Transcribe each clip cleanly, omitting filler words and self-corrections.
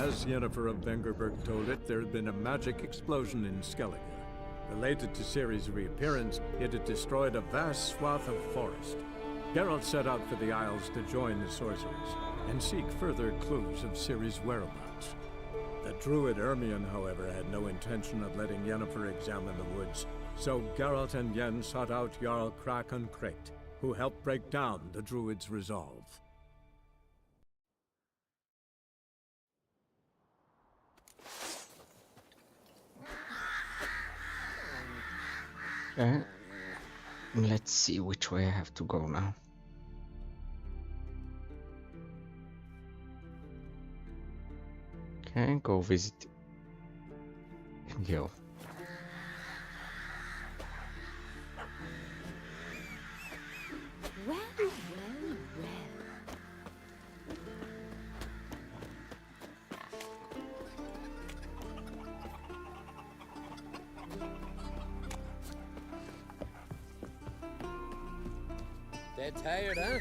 As Yennefer of Vengerberg told it, there had been a magic explosion in Skellige. Related to Ciri's reappearance, it had destroyed a vast swath of forest. Geralt set out for the Isles to join the sorcerers and seek further clues of Ciri's whereabouts. The druid Ermion, however, had no intention of letting Yennefer examine the woods, so Geralt and Yen sought out Jarl Krakon Krayt, who helped break down the druid's resolve. Okay. Let's see which way I have to go now. Okay, go visit Gil. Well, well, well. Dead tired, huh?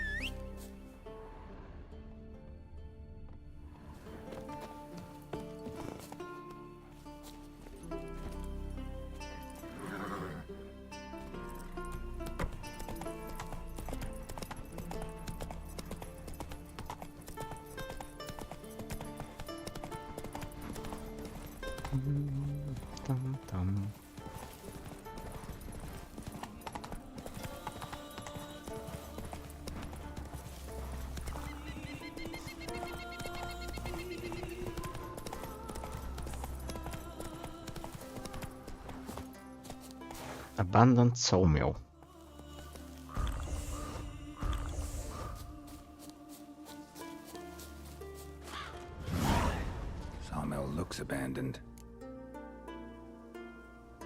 Dum, dum. Abandoned sawmill. Sawmill looks abandoned.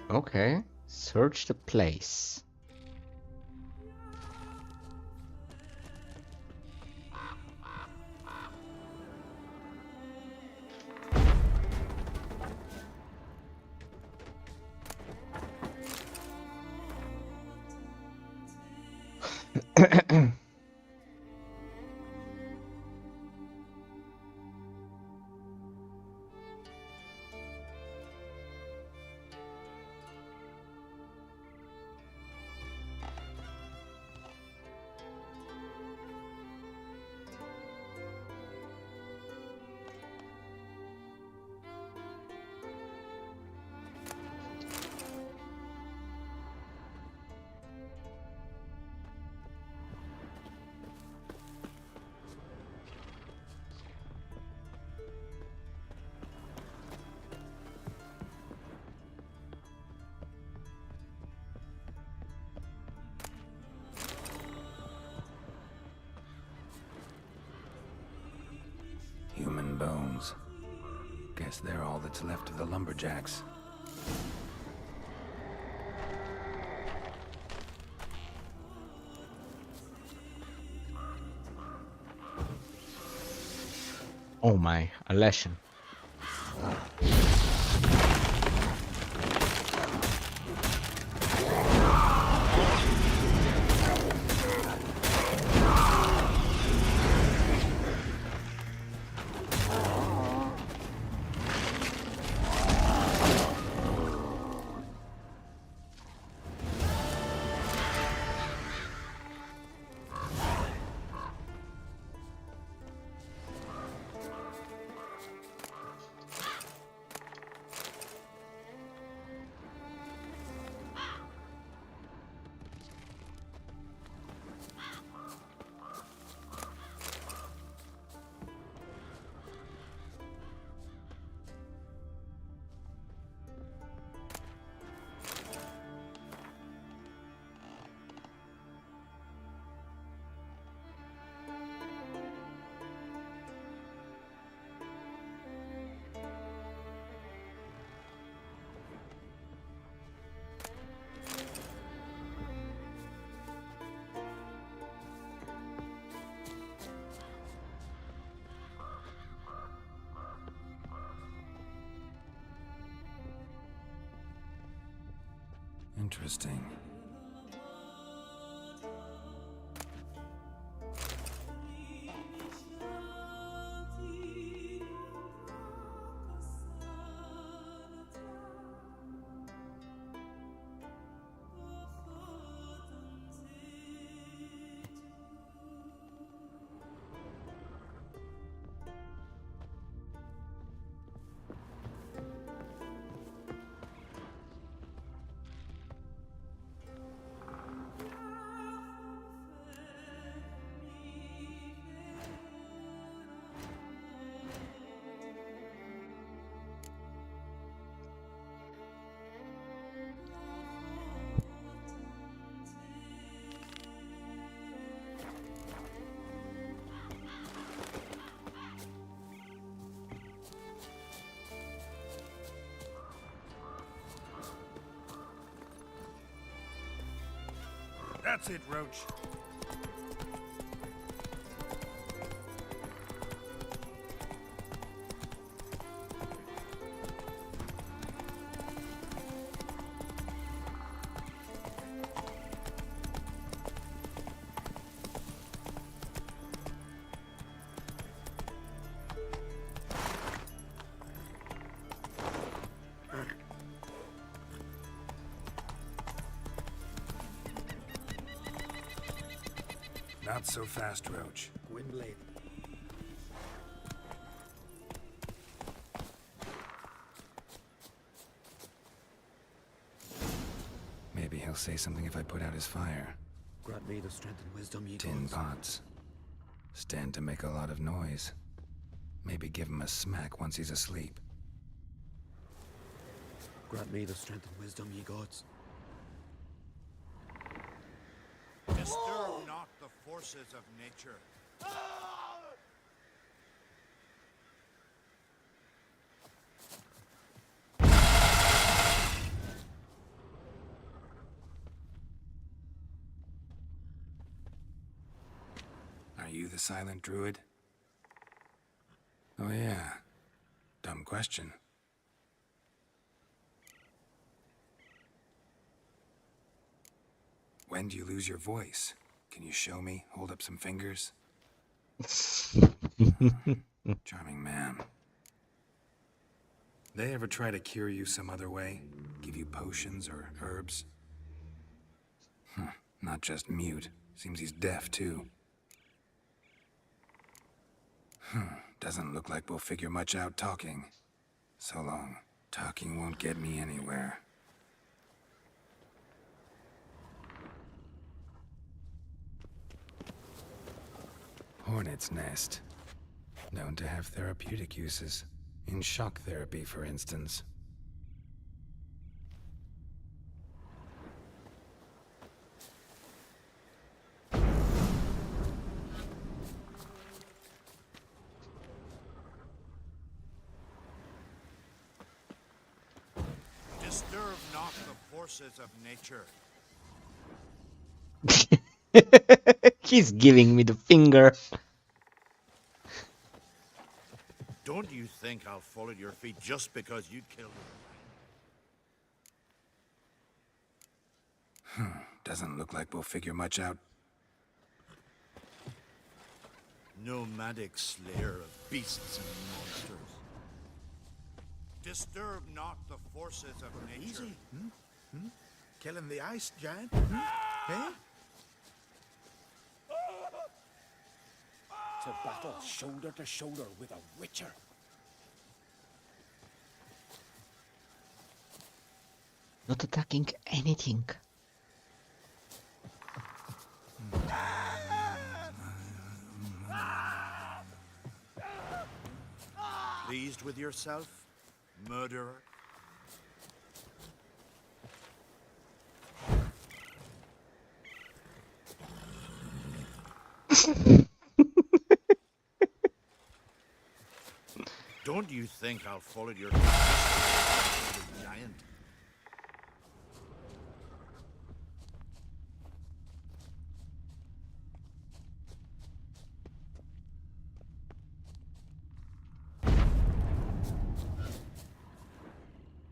Okay, search the place. Human bones. Guess they're all that's left of the lumberjacks. Oh my, a lesson. Interesting. That's it, Roach. Not so fast, Roach. Gwynblade. Maybe he'll say something if I put out his fire. Grant me the strength and wisdom ye Tin gods. pots. Stand to make a lot of noise. Maybe give him a smack once he's asleep. Grant me the strength and wisdom ye gods. Disturb not the forces of nature. Are you the silent druid? Oh yeah. Dumb question. When do you lose your voice? Can you show me? Hold up some fingers? Charming man. They ever try to cure you some other way? Give you potions or herbs? Not just mute. Seems he's deaf, too. Doesn't look like we'll figure much out talking. So long. Talking won't get me anywhere. Hornet's nest. Known to have therapeutic uses. In shock therapy, for instance. Disturb not the forces of nature. He's giving me the finger. Don't you think I'll fall at your feet just because you killed him? Doesn't look like we'll figure much out. Nomadic slayer of beasts and monsters. Disturb not the forces of nature. Easy. Killing the ice giant? Hey? To battle shoulder to shoulder with a witcher. Not attacking anything. Pleased with yourself, murderer? Don't you think I'll fall at your feet, giant?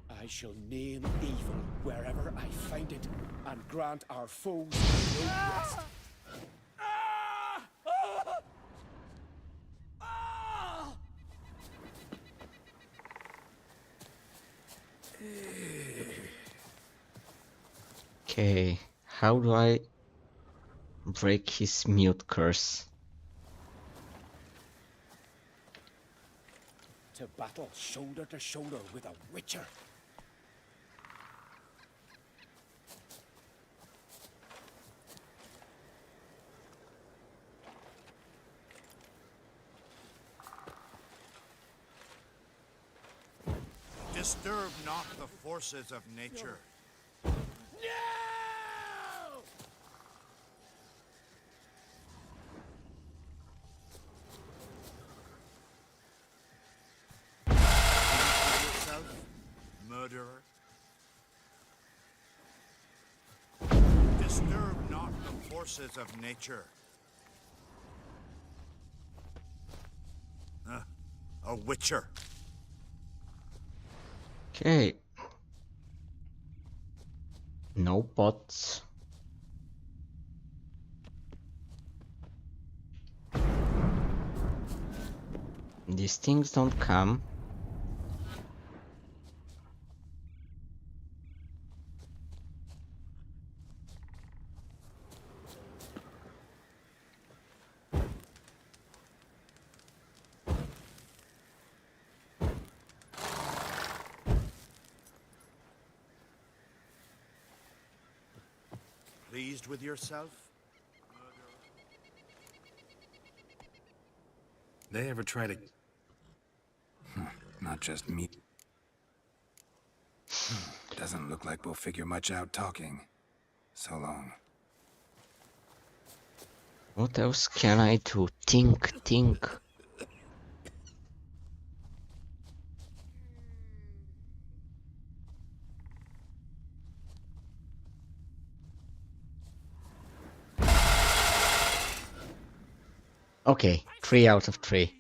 I shall name evil wherever I find it, and grant our foes no rest. Okay, how do I break his mute curse? To battle shoulder to shoulder with a witcher. Disturb not the forces of nature. Yourself, murderer. Disturb not the forces of nature. A witcher. Okay. No bots. These things don't come. Pleased with yourself? They ever try to... Not just me. Doesn't look like we'll figure much out talking. So long. What else can I do? Think. Okay, 3 out of 3.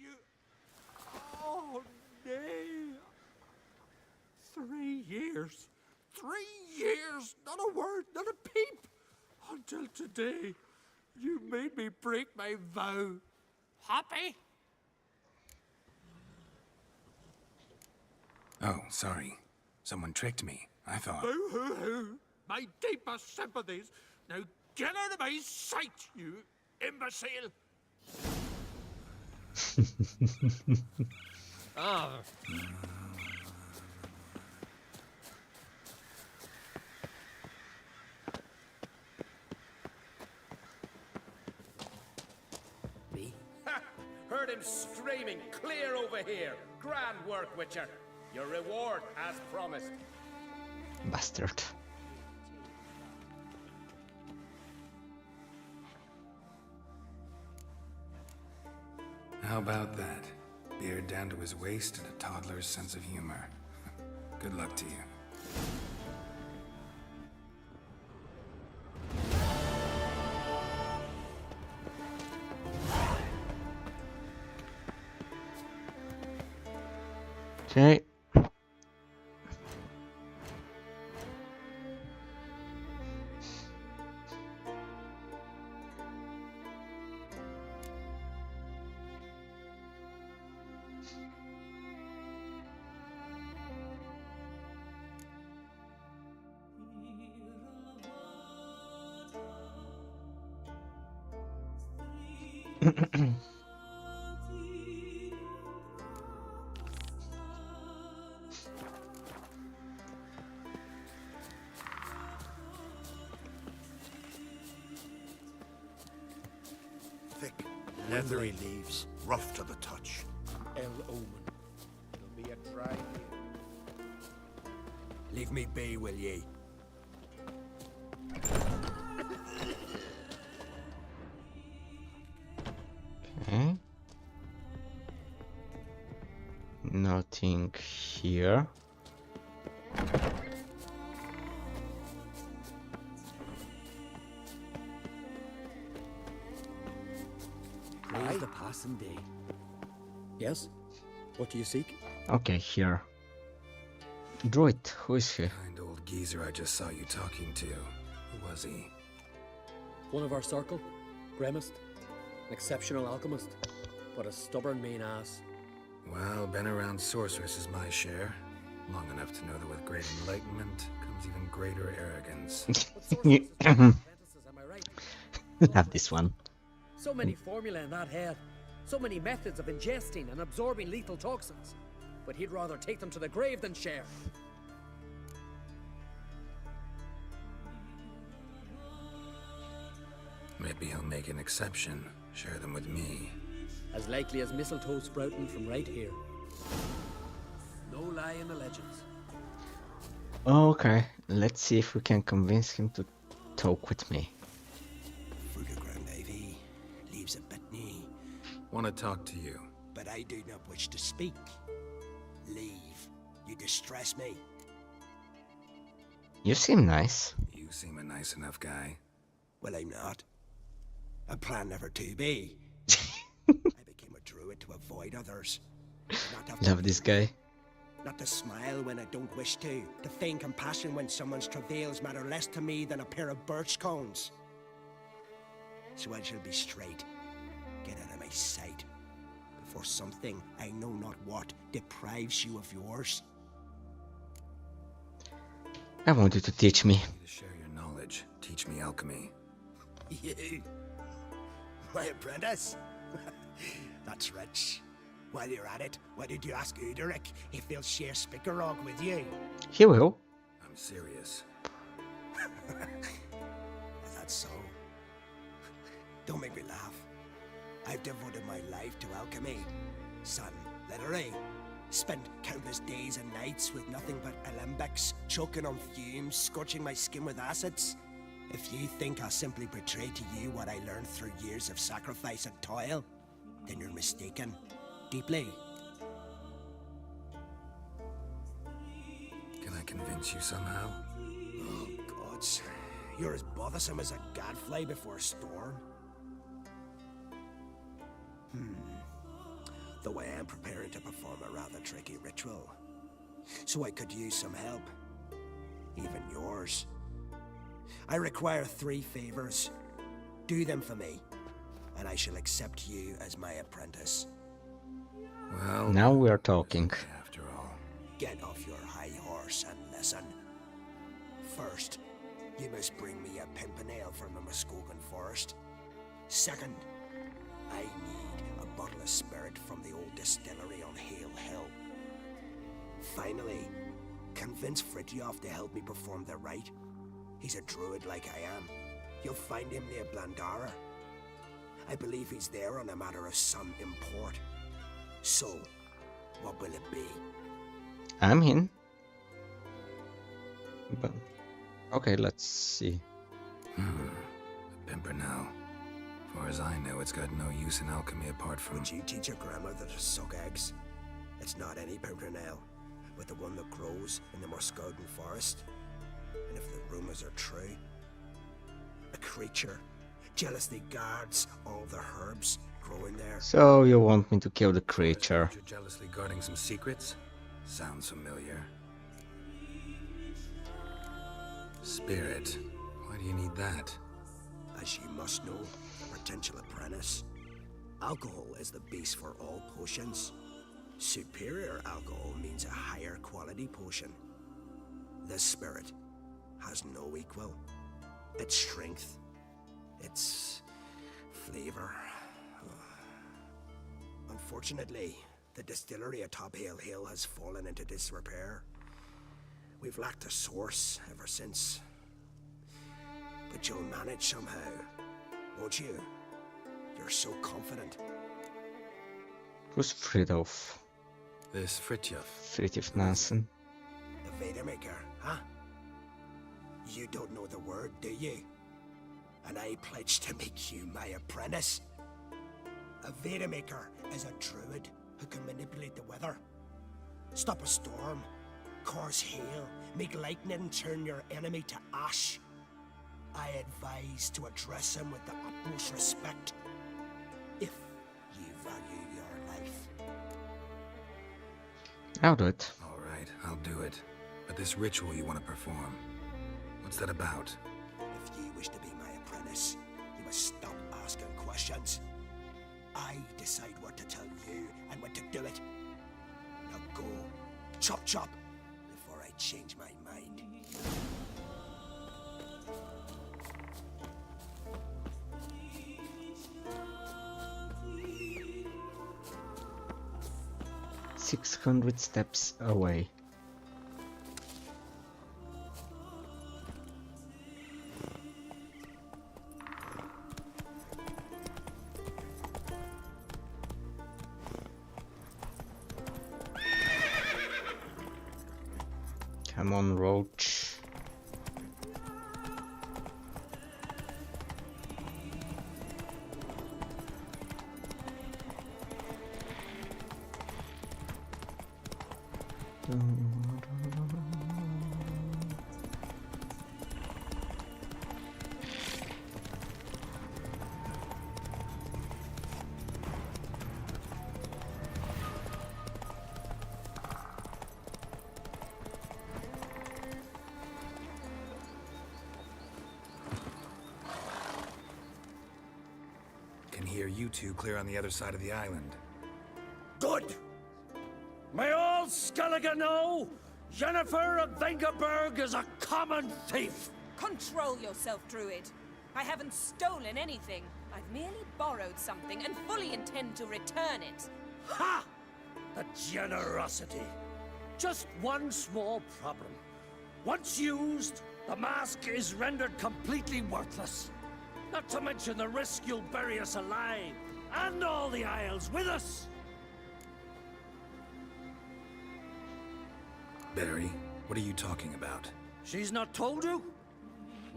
Oh, nay. 3 years. 3 years. Not a word, not a peep. Until today, you made me break my vow. Happy? Oh, sorry. Someone tricked me. I thought... Boo-hoo-hoo. My deepest sympathies. Now get out of my sight, you imbecile. Ah, Me? Ha! Heard him screaming clear over here. Grand work, Witcher. Your reward as promised. Bastard. How about that? Beard down to his waist and a toddler's sense of humor. Good luck to you. Okay. Thick, leathery leaves, rough to the touch. El Omen. It'll be a dry year. Leave me be, will ye? Okay. Nothing here. Praise the passing day. Yes? What do you seek? Okay, here. Druid, who is he? Kind old geezer I just saw you talking to. Who was he? One of our circle, Gremist, an exceptional alchemist, but a stubborn mean ass. Well, been around sorceresses my share. Long enough to know that with great enlightenment comes even greater arrogance. But sorceress is apprentices, am I right? Have this one. So many formulae in that head, so many methods of ingesting and absorbing lethal toxins. But he'd rather take them to the grave than share. Maybe he'll make an exception. Share them with me. As likely as mistletoe sprouting from right here. No lie in the legends. Okay, let's see if we can convince him to talk with me. Fruit of ground ivy, leaves of Bethany, Want to talk to you. but I do not wish to speak. Leave. You distress me. You seem nice. You seem a nice enough guy. Well, I'm not. A plan never to be. I became a druid to avoid others. Not to have to Love this guy. Not to smile when I don't wish to feign compassion when someone's travails matter less to me than a pair of birch cones. So I shall be straight. Get out of my sight, before something, I know not what, deprives you of yours. I want you to teach me. To share your knowledge, teach me alchemy. You? My apprentice? That's rich. While you're at it, why did you ask Uderic if he'll share Spickerog with you? He will. I'm serious. Is that so? Don't make me laugh. I've devoted my life to alchemy. Son, literally. Spent countless days and nights with nothing but alembics, choking on fumes, scorching my skin with acids. If you think I'll simply betray to you what I learned through years of sacrifice and toil, then you're mistaken. Deeply. Can I convince you somehow? Oh, gods. You're as bothersome as a gadfly before a storm. Though I am preparing to perform a rather tricky ritual. So I could use some help. Even yours. I require 3 favors. Do them for me, and I shall accept you as my apprentice. Well, Now we are talking. after all. Get off your high horse and listen. First, you must bring me a pimpernel from the Muskogan forest. Second, I need a bottle of spirit from the old distillery on Hale Hill. Finally, convince Fritjof to help me perform the rite. He's a druid like I am. You'll find him near Blandara. I believe he's there on a matter of some import. So, what will it be? I'm in. But okay, let's see. Pimpernel. Far as I know, it's got no use in alchemy apart from... Would you teach your grandmother to suck eggs? It's not any pimpernel, but the one that grows in the Muskogan forest. And if the rumors are true, a creature jealously guards all the herbs growing there. So you want me to kill the creature? You're jealously guarding some secrets? Sounds familiar. Spirit. Why do you need that? As you must know, potential apprentice, alcohol is the base for all potions. Superior alcohol means a higher quality potion. This spirit has no equal. Its strength, its flavor. Unfortunately, the distillery atop Hale Hill has fallen into disrepair. We've lacked a source ever since. But you'll manage somehow, won't you? You're so confident. Who's Fridolf? This Fritjof. Fridtjof Nansen. The Vadermaker, huh? You don't know the word, do you? And I pledge to make you my apprentice. A Vadermaker is a druid who can manipulate the weather. Stop a storm, cause hail, make lightning turn your enemy to ash. I advise to address him with the utmost respect, if you value your life. I'll do it. All right, I'll do it. But this ritual you want to perform, what's that about? If you wish to be my apprentice, you must stop asking questions. I decide what to tell you and when to do it. Now go, chop chop, before I change my mind. "600 steps away." Come on, Roach. hear you two clear on the other side of the island. Good! May all Skellige know Jennifer of Vengerberg is a common thief! Control yourself, Druid. I haven't stolen anything. I've merely borrowed something and fully intend to return it. Ha! The generosity. Just one small problem. Once used, the mask is rendered completely worthless. Not to mention the risk you'll bury us alive, and all the Isles with us. Barry, what are you talking about? She's not told you?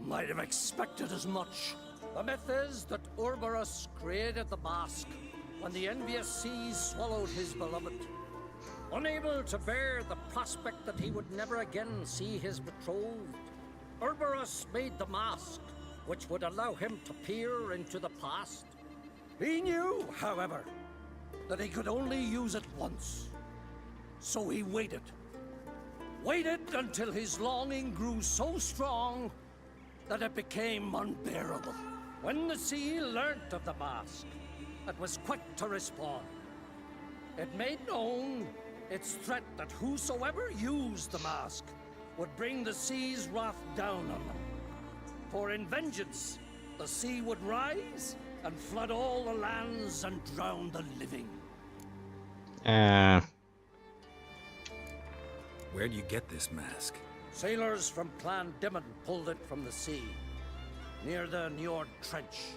Might have expected as much. The myth is that Urberus created the mask when the envious seas swallowed his beloved. Unable to bear the prospect that he would never again see his betrothed, Urberus made the mask, which would allow him to peer into the past. He knew, however, that he could only use it once. So he waited. Waited until his longing grew so strong that it became unbearable. When the sea learnt of the mask, it was quick to respond. It made known its threat that whosoever used the mask would bring the sea's wrath down on them. For in vengeance, the sea would rise and flood all the lands and drown the living. Where'd you get this mask? Sailors from Clan Dimon pulled it from the sea, near the Njord Trench.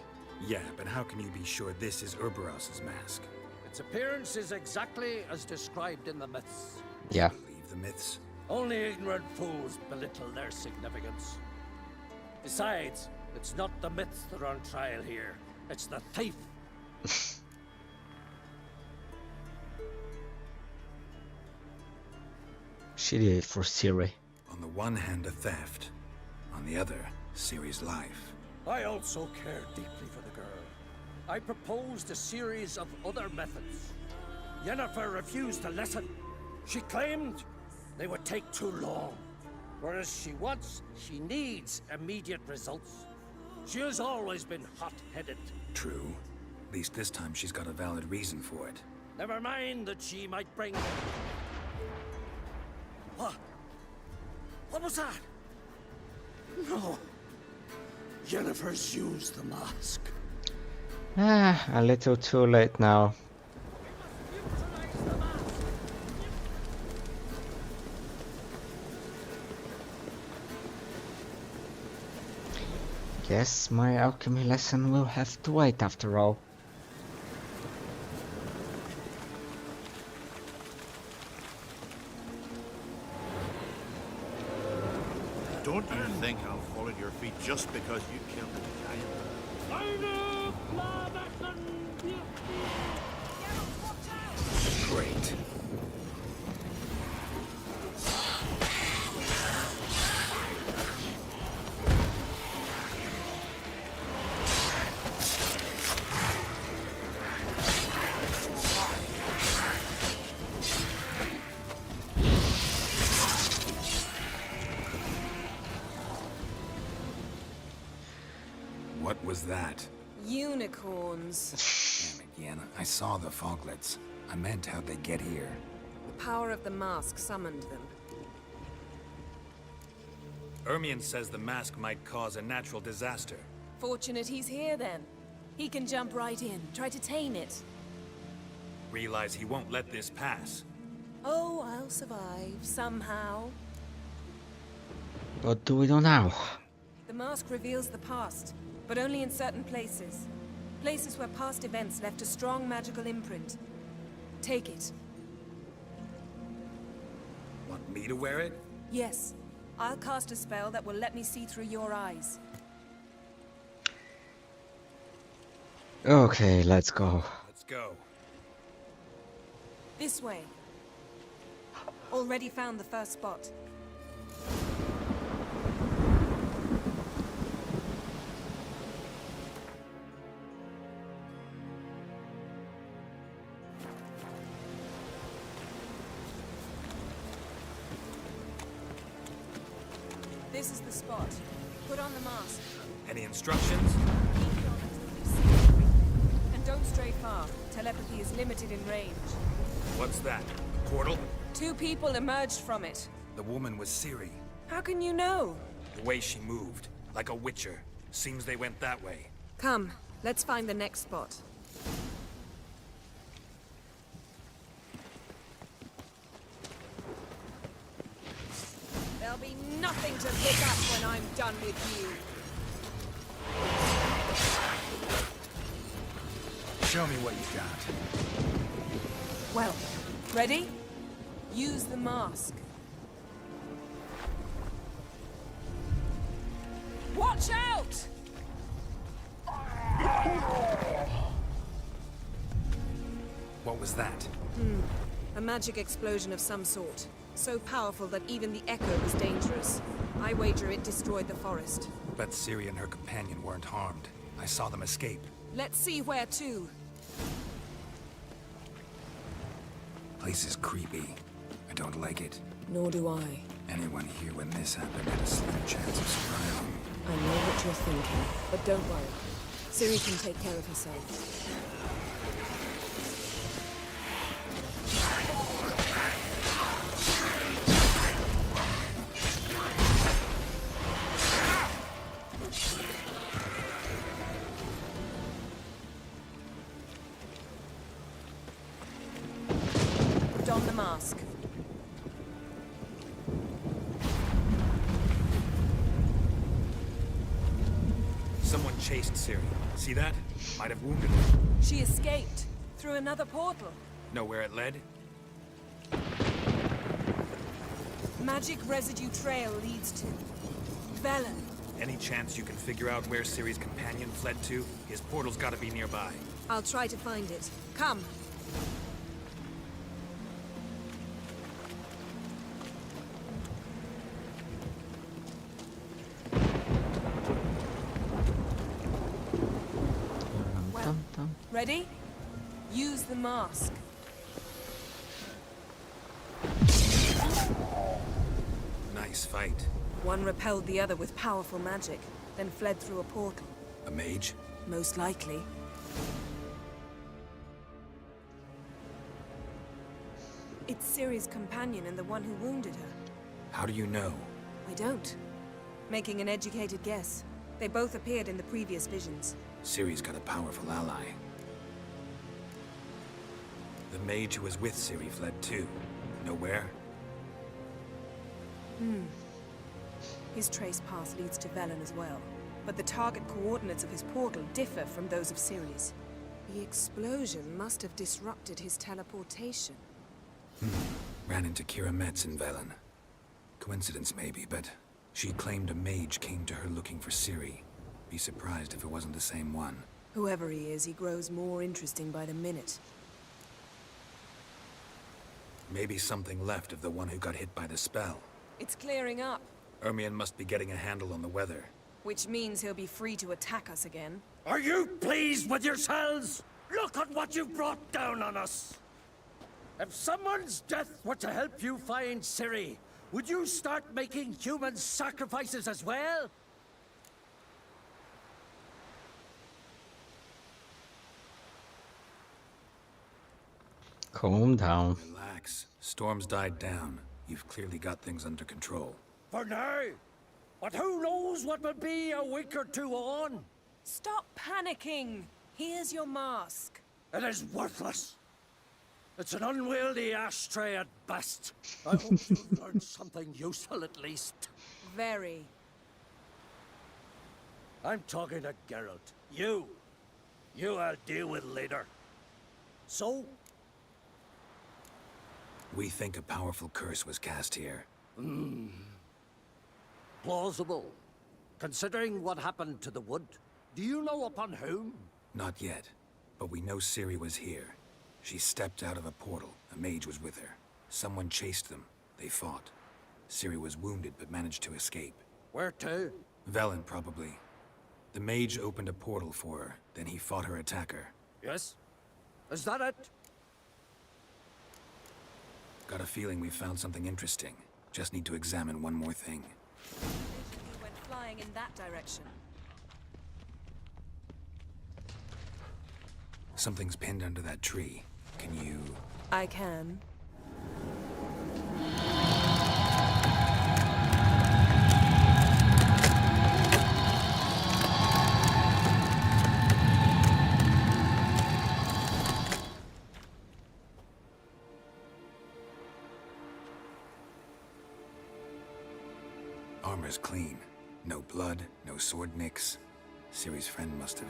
Yeah, but how can you be sure this is Urberus's mask? Its appearance is exactly as described in the myths. Yeah. Believe the myths? Only ignorant fools belittle their significance. Besides, it's not the myths that are on trial here. It's the thief. She did it for Siri. On the one hand, a theft. On the other, Ciri's life. I also care deeply for the girl. I proposed a series of other methods. Yennefer refused to listen. She claimed they would take too long. Whereas she needs immediate results. She has always been hot-headed. True. At least this time she's got a valid reason for it. Never mind that she might bring... What? What was that? No. Yennefer's used the mask. A little too late now. Guess my alchemy lesson will have to wait after all. Don't you think I'll fall at your feet just because you killed the giant? Great. What was that? Unicorns. Damn again. I saw the foglets. I meant how'd they get here? The power of the mask summoned them. Ermion says the mask might cause a natural disaster. Fortunate he's here then. He can jump right in, try to tame it. Realize he won't let this pass. Oh, I'll survive, somehow. What do we do now? The mask reveals the past, but only in certain places. Places where past events left a strong magical imprint. Take it. Want me to wear it? Yes. I'll cast a spell that will let me see through your eyes. Okay, let's go. Let's go. This way. Already found the first spot. This is the spot. Put on the mask. Any instructions? Keep it on until you see everything. And don't stray far. Telepathy is limited in range. What's that? A portal? 2 people emerged from it. The woman was Ciri. How can you know? The way she moved, like a witcher. Seems they went that way. Come, let's find the next spot. There'll be nothing to pick up when I'm done with you. Show me what you got. Well, ready? Use the mask. Watch out! What was that? A magic explosion of some sort. So powerful that even the echo was dangerous. I wager it destroyed the forest. Bet Ciri and her companion weren't harmed. I saw them escape. Let's see where to. Place is creepy. I don't like it. Nor do I. Anyone here when this happened had a slim chance of survival. I know what you're thinking, but don't worry. Ciri can take care of herself. Don the mask. Someone chased Ciri. See that? Might have wounded her. She escaped through another portal. Know where it led? Magic residue trail leads to Velen. Any chance you can figure out where Ciri's companion fled to? His portal's gotta be nearby. I'll try to find it. Come. Ready? Use the mask. Nice fight. One repelled the other with powerful magic, then fled through a portal. A mage? Most likely. It's Ciri's companion and the one who wounded her. How do you know? I don't. Making an educated guess. They both appeared in the previous visions. Ciri's got a powerful ally. The mage who was with Ciri fled too. Know where? His trace path leads to Velen as well. But the target coordinates of his portal differ from those of Ciri's. The explosion must have disrupted his teleportation. Ran into Kira Metz in Velen. Coincidence maybe, but she claimed a mage came to her looking for Ciri. Be surprised if it wasn't the same one. Whoever he is, he grows more interesting by the minute. Maybe something left of the one who got hit by the spell. It's clearing up, Ermion must be getting a handle on the weather. which means he'll be free to attack us again. Are you pleased with yourselves? Look at what you brought down on us! If someone's death were to help you find Ciri, would you start making human sacrifices as well? Calm down. Relax. Storm's died down. You've clearly got things under control. For now. But who knows what will be a week or two on? Stop panicking! Here's your mask. It is worthless. It's an unwieldy ashtray at best. I hope you've learned something useful at least. Very. I'm talking to Geralt. You I'll deal with later. So, We think a powerful curse was cast here. plausible. Considering what happened to the wood, do you know upon whom? Not yet, but we know Ciri was here. She stepped out of a portal. A mage was with her. Someone chased them. They fought. Ciri was wounded but managed to escape. Where to? Velen, probably. The mage opened a portal for her, then he fought her attacker. Yes? Is that it? Got a feeling we found something interesting. Just need to examine one more thing. He went flying in that direction. Something's pinned under that tree. Can you... I can. Armor's clean. No blood, no sword nicks. Ciri's friend must have...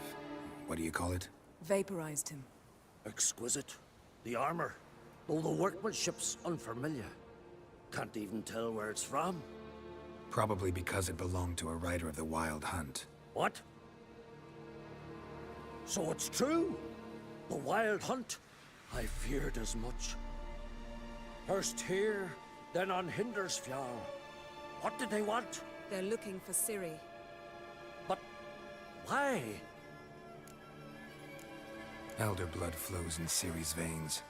what do you call it? Vaporized him. Exquisite. The armor, though the workmanship's unfamiliar. Can't even tell where it's from. Probably because it belonged to a rider of the Wild Hunt. What? So it's true? The Wild Hunt? I feared as much. First here, then on Hindersfjall. What did they want? They're looking for Ciri. But why? Elder blood flows in Ciri's veins.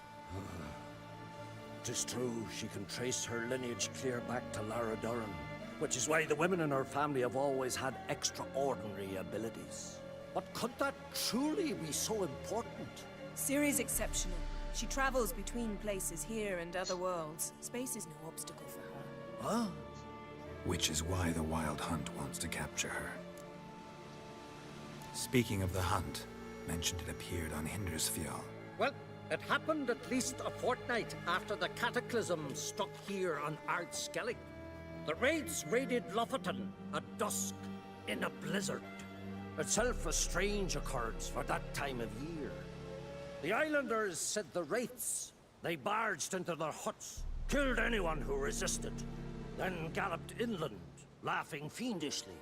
Tis true, she can trace her lineage clear back to Lara Duran, which is why the women in her family have always had extraordinary abilities. But could that truly be so important? Ciri's exceptional. She travels between places here and other worlds. Space is no obstacle for her. Huh? Which is why the Wild Hunt wants to capture her. Speaking of the hunt, mentioned it appeared on Hindersfjall. Well, it happened at least a fortnight after the cataclysm struck here on Ard Skellig. The raids raided Lofoten at dusk in a blizzard. Itself a strange occurrence for that time of year. The islanders said the wraiths. They barged into their huts, killed anyone who resisted, then galloped inland, laughing fiendishly.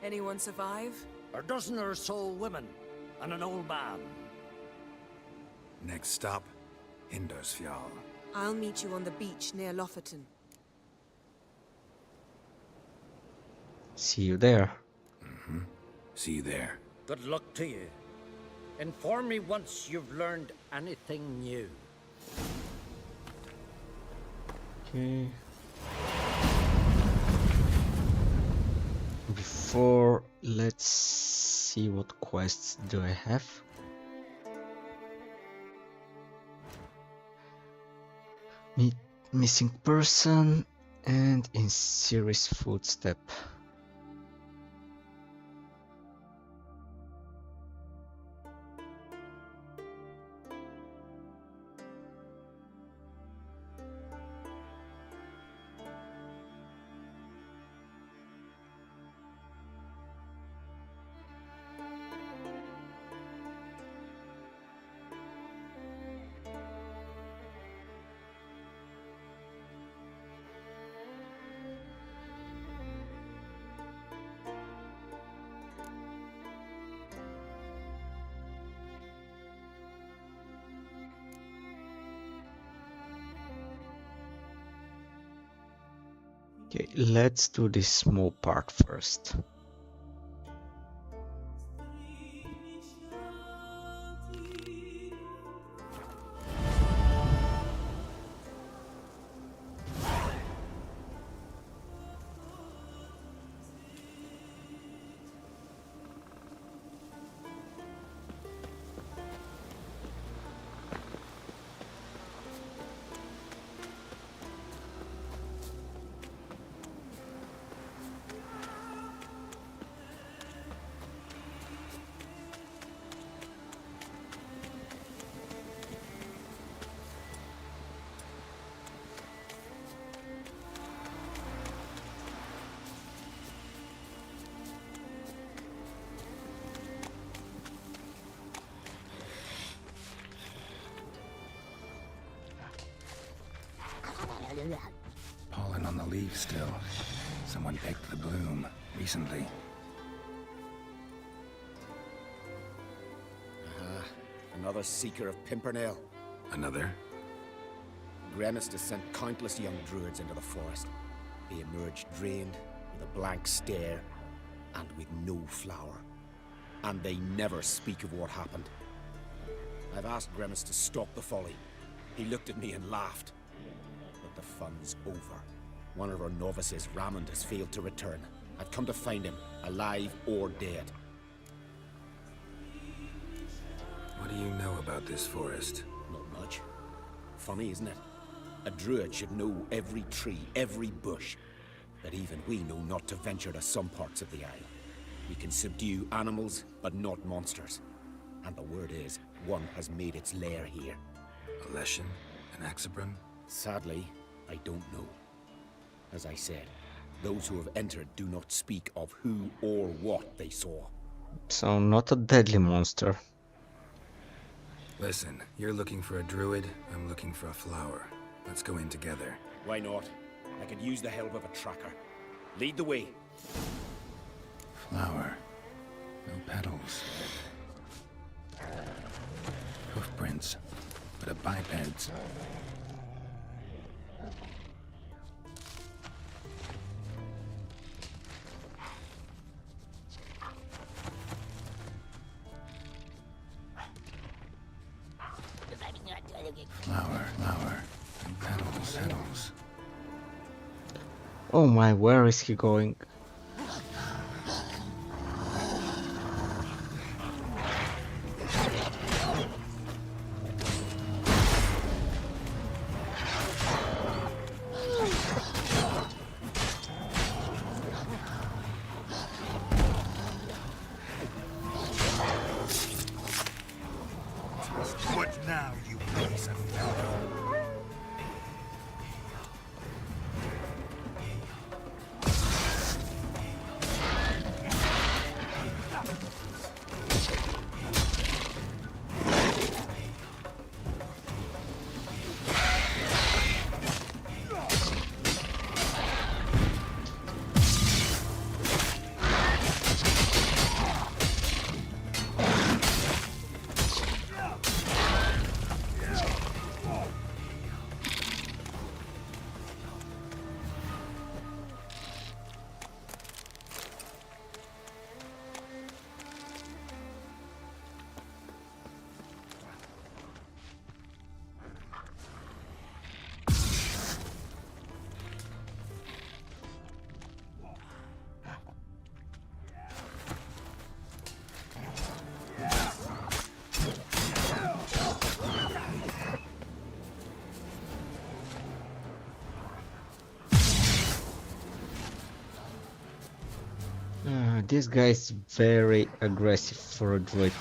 Anyone survive? A dozen or so women and an old man. Next stop, Hindersfjall. I'll meet you on the beach near Lofoten. See you there. See you there. Good luck to you. Inform me once you've learned anything new. Okay. Before, let's see what quests do I have. Missing person and in Ciri's footstep. Okay, let's do this small part first. Pollen on the leaves still. Someone picked the bloom recently. Another seeker of Pimpernel. Another? Gremis has sent countless young druids into the forest. They emerge drained, with a blank stare, and with no flower. And they never speak of what happened. I've asked Gremis to stop the folly. He looked at me and laughed. But the fun's over. One of our novices, Ramond, has failed to return. I've come to find him, alive or dead. What do you know about this forest? Not much. Funny, isn't it? A druid should know every tree, every bush. But even we know not to venture to some parts of the isle. We can subdue animals, but not monsters. And the word is, one has made its lair here. A Leshen? An Axabron? Sadly, I don't know. As I said, those who have entered do not speak of who or what they saw. So not a deadly monster. Listen, you're looking for a druid, I'm looking for a flower. Let's go in together. Why not? I could use the help of a tracker. Lead the way. Flower. No petals. Hoofprints, but a biped's. Flower. And petals. Oh my, where is he going? What now, you piece of fellow? This guy is very aggressive for a druid.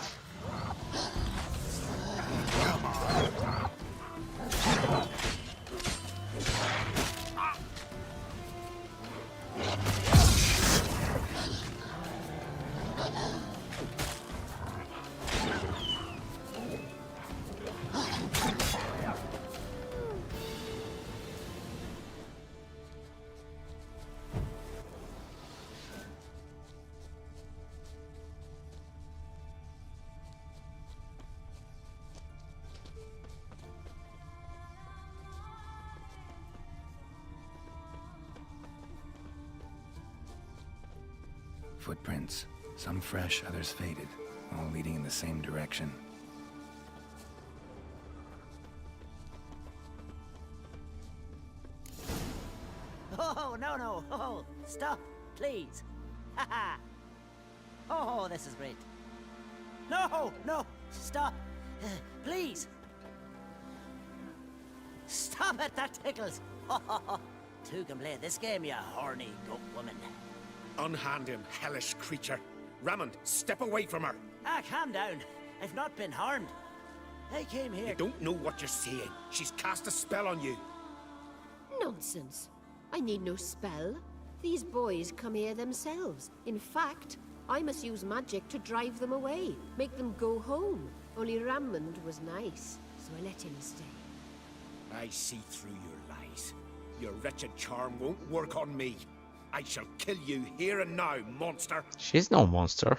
Footprints. Some fresh, others faded, all leading in the same direction. Oh, no. Oh, stop, please. Haha. Oh, this is great. No, stop. Please. Stop it, that tickles. Two can play this game, you horny goat woman. Unhand him, hellish creature. Raymond, step away from her. Calm down. I've not been harmed. I came here... You don't know what you're saying. She's cast a spell on you. Nonsense. I need no spell. These boys come here themselves. In fact, I must use magic to drive them away, make them go home. Only Raymond was nice, so I let him stay. I see through your lies. Your wretched charm won't work on me. I shall kill you here and now, monster. She's no monster.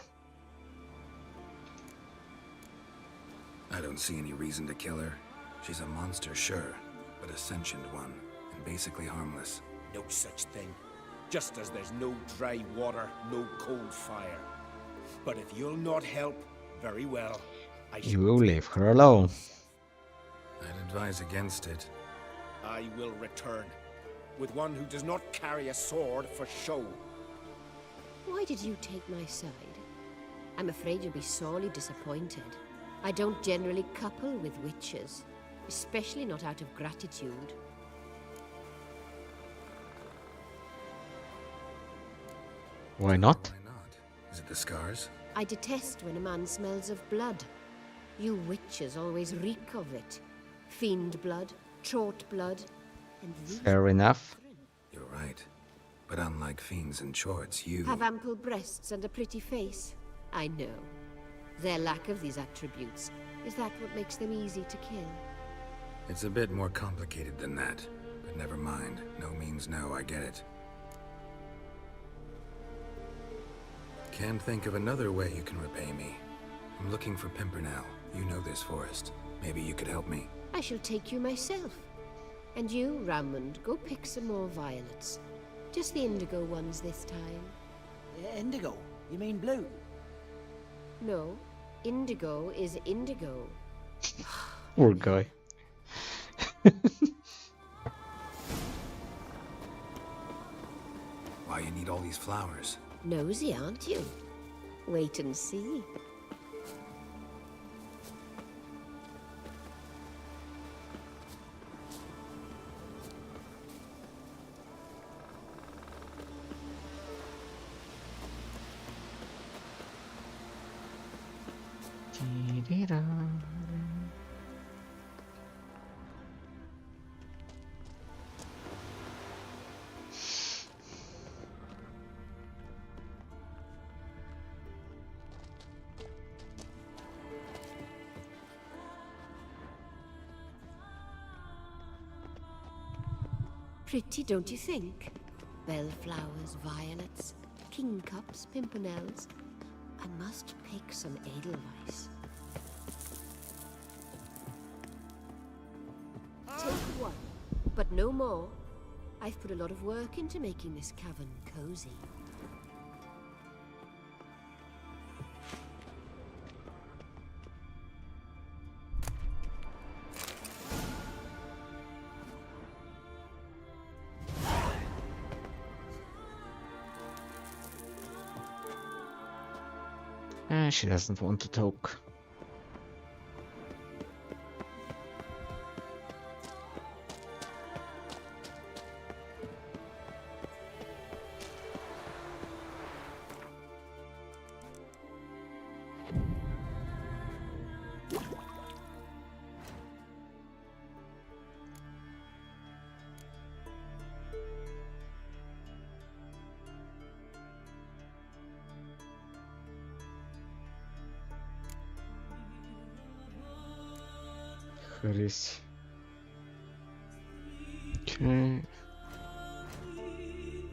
I don't see any reason to kill her. She's a monster, sure, but a sentient one, and basically harmless. No such thing. Just as there's no dry water, no cold fire. But if you'll not help, very well. You will leave her alone. I'd advise against it. I will return. With one who does not carry a sword for show. Why did you take my side? I'm afraid you'll be sorely disappointed. I don't generally couple with witches, especially not out of gratitude. Why not? Why not? Is it the scars? I detest when a man smells of blood. You witches always reek of it. Fiend blood, trot blood, and these Fair enough. You're right. But unlike fiends and chorts, you... have ample breasts and a pretty face. I know. Their lack of these attributes, is that what makes them easy to kill? It's a bit more complicated than that. But never mind. No means no, I get it. Can't think of another way you can repay me. I'm looking for Pimpernel. You know this forest. Maybe you could help me. I shall take you myself. And you, Rammond, go pick some more violets. Just the indigo ones this time. Indigo? You mean blue? No, indigo is indigo. Poor guy. Why you need all these flowers? Nosy, aren't you? Wait and see. Pretty, don't you think? Bellflowers, violets, kingcups, pimpernels. I must pick some edelweiss. Take one, but no more. I've put a lot of work into making this cavern cozy. She doesn't want to talk. Chris. Okay.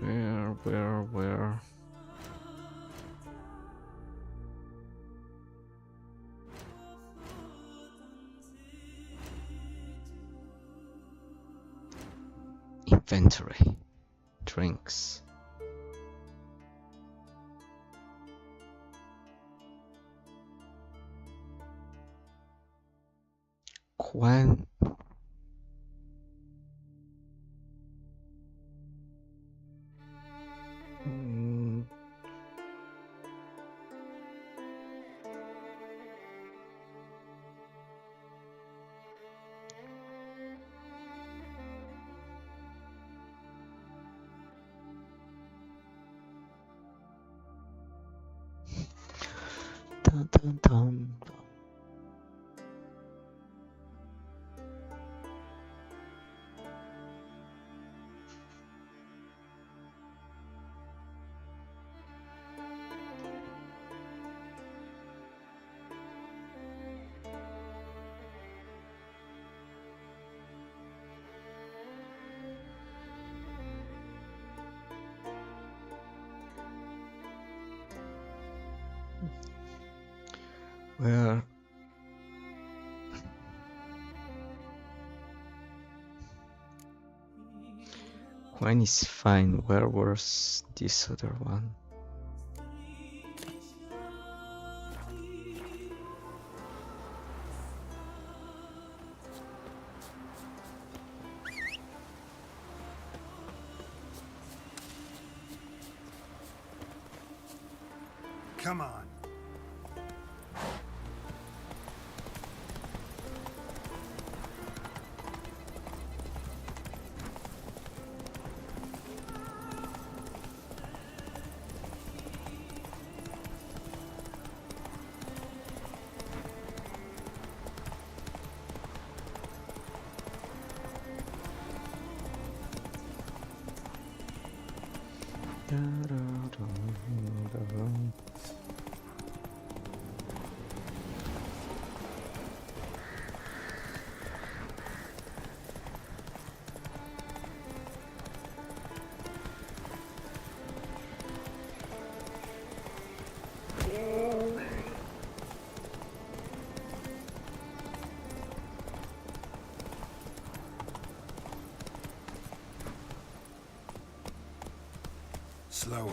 Where? Inventory. Drinks. When dun, dun, dun. Where? Wine is fine. Where was this other one? Come on. Slower.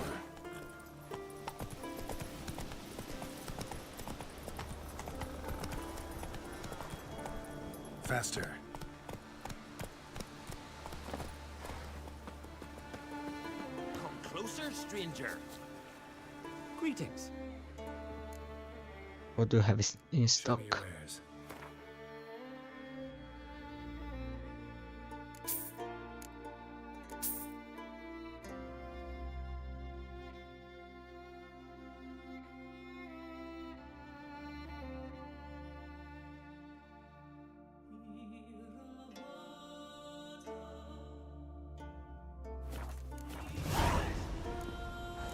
Faster. Come closer, stranger. Greetings. What do you have in Show me your stock? wares.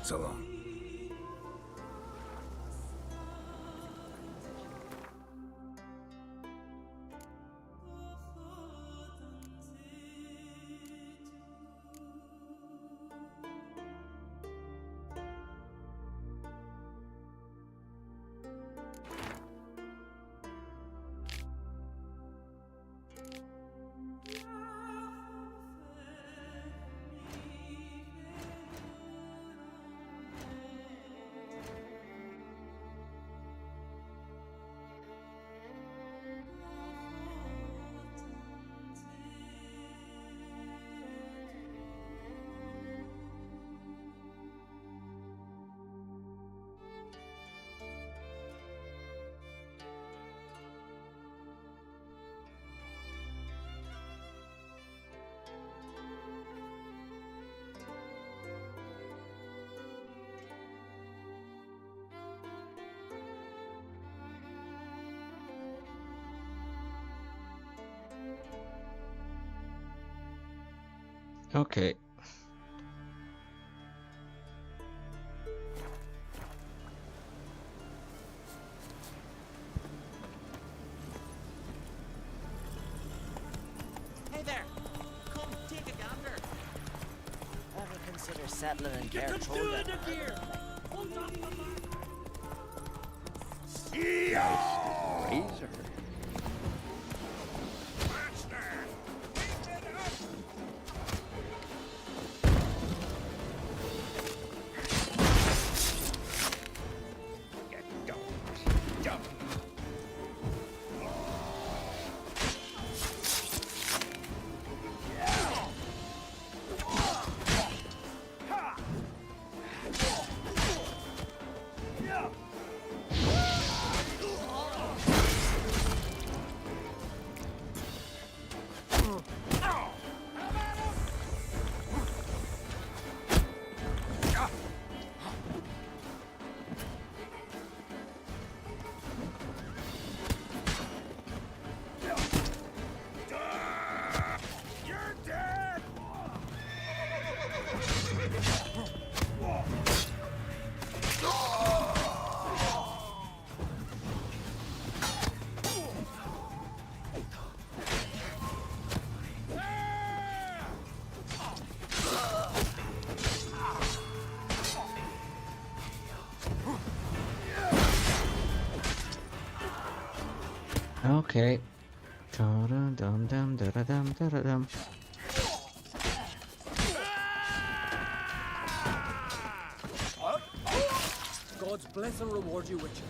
So long. Okay. Hey there! Come, take a gander! Ever consider settling in Gertrude? Razor. Okay. Dum-dum-dum-dum-dum-dum-dum. God's bless and reward you, Witcher.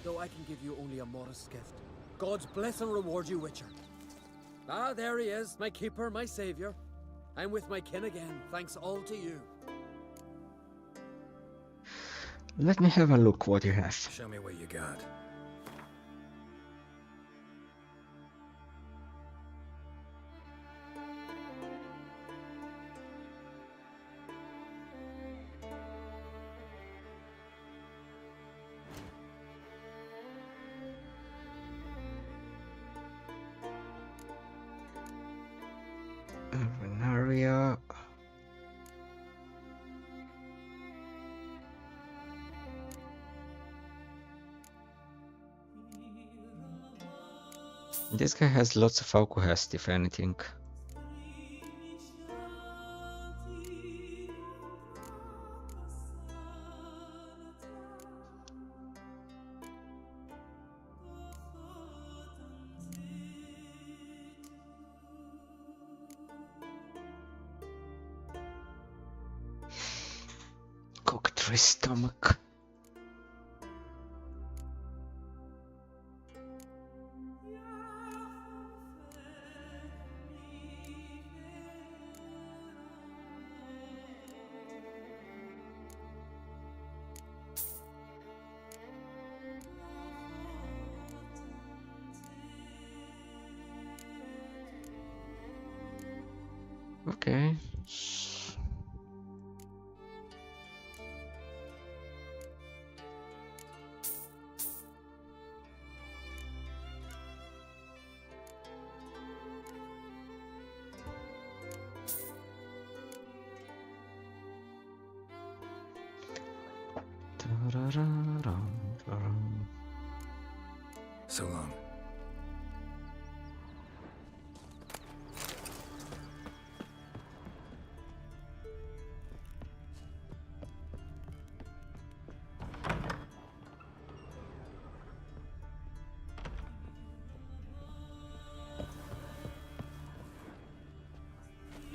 Though I can give you only a modest gift. God's bless and reward you, Witcher. Ah, there he is, my keeper, my savior. I'm with my kin again, thanks all to you. Let me have a look what you have. Show me what you got. Urban area. This guy has lots of alcohest, if anything. Cockatrice stomach. Okay. So long.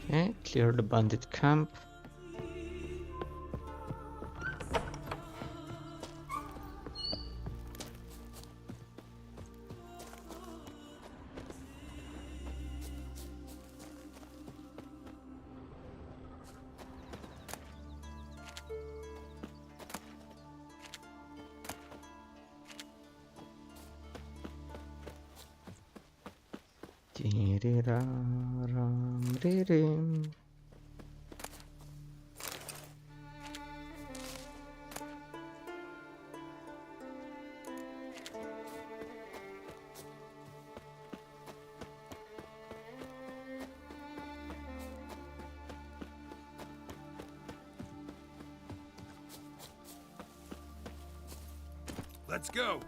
Okay, clear the bandit camp. Dee-dee-da-ram-dee-dim. Let's go.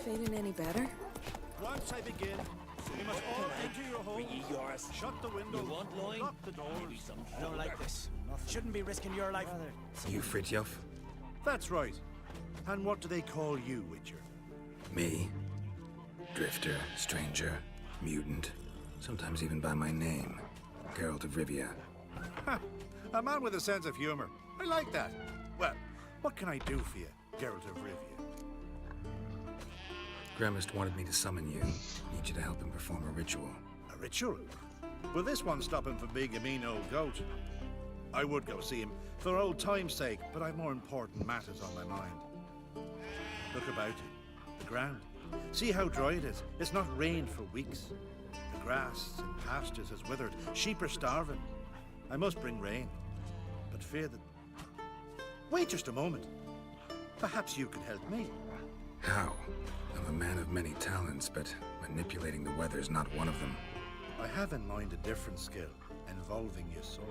Feeling any better? Once I begin, you must all enter your homes, shut the windows, lock the doors. I don't like this. Shouldn't be risking your life. You Fritjof? That's right. And what do they call you, Witcher? Me? Drifter, stranger, mutant. Sometimes even by my name. Geralt of Rivia. Ha! A man with a sense of humor. I like that. Well, what can I do for you, Geralt of Rivia? Gremist wanted me to summon you. Need you to help him perform a ritual. A ritual? Will this one stop him from being a mean old goat? I would go see him for old time's sake, but I've more important matters on my mind. Look about you. The ground. See how dry it is. It's not rained for weeks. The grass and pastures has withered. Sheep are starving. I must bring rain, but fear that... Wait just a moment. Perhaps you can help me. How? I'm a man of many talents, but manipulating the weather's not one of them. I have in mind a different skill, involving your sword.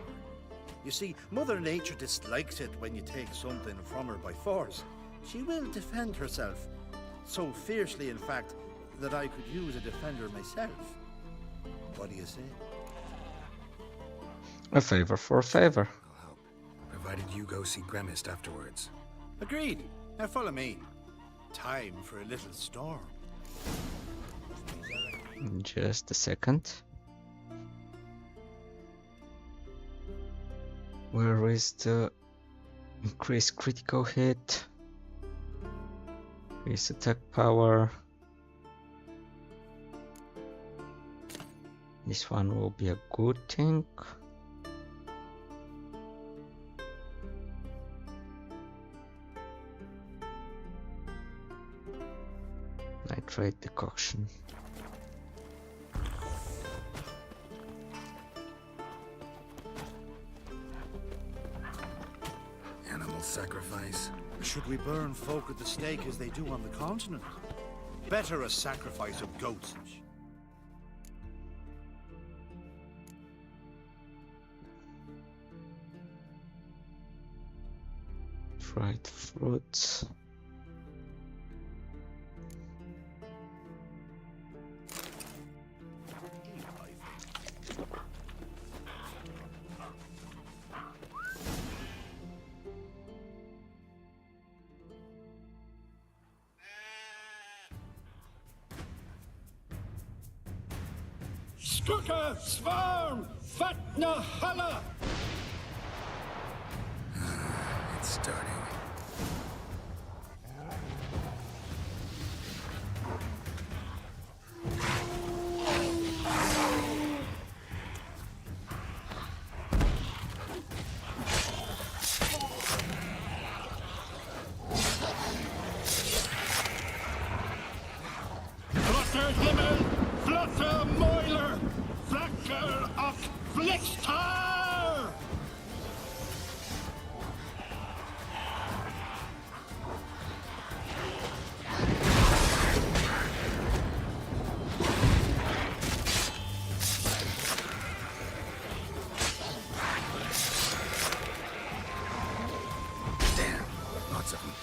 You see, Mother Nature dislikes it when you take something from her by force. She will defend herself. So fiercely, in fact, that I could use a defender myself. What do you say? A favor for a favor. I'll help, provided you go see Gremist afterwards. Agreed. Now follow me. Time for a little storm. Just a second. Where is the increased critical hit? Increase attack power. This one will be a good thing. Nitrate decoction. sacrifice? Should we burn folk at the stake as they do on the continent? Better a sacrifice of goats. Dried fruits. Skugga, Svarm, Fatna, Hala! It's starting. Flotter Himmel, Flotter Moiler, Flacker of Flixtar! Damn, lots of them.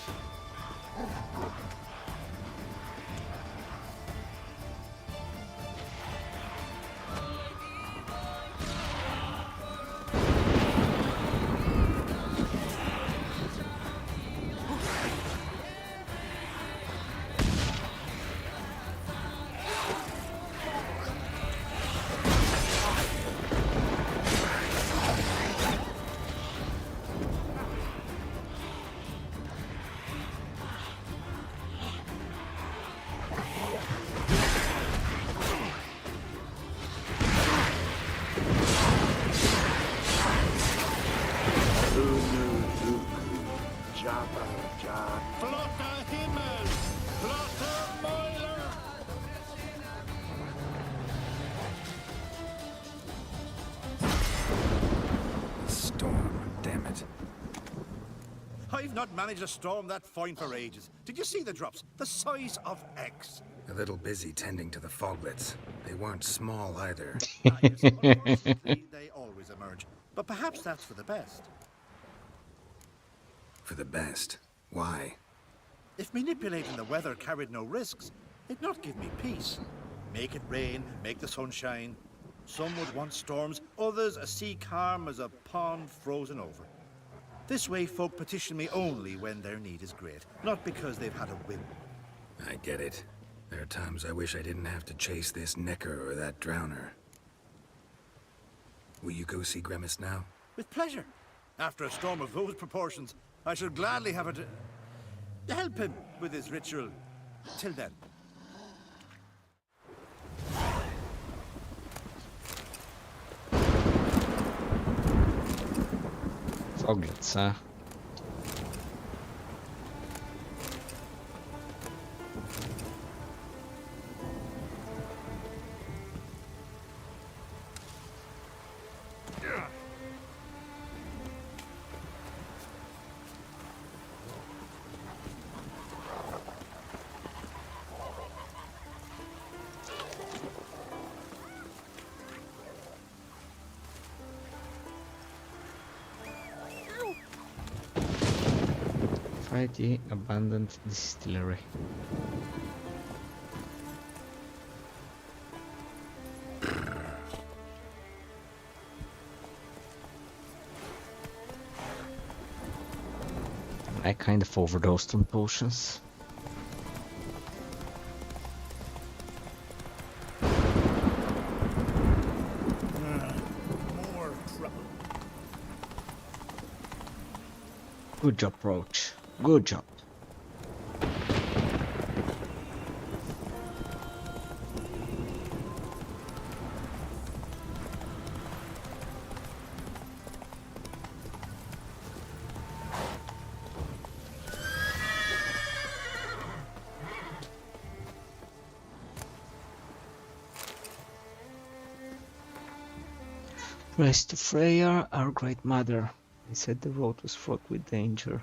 Flotter Himmel, Flotter Moiler! Storm, damn it. I've not managed a storm that fine for ages. Did you see the drops? The size of X. A little busy tending to the foglets. They weren't small either. Yes, unfortunately, they always emerge. But perhaps that's for the best. For the best. Why? If manipulating the weather carried no risks, it'd not give me peace. Make it rain, make the sun shine. Some would want storms, others a sea calm as a pond frozen over. This way folk petition me only when their need is great, not because they've had a whim. I get it. There are times I wish I didn't have to chase this necker or that drowner. Will you go see Grimace now? With pleasure. After a storm of those proportions, I should gladly have it to help him with his ritual. Till then. Foglets, huh? Find the abandoned distillery. I kind of overdosed on potions. More trouble. Good job, Roach. Good job. Praise to Freya, our great mother. They said the road was fraught with danger.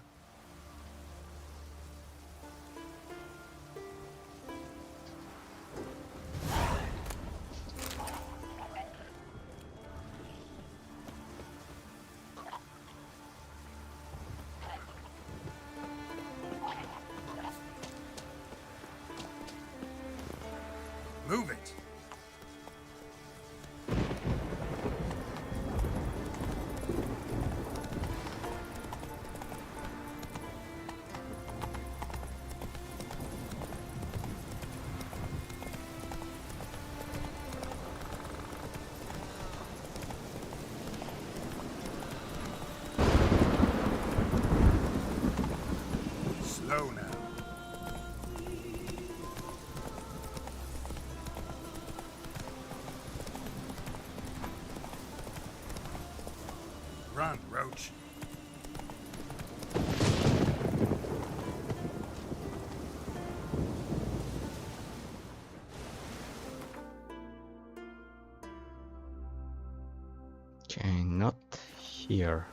Move it! Slow now. Run, Roach. Okay, not here.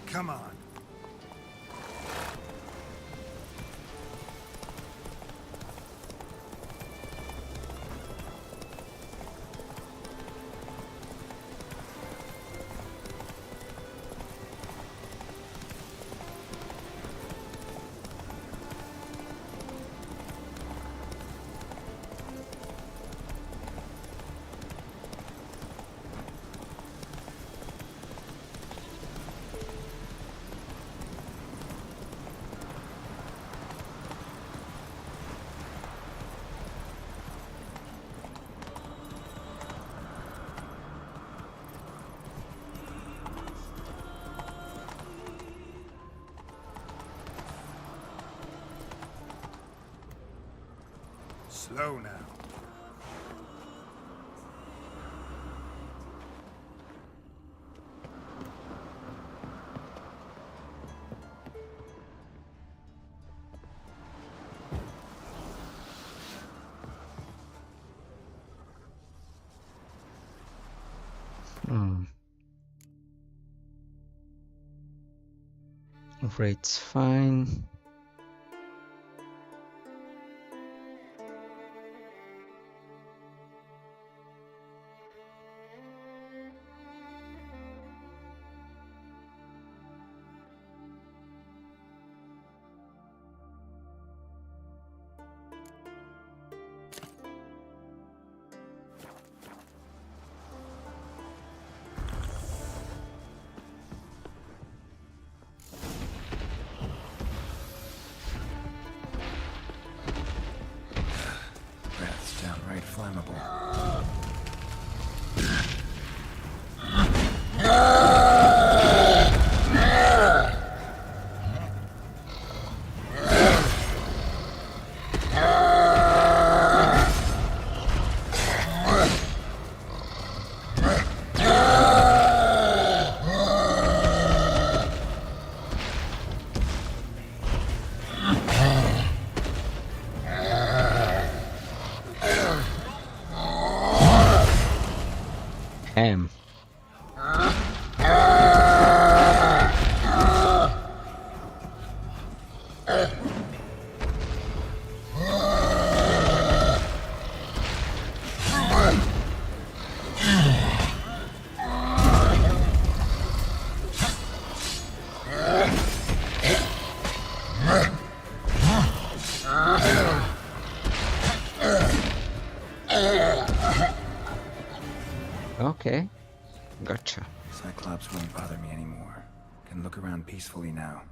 Come on. Slow now. Rate's fine. Breath's downright flammable. Ham. Okay, gotcha. Cyclops won't bother me anymore. Can look around peacefully now.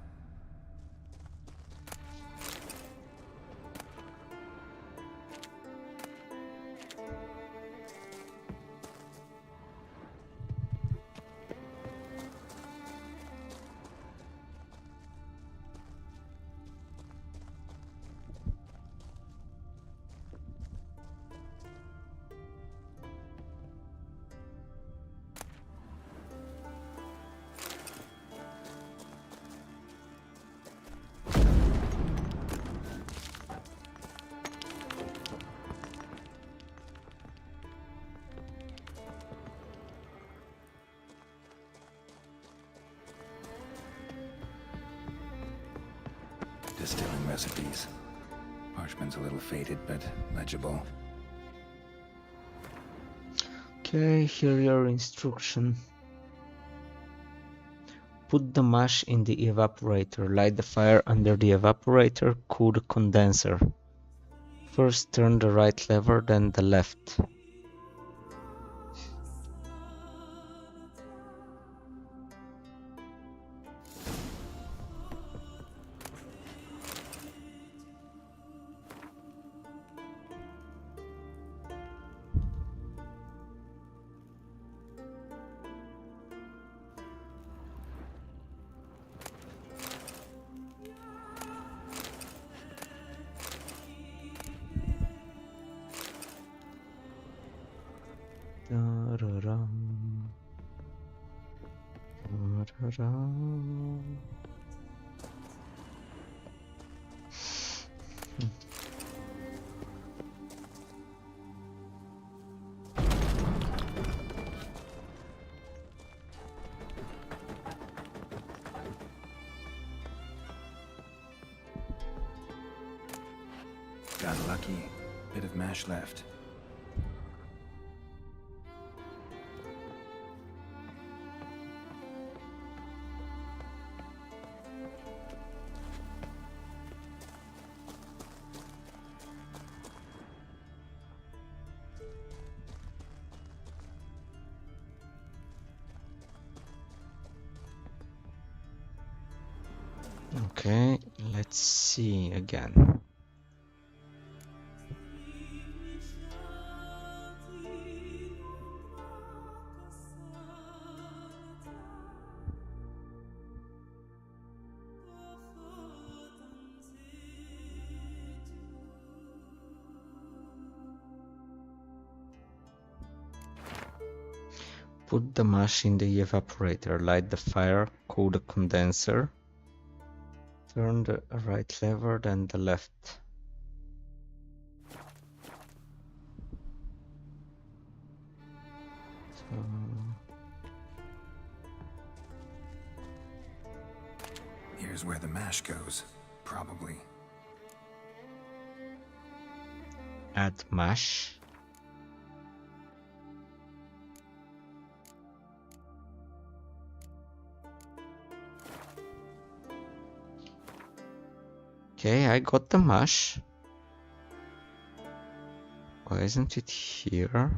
distilling recipes. Parchment's a little faded, but legible. Okay, here your instruction. Put the mash in the evaporator. Light the fire under the evaporator. Cool the condenser. First turn the right lever, then the left. Da-da-dum. Da-da-dum. Got lucky. Bit of mash left. Okay, let's see again. Put the mash in the evaporator. Light the fire. Cool the condenser. Turn the right lever, then the left. So... Here's where the mash goes. Probably. Add mash. Okay, I got the mash. Why isn't it here?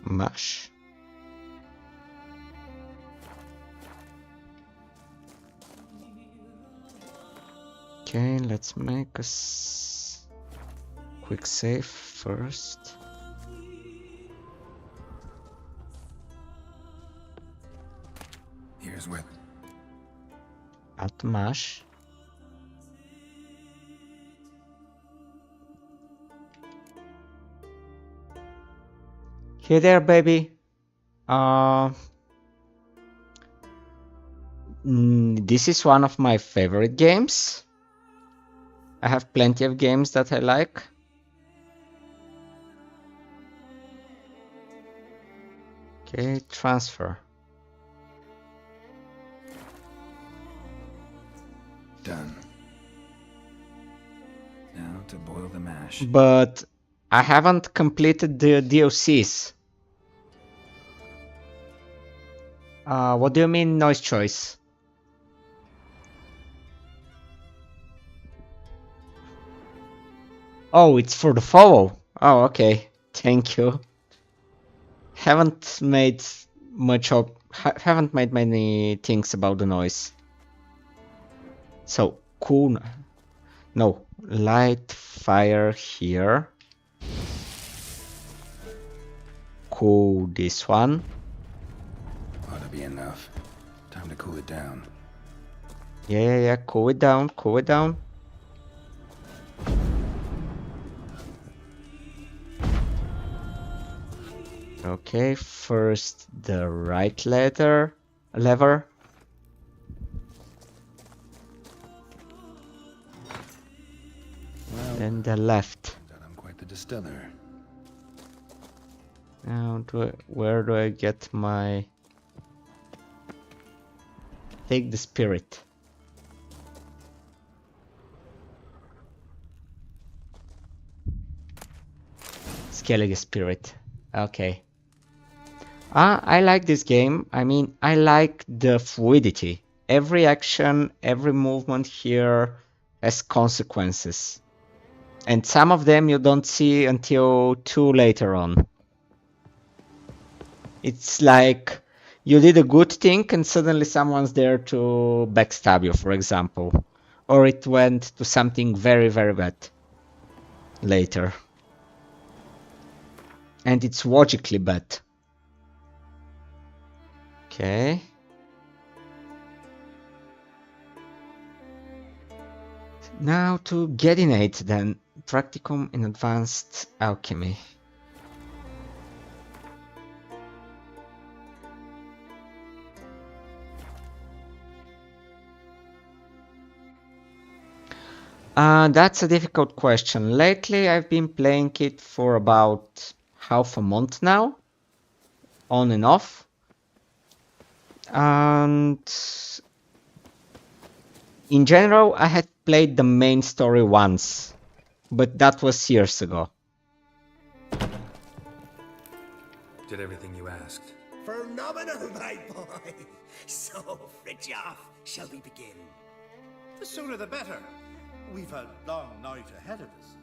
Mash. Okay, let's make a quick save first. Here's where... Add mash. Hey there, baby. This is one of my favorite games. I have plenty of games that I like. Okay, transfer. Done. Now to boil the mash. But I haven't completed the DLCs. What do you mean noise choice? Oh, it's for the follow. Oh, okay. Thank you. Haven't made many things about the noise. So cool. No, light fire here. Cool this one. Ought to be enough. Time to cool it down. Yeah. Cool it down. Cool it down. Okay, first the right lever. Well, Then the left. I'm quite the distiller. Now, where do I get my... Take the spirit. Skellige spirit. Okay. I like this game. I mean, I like the fluidity. Every action, every movement here has consequences. And some of them you don't see until too later on. It's like you did a good thing and suddenly someone's there to backstab you, for example. Or it went to something very, very bad later. And it's logically bad. Okay. Now to Gedinate then. Practicum in Advanced Alchemy. That's a difficult question. Lately I've been playing it for about half a month now. On and off. And in general I had played the main story once. But that was years ago. Did everything you asked. Phenomenal, my boy. So, Fritjof, shall we begin? The sooner the better. We've a long night ahead of us.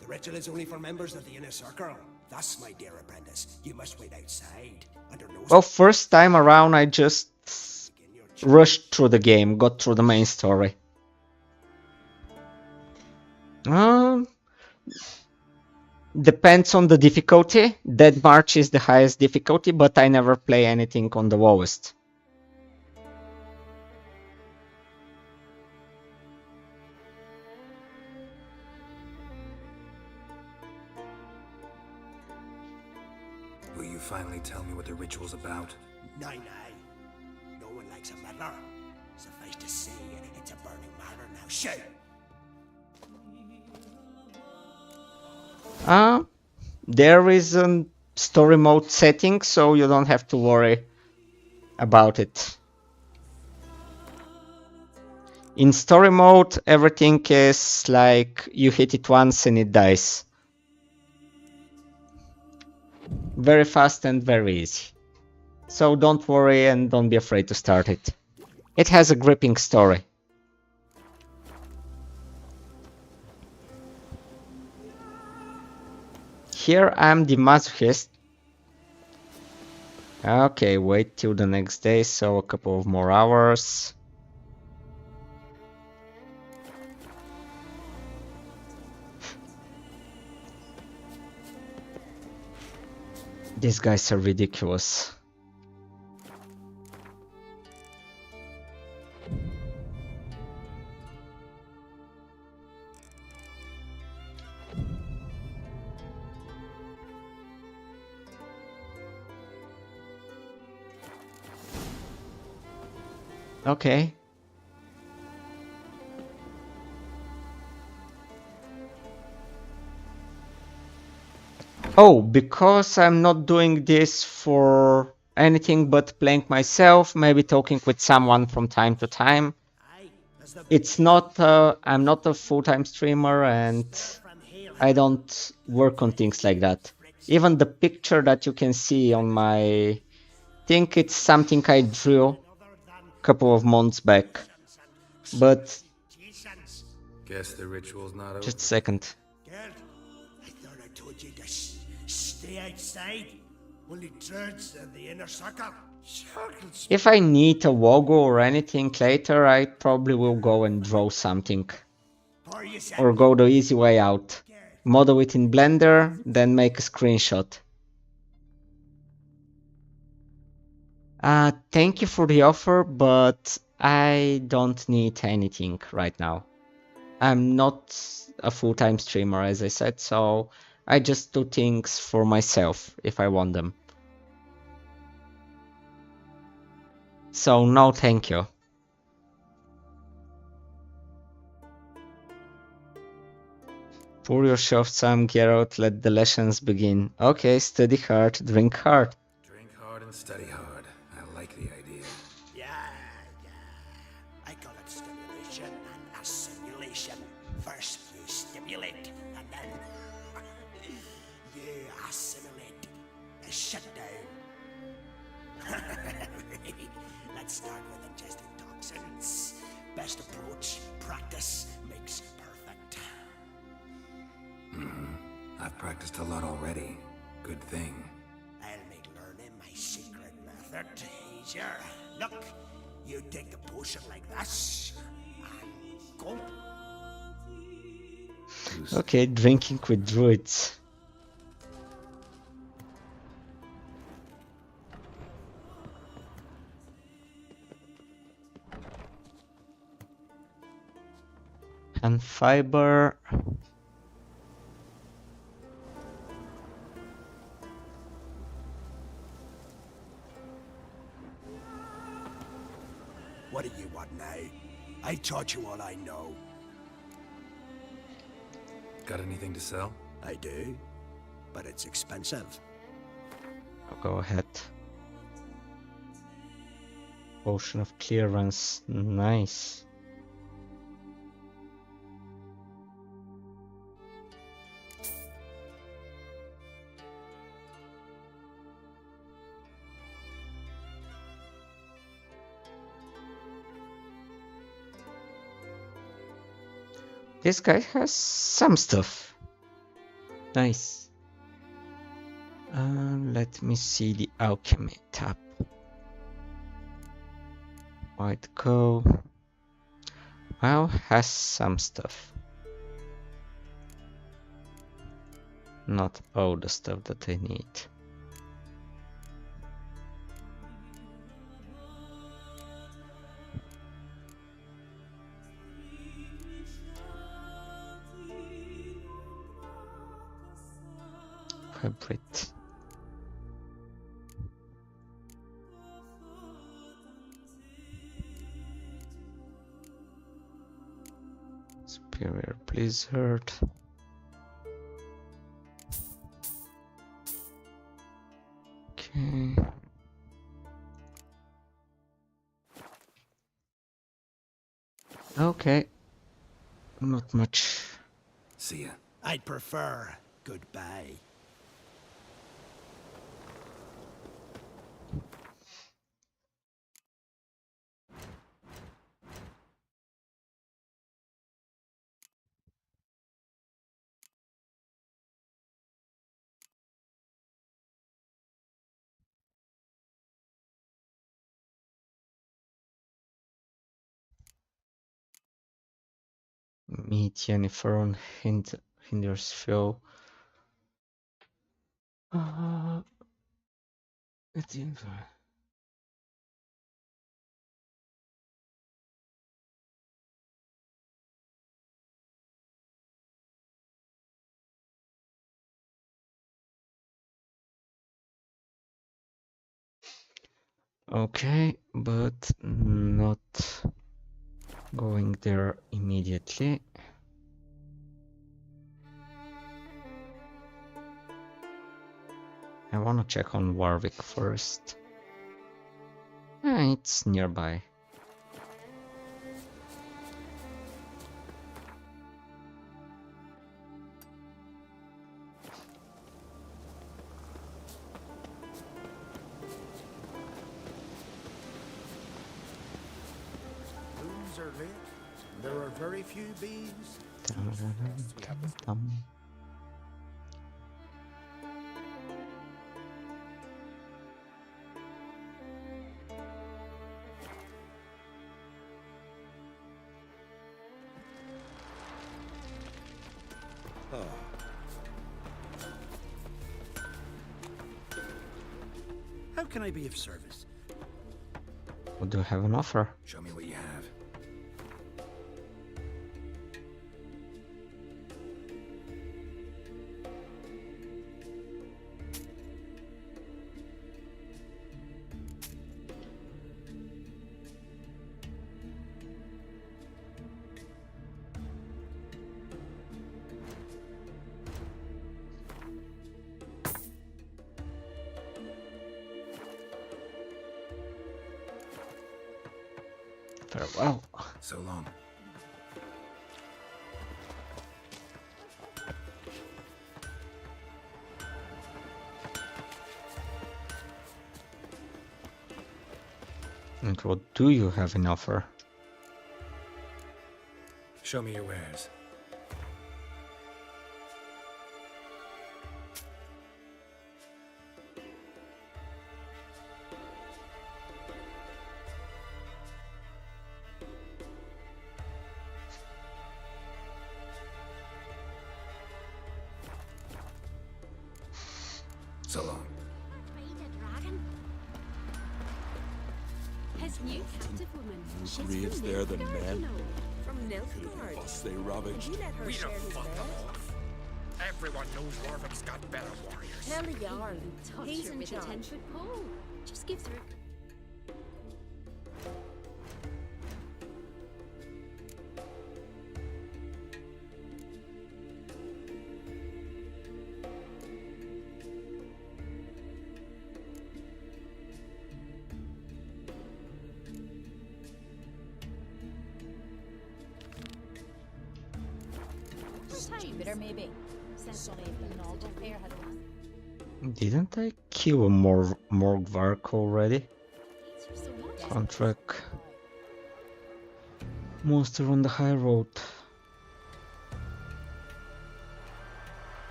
The ritual is only for members of the inner circle. Thus, my dear apprentice, you must wait outside. Under no... Well, first time around I just rushed through the game, got through the main story. Depends on the difficulty. Deadmarch is the highest difficulty, but I never play anything on the lowest. Will you finally tell me what the ritual's about? Nay, nay. No one likes a meddler. Suffice to say, it's a burning matter now. Shout! There is a story mode setting, so you don't have to worry about it. In story mode, everything is like you hit it once and it dies. Very fast and very easy. So don't worry and don't be afraid to start it. It has a gripping story. Here I'm the masochist. Okay, wait till the next day, so a couple of more hours. These guys are ridiculous. Okay. Oh, because I'm not doing this for anything but playing myself, maybe talking with someone from time to time. It's not, I'm not a full-time streamer and I don't work on things like that. Even the picture that you can see on my... I think it's something I drew a couple of months back. But... Guess the ritual's not over. Just a second. I thought I told you to stay outside. Only druids in the inner circle. If I need a logo or anything later, I probably will go and draw something. Or go the easy way out. Model it in Blender, then make a screenshot. Thank you for the offer, but I don't need anything right now. I'm not a full-time streamer, as I said, so I just do things for myself if I want them. So no thank you. Pour yourself some, Geralt, let the lessons begin. Okay, study hard, drink hard. Drink hard and study hard. I like the idea. Yeah. I call it stimulation and assimilation. First you stimulate, and then you assimilate. Shut down. Let's start with ingesting toxins. Best approach, practice makes perfect. I've practiced a lot already. Good thing. I'll make learning my secret method easier. Look, you take the potion like this, and go. Okay, drinking with druids. And fiber. What do you want now? I taught you all I know. Got anything to sell? I do, but it's expensive. Go ahead. Potion of clearance. Nice. This guy has some stuff. Nice. Let me see the alchemy tab. White cow. Well, has some stuff. Not all the stuff that I need. Hybrid. Superior Blizzard. Okay. Okay. Not much. See ya. I'd prefer goodbye. Meet Yennefer hinders flow. It's okay, but not going there immediately. I want to check on Warwick first. It's nearby. Blooms are lit. There are very few bees. How can I be of service? What do you have an offer? Show me what you have. Farewell. So long. And what do you have in offer? Show me your wares. So long. His new captive woman. She's Graves from there than Nilfgaard, men. you know. From Who Nilfgaard. the fuss they ravaged. Did he let her We share don't his fuck bed? them off. Everyone knows Warvin's got better warriors. Tell the Jarl. Touch He's her in with a charge. 10-foot pole. Just gives her. Jupiter, maybe. Sonny Nald up here had Didn't I kill a Morgvark already? Contract. Monster on the high road.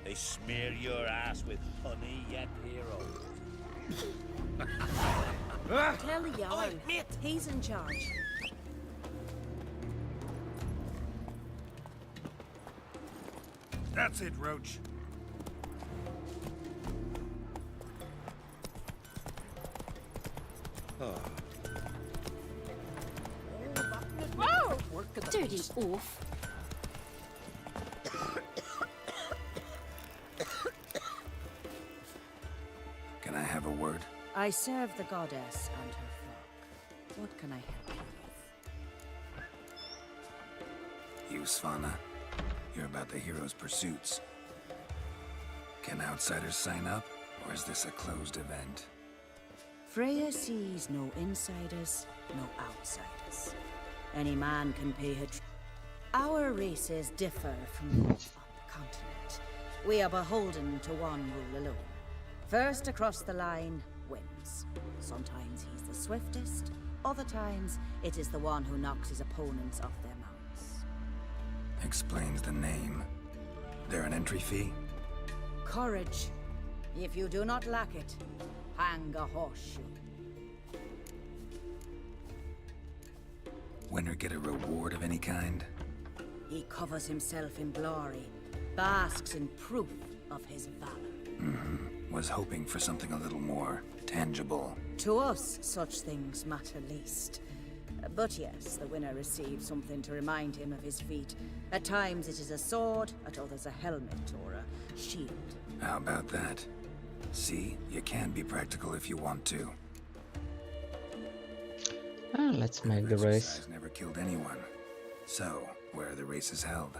They smear your ass with honey, yet hero. Tell the Jarl. He's in charge. That's it, Roach. Whoa! Dirty oaf. Can I have a word? I serve the goddess and her flock. What can I help you with? You, Svanna. You're about the hero's pursuits. Can outsiders sign up, or is this a closed event? Freya sees no insiders, no outsiders. Any man can pay her. Our races differ from those on the continent. We are beholden to one rule alone. First across the line wins. Sometimes he's the swiftest, other times it is the one who knocks his opponents off their mounts. Explains the name. There an entry fee? Courage. If you do not lack it, hang a horseshoe. Winner get a reward of any kind? He covers himself in glory, basks in proof of his valor. Was hoping for something a little more tangible. To us, such things matter least. But yes, the winner receives something to remind him of his feat. At times it is a sword, at others a helmet or a shield. How about that? See, you can be practical if you want to. Let's make the race. Exercise never killed anyone. So, where are the races held?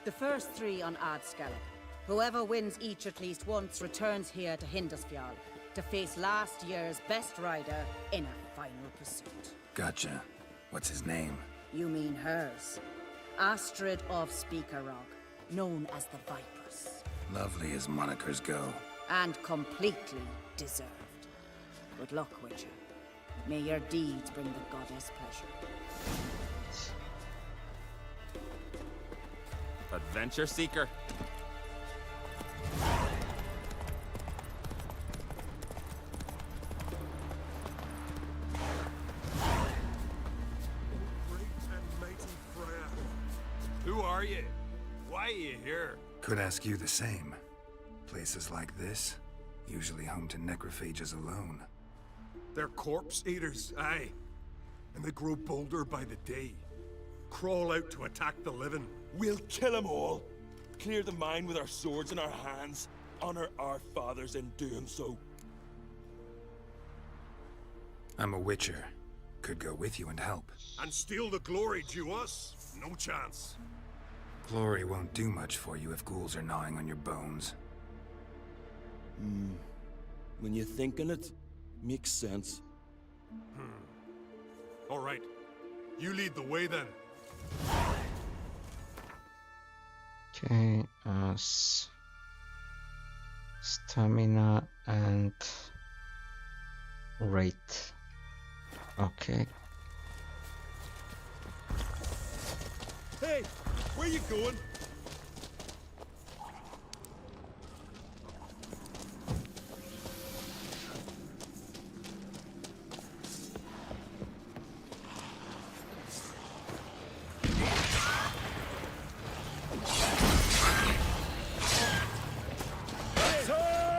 The first 3 on Adscalp. Whoever wins each at least once returns here to Hindusfjall to face last year's best rider in a final pursuit. Gotcha. What's his name? You mean hers. Astrid of Speakerrog, known as the Vipress. Lovely as monikers go. And completely deserved. Good luck, Witcher. May your deeds bring the goddess pleasure. Adventure seeker. Who are you? Why are you here? Could ask you the same. Places like this, usually home to necrophages alone. They're corpse eaters, aye. and they grow bolder by the day. Crawl out to attack the living. We'll kill them all. Clear the mine with our swords in our hands. Honor our fathers in doing so. I'm a witcher. Could go with you and help. And steal the glory due us? No chance. Glory won't do much for you if ghouls are gnawing on your bones. When you think on it, makes sense. All right. You lead the way then. Okay, stamina and rate. Okay. Hey, where you going?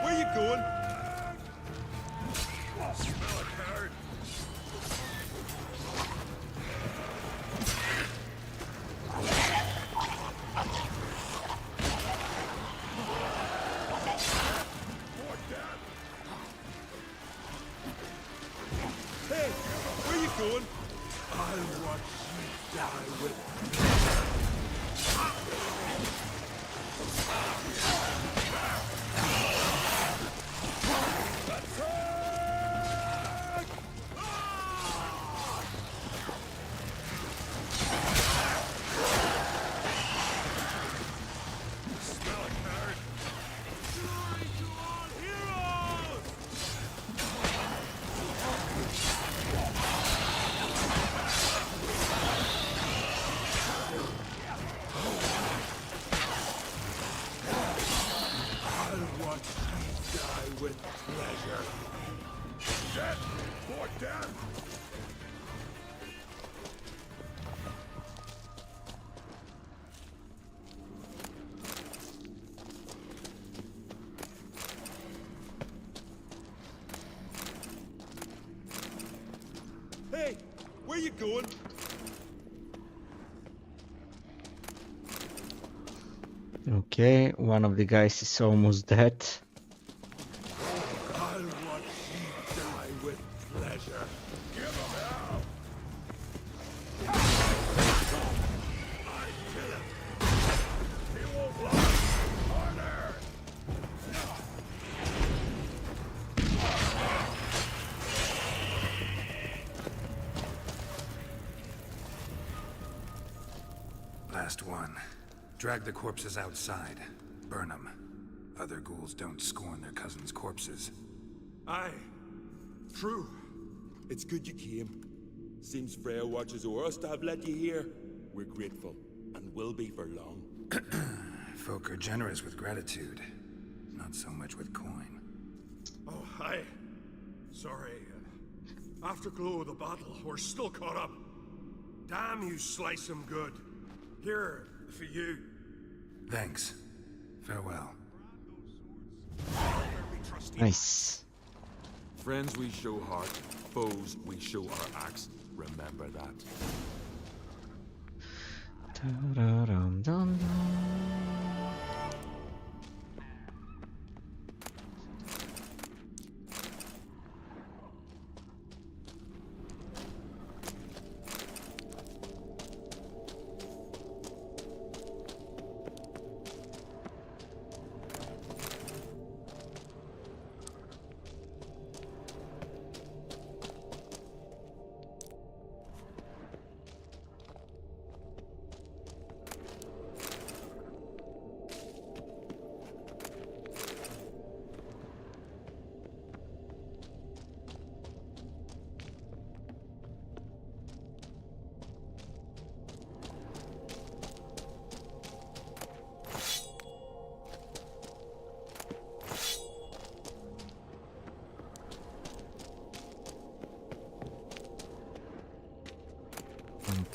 Where you going? Smell a card. Hey, where you going? I'll watch you die with I'll watch you die with pleasure. Death for death! Hey, where you going? Okay, one of the guys is almost dead. I'll watch you die with pleasure. Give him hell! I kill him! He won't lie! Harder! Last one. Drag the corpses outside. Burn them. Other ghouls don't scorn their cousins' corpses. Aye. True. It's good you came. Seems Freya watches over us to have let you here. We're grateful, and will be for long. Folk are generous with gratitude. Not so much with coin. Oh, aye. Sorry. Afterglow of the battle, we're still caught up. Damn, you slice 'em good. Here, for you. Thanks. Farewell. Nice. Friends we show heart, foes we show our axe. Remember that. Ta-da-dum-dum-dum.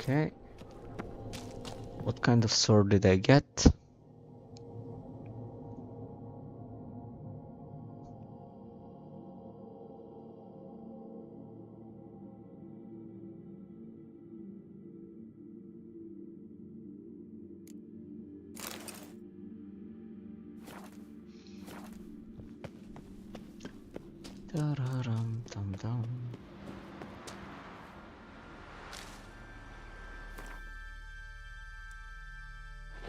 Okay. What kind of sword did I get? Da-da-dum, dum-dum.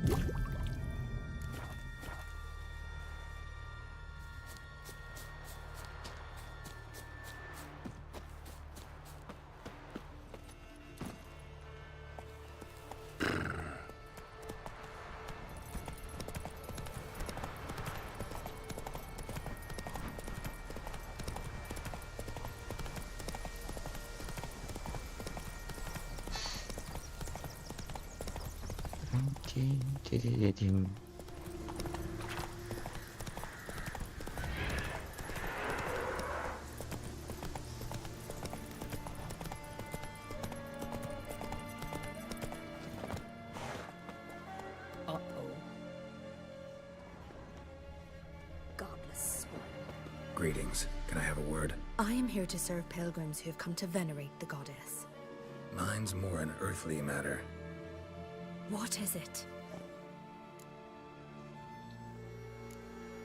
Dum-dum-dum-dum. Uh-oh. Godless swarm. Greetings. Can I have a word? I am here to serve pilgrims who have come to venerate the goddess. Mine's more an earthly matter. What is it?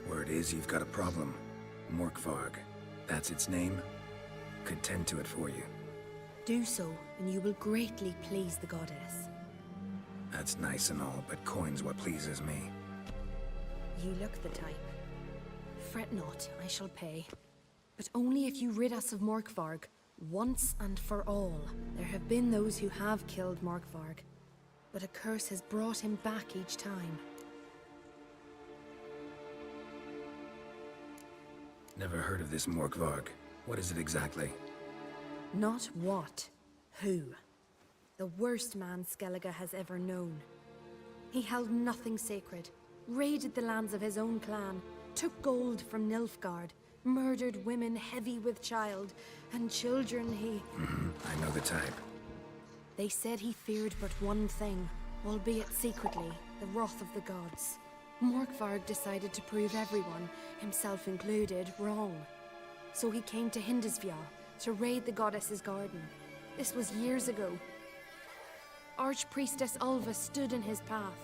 Word is you've got a problem. Morkvarg. That's its name? Could tend to it for you. Do so, and you will greatly please the goddess. That's nice and all, but coin's what pleases me. You look the type. Fret not, I shall pay. But only if you rid us of Morkvarg, once and for all. There have been those who have killed Morkvarg, but a curse has brought him back each time. Never heard of this Morkvarg. What is it exactly? Not what, who. The worst man Skellige has ever known. He held nothing sacred, raided the lands of his own clan, took gold from Nilfgaard, murdered women heavy with child, and children he... I know the type. They said he feared but one thing, albeit secretly, the wrath of the gods. Morkvarg decided to prove everyone, himself included, wrong. So he came to Hindisvia to raid the goddess's garden. This was years ago. Archpriestess Ulva stood in his path.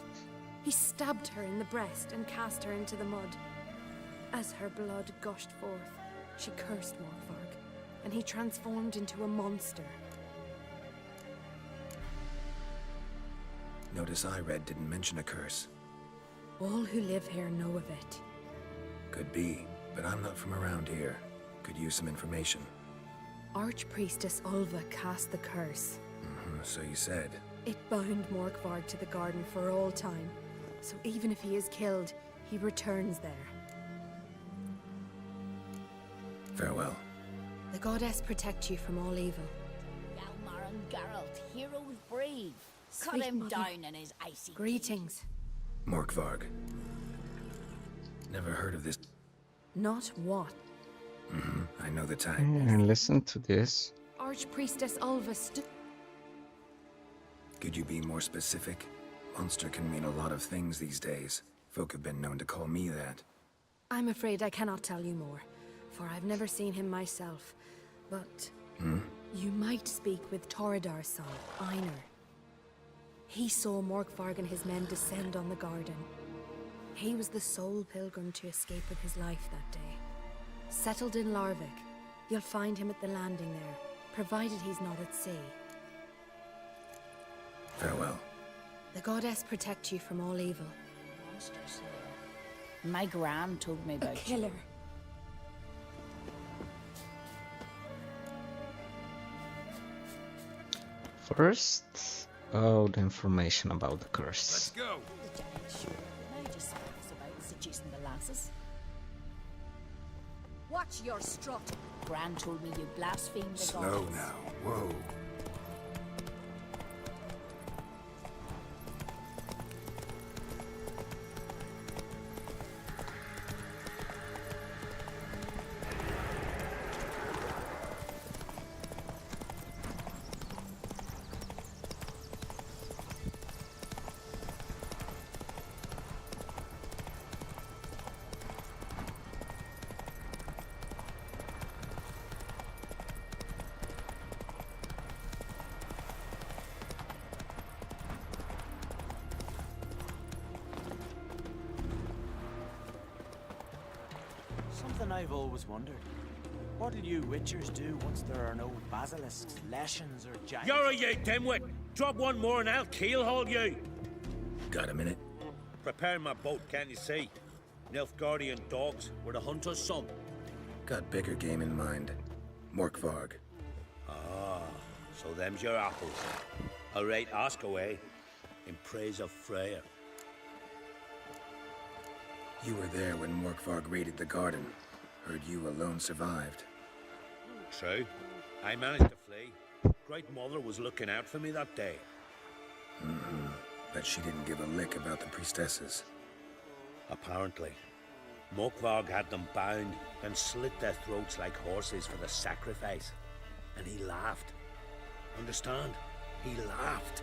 He stabbed her in the breast and cast her into the mud. As her blood gushed forth, she cursed Morkvarg, and he transformed into a monster. Notice I read didn't mention a curse. All who live here know of it. Could be, but I'm not from around here. Could use some information. Archpriestess Ulva cast the curse. So you said. It bound Morkvarg to the garden for all time. So even if he is killed, he returns there. Farewell. The goddess protect you from all evil. Galmar and Geralt, heroes brave. Cut Sweet him mother. down in his icy... Greetings. Morkvarg. Never heard of this. Not what? I know the type. And listen to this. Archpriestess Ulva stood... Could you be more specific? Monster can mean a lot of things these days. Folk have been known to call me that. I'm afraid I cannot tell you more, for I've never seen him myself. But... You might speak with Toradar's son, Einar. He saw Morkvarg and his men descend on the garden. He was the sole pilgrim to escape with his life that day. Settled in Larvik, you'll find him at the landing there, provided he's not at sea. Farewell. The goddess protect you from all evil. Monsters. My gran told me about Killer. you. First, the information about the curse. Go. The giant sure. Now just speaks about seducing the lasses. Watch your strut. Gran told me you blasphemed the Slow gods. now. Whoa. Something I've always wondered. What'll you witchers do once there are no basilisks, leshens, or giants? You're you dimwit! Drop one more and I'll keelhaul you! Got a minute? Preparing my boat, can't you see? Nilfgaardian dogs were the hunter's son. Got bigger game in mind. Morkvarg. Ah, so them's your apples. All right, ask away. In praise of Freya. You were there when Morkvarg raided the garden. Heard you alone survived. True. I managed to flee. Great Mother was looking out for me that day. But she didn't give a lick about the priestesses. Apparently. Morkvarg had them bound and slit their throats like horses for the sacrifice. And he laughed. Understand? He laughed.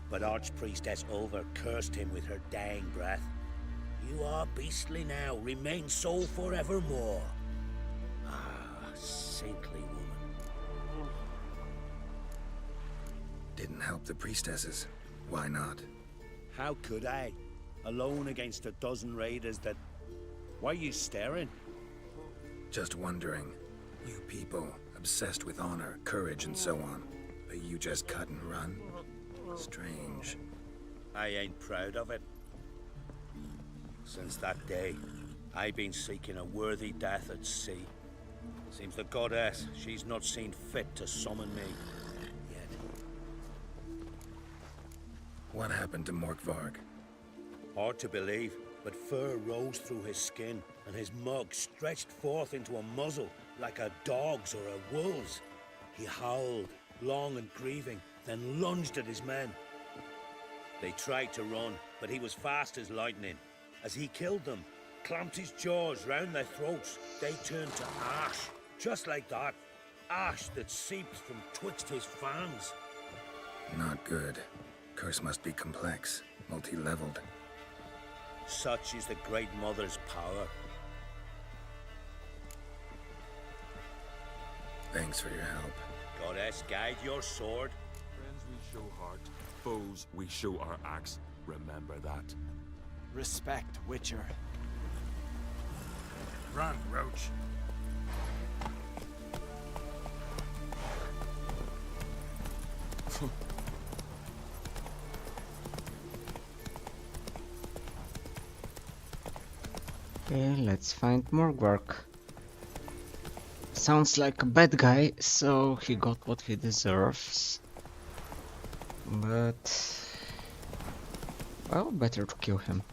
But Archpriestess Ulver cursed him with her dying breath. You are beastly now, remain so forevermore. Ah, saintly woman. Didn't help the priestesses. Why not? How could I? Alone against a dozen raiders that... Why are you staring? Just wondering. You people, obsessed with honor, courage, and so on. But you just cut and run? Strange. I ain't proud of it. Since that day, I've been seeking a worthy death at sea. Seems the goddess, she's not seen fit to summon me yet. What happened to Morkvarg? Hard to believe, but fur rose through his skin, and his mug stretched forth into a muzzle, like a dog's or a wolf's. He howled, long and grieving, then lunged at his men. They tried to run, but he was fast as lightning. As he killed them, clamped his jaws round their throats, they turned to ash, just like that. Ash that seeped from twixt his fangs. Not good. Curse must be complex, multi-leveled. Such is the Great Mother's power. Thanks for your help. Goddess, guide your sword. Friends we show heart, foes we show our axe. Remember that. Respect, Witcher. Run, Roach. Okay, let's find Morkvarg. Sounds like a bad guy, so he got what he deserves. But... well, better to kill him.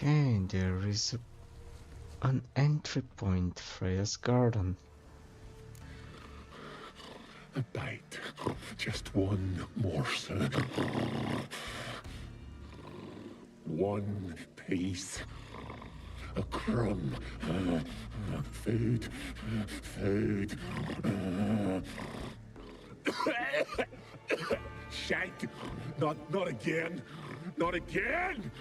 Okay, there is an entry point, Freya's garden. A bite, just one morsel. One piece. A crumb. Food. Food. Shank! Not again! Not again!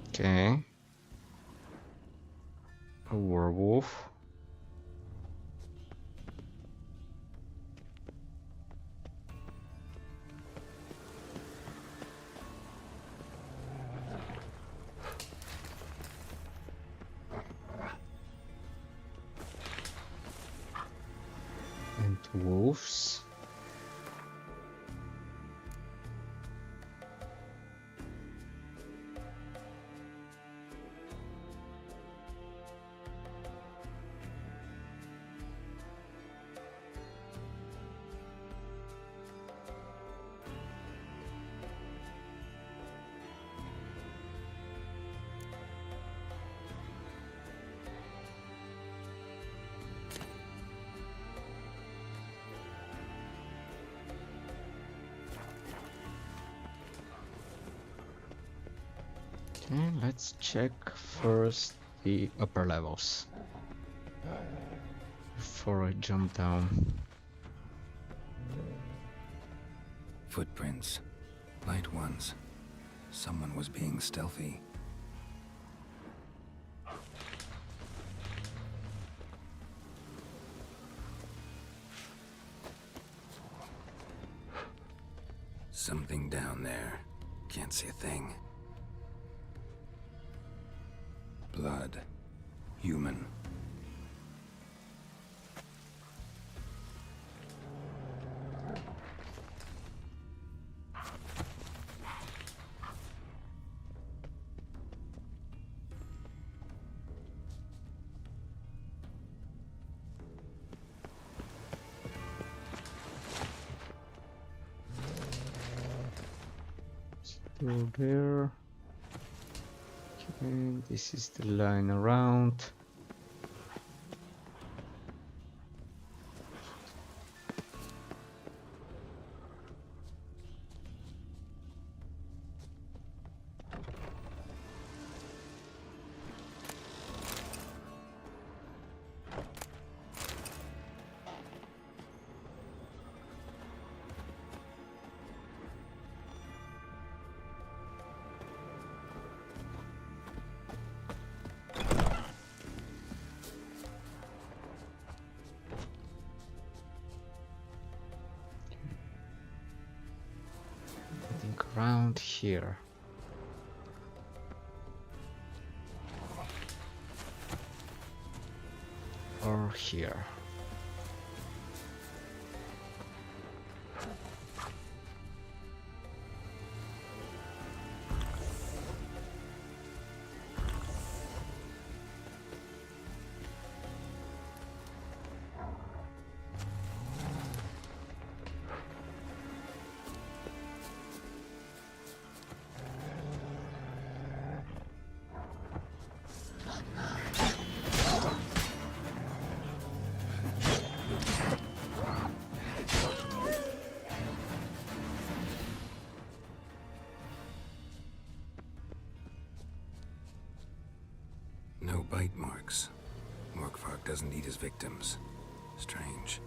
Okay. A werewolf. And wolves. Okay, let's check first the upper levels before I jump down. Footprints. Light ones. Someone was being stealthy. Something down there. Can't see a thing. Blood. Human. Still there. Okay, this is the line around. I think around here. Or here. No bite marks. Morkvark doesn't eat his victims. Strange.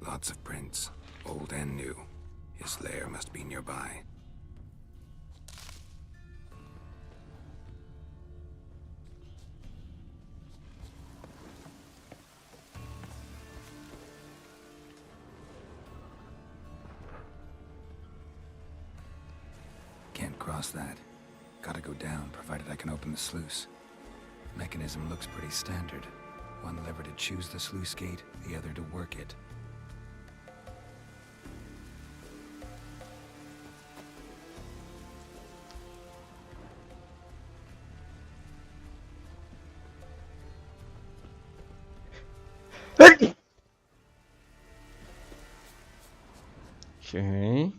Lots of prints, old and new. His lair must be nearby. Can't cross that. Gotta go down, provided I can open the sluice. Mechanism looks pretty standard. One lever to choose the sluice gate, the other to work it. Okay.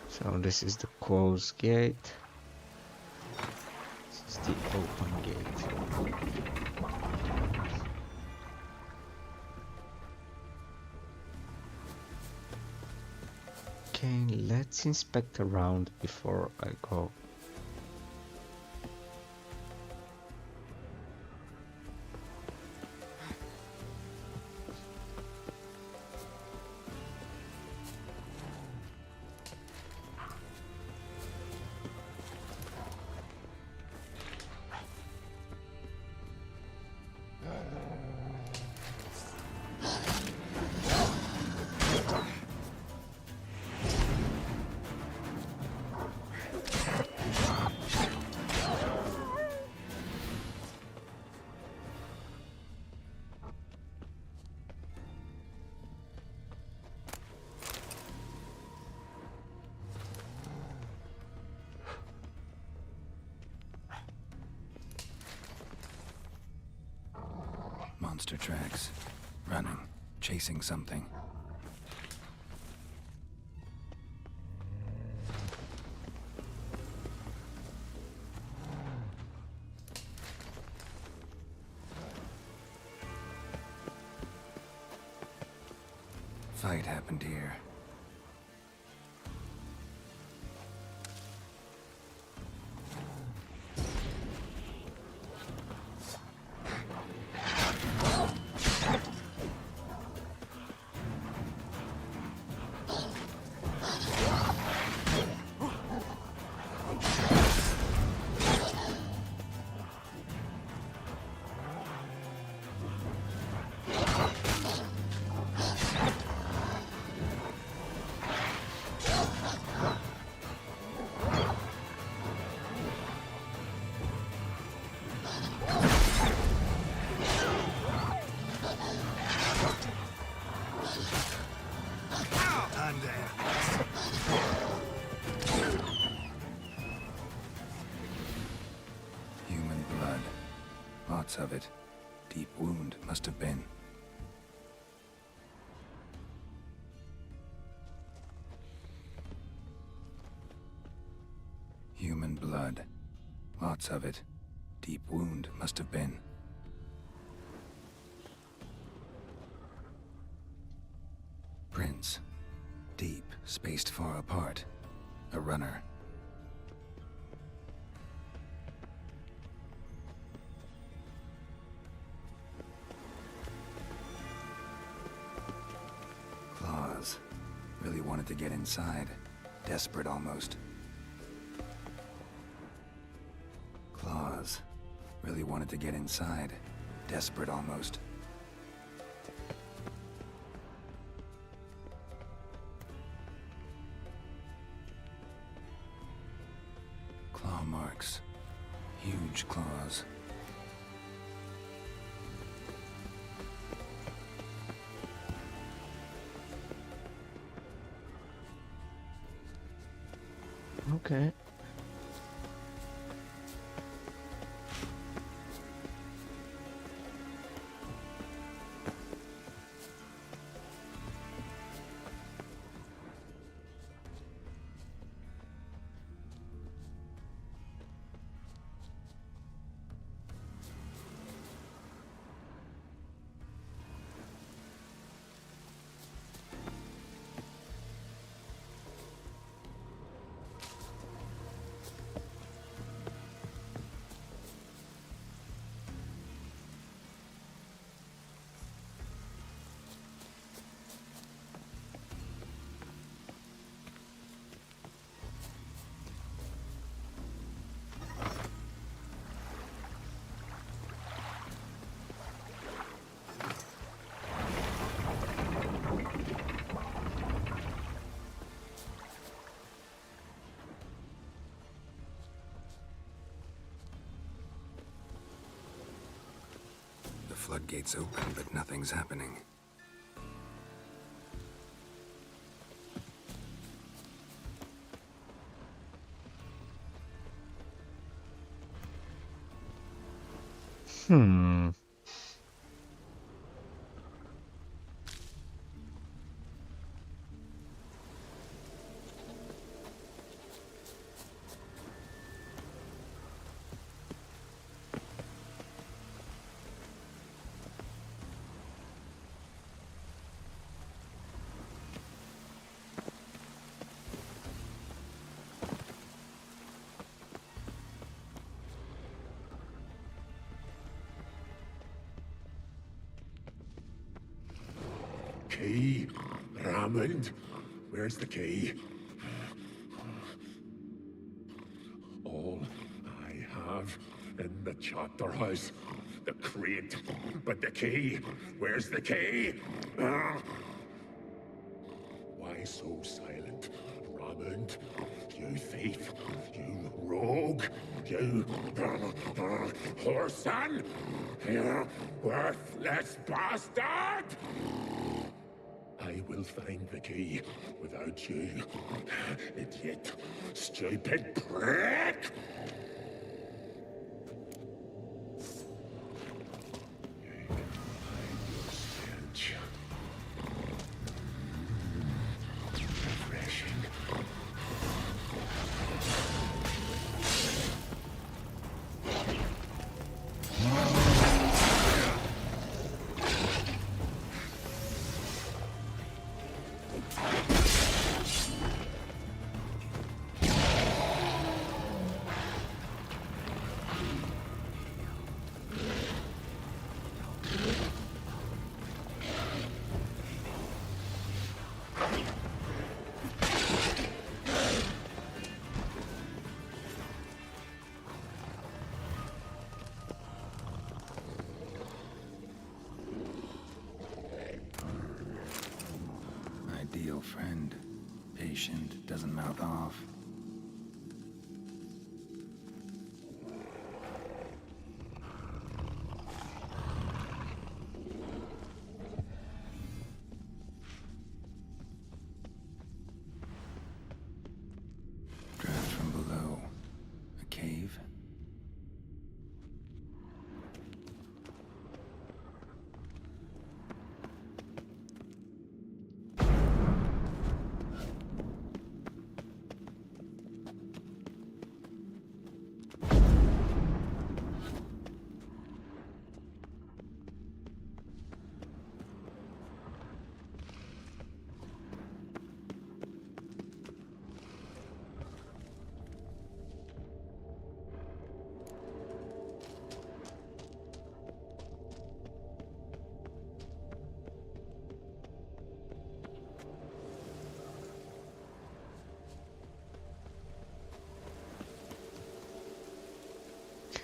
So this is the closed gate. This is the open gate. Okay, let's inspect around before I go. Monster tracks. Running. Chasing something. Fight happened here. Human blood. Lots of it. Deep wound must have been. Human blood. Lots of it. Deep wound must have been. Prints. Deep, spaced far apart. A runner. Claws. Really wanted to get inside. Desperate almost. Claws. Really wanted to get inside. Desperate almost. Claw marks. Huge claws. Okay. The floodgates open, but nothing's happening. Hmm. Key? Raymond? Where's the key? All I have in the chapter house. The crate. But the key? Where's the key? Why so silent? Raymond? You thief. You rogue. You whoreson. You worthless bastard! I will find the key without you, idiot, stupid prick! friend. Patient, doesn't mouth off. Draft from below. A cave?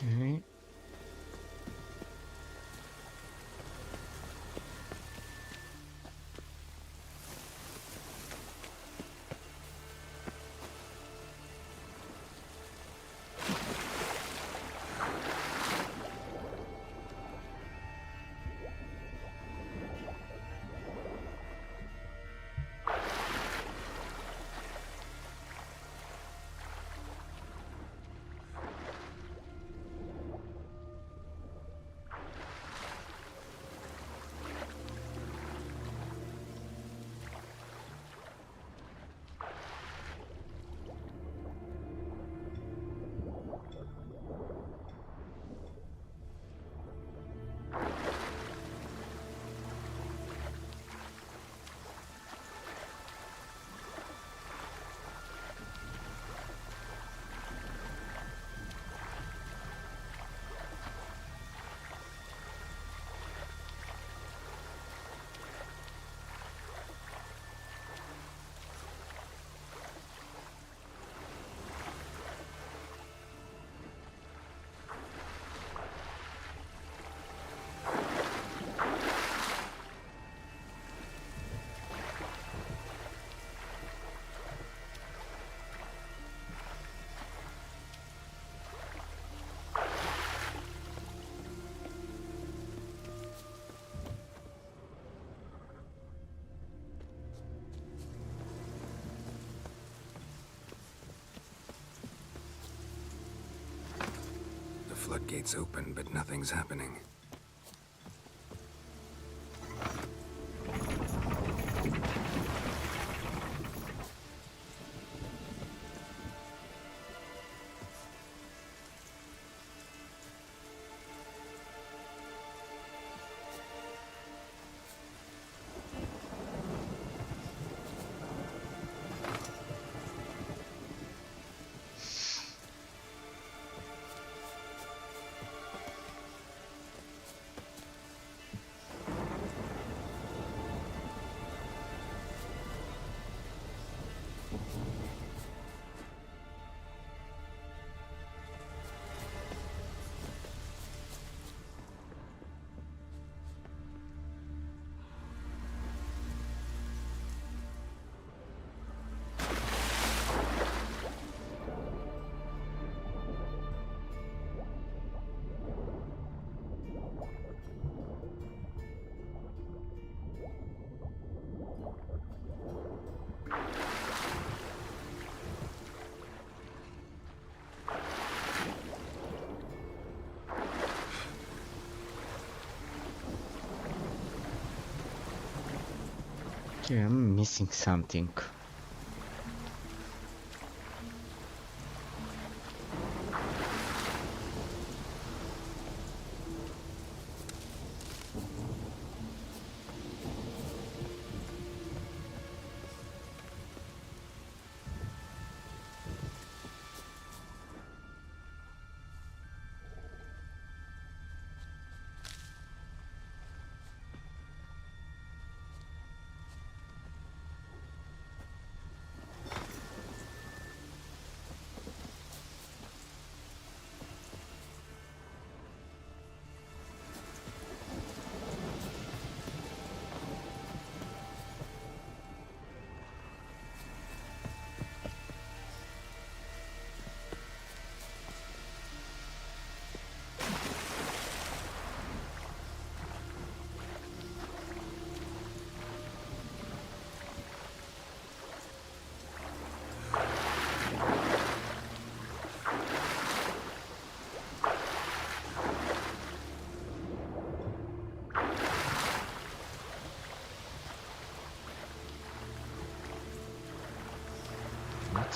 Okay. The floodgates open, but nothing's happening. Okay, I'm missing something.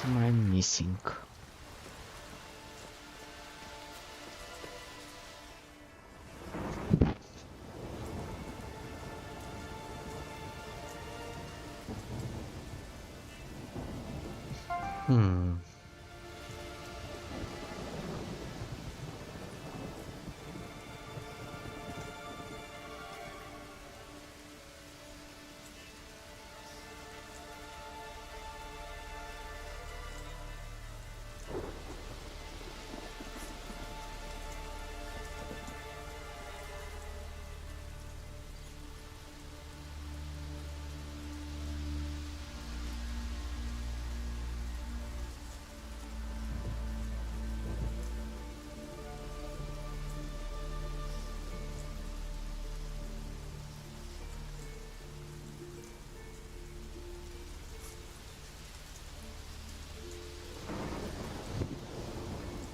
am I missing?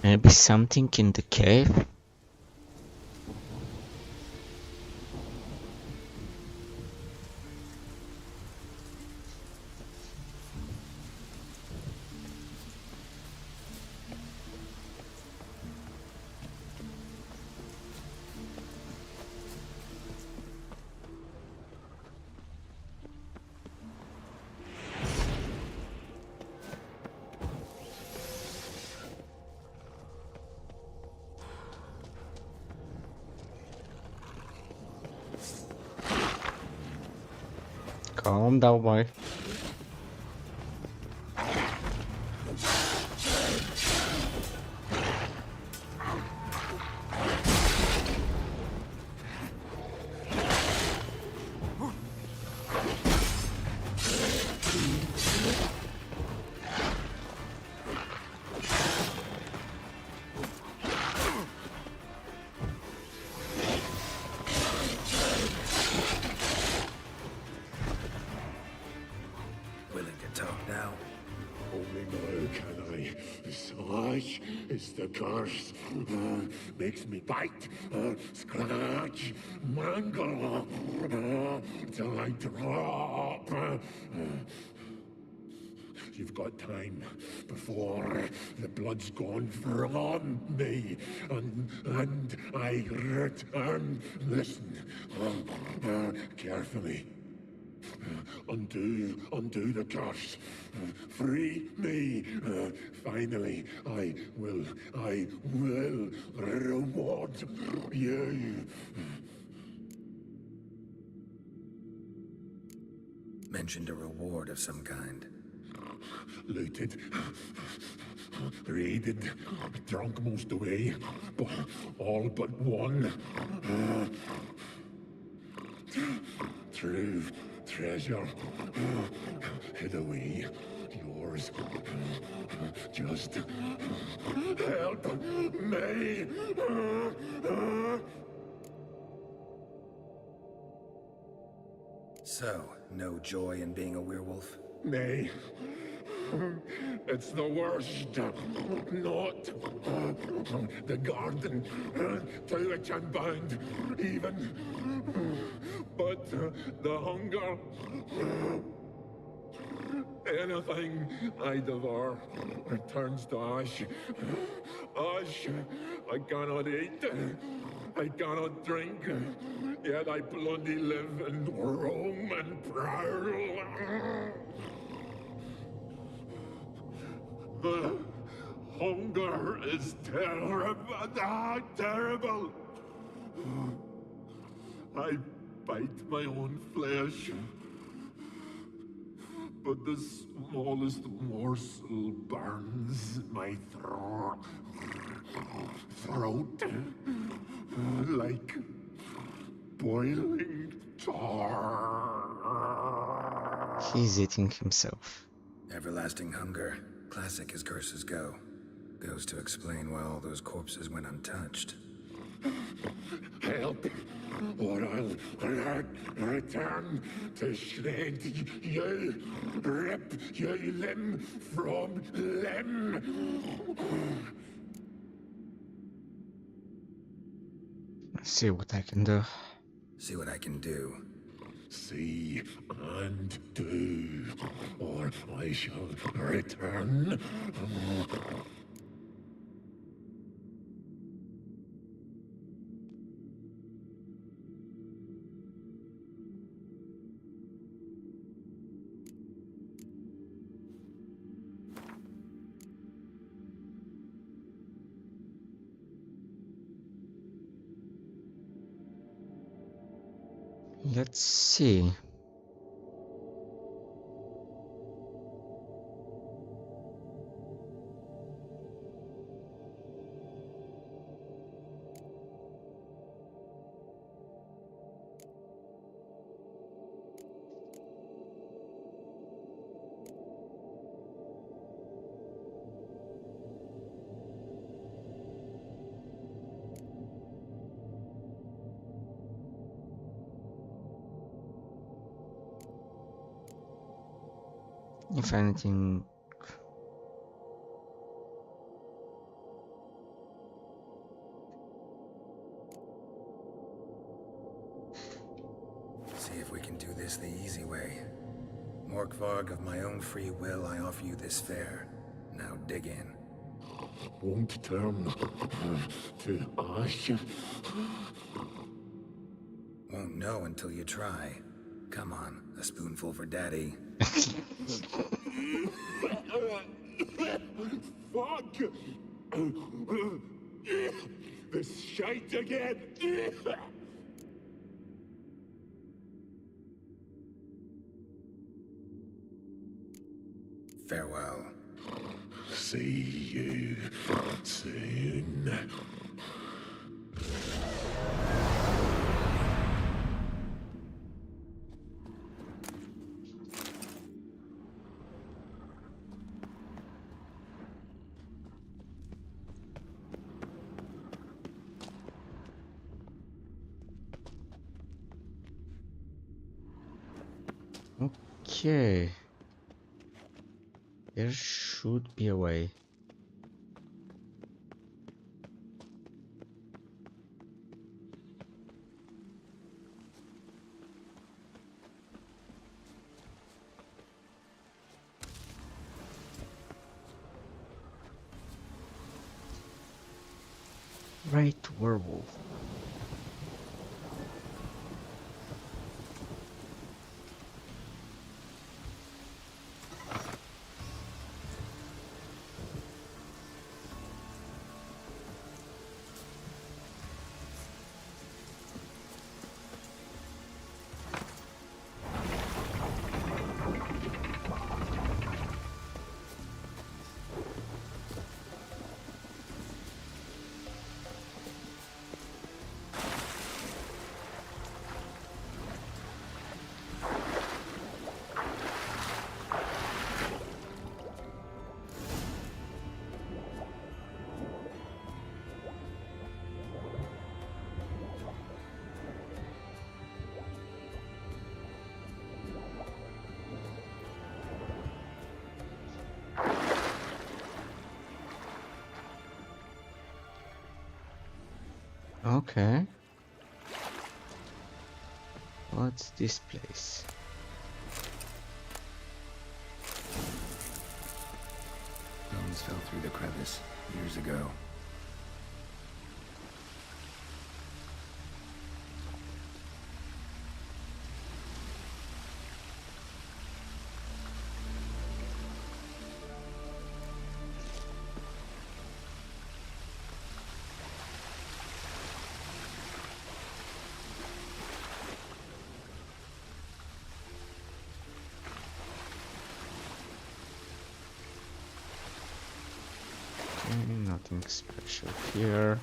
Maybe something in the cave? Calm down, boy. Willing to talk now? Only now can I. Slash is the curse. Makes me bite, scratch, mangle, till I drop. You've got time before the blood's gone from me, and I return. Listen, carefully. Undo the curse. Free me. Finally, I will reward you. Mentioned a reward of some kind. Looted, raided, drunk most away, all but one. True treasure hid away. Yours. Just help me. So, no joy in being a werewolf? Nay. It's the worst. Not the garden to which I'm bound, even. But the hunger. Anything I devour turns to ash. Ash I cannot eat. I cannot drink. Yet I bloody live and roam and prowl. The hunger is terrible. I bite my own flesh, but the smallest morsel burns my throat like boiling tar. He's eating himself. Everlasting hunger. Classic as curses go. Goes to explain why all those corpses went untouched. Help, or I'll return to shred you, rip you limb from limb. Let's see what I can do. See what I can do. See and do, or I shall return. Let's see. If anything, See if we can do this the easy way. Morkvarg, of my own free will, I offer you this fare. Now dig in. Won't turn to ash. Won't know until you try. Come on, a spoonful for Daddy. Fuck! This shite again! Farewell. See you soon. okay. There should be a way. Right, werewolf. Okay. What's this place? Bones fell through the crevice years ago. Nothing special here.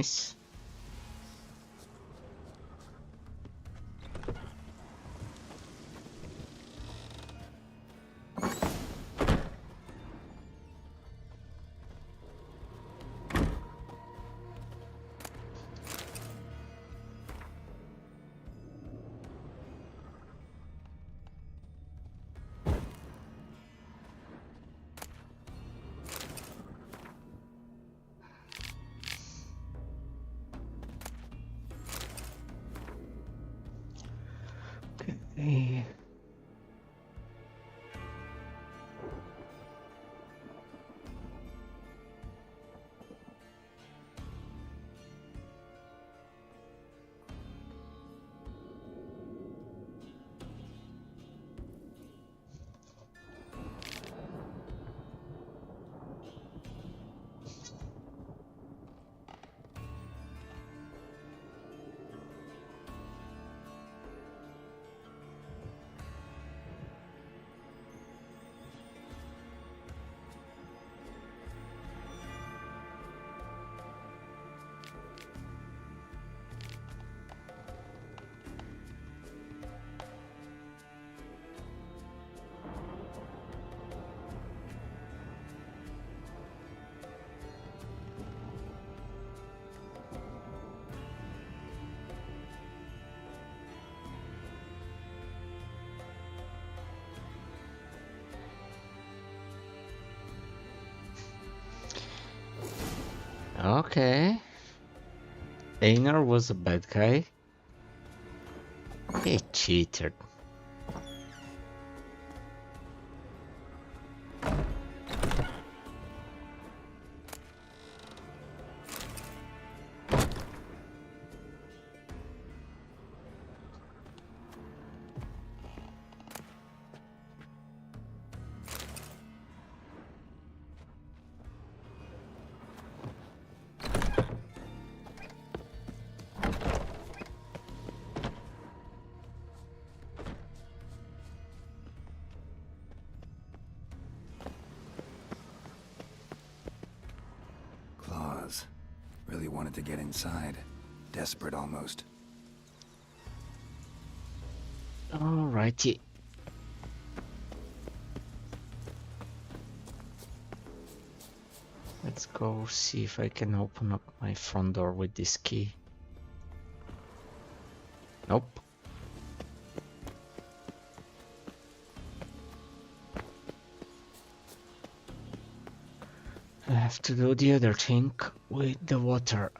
Nice. Okay. Okay. Einar was a bad guy. He cheated. Claws. Really wanted to get inside. Desperate almost. Alrighty. Let's go see if I can open up my front door with this key. Nope. I have to do the other thing with the water.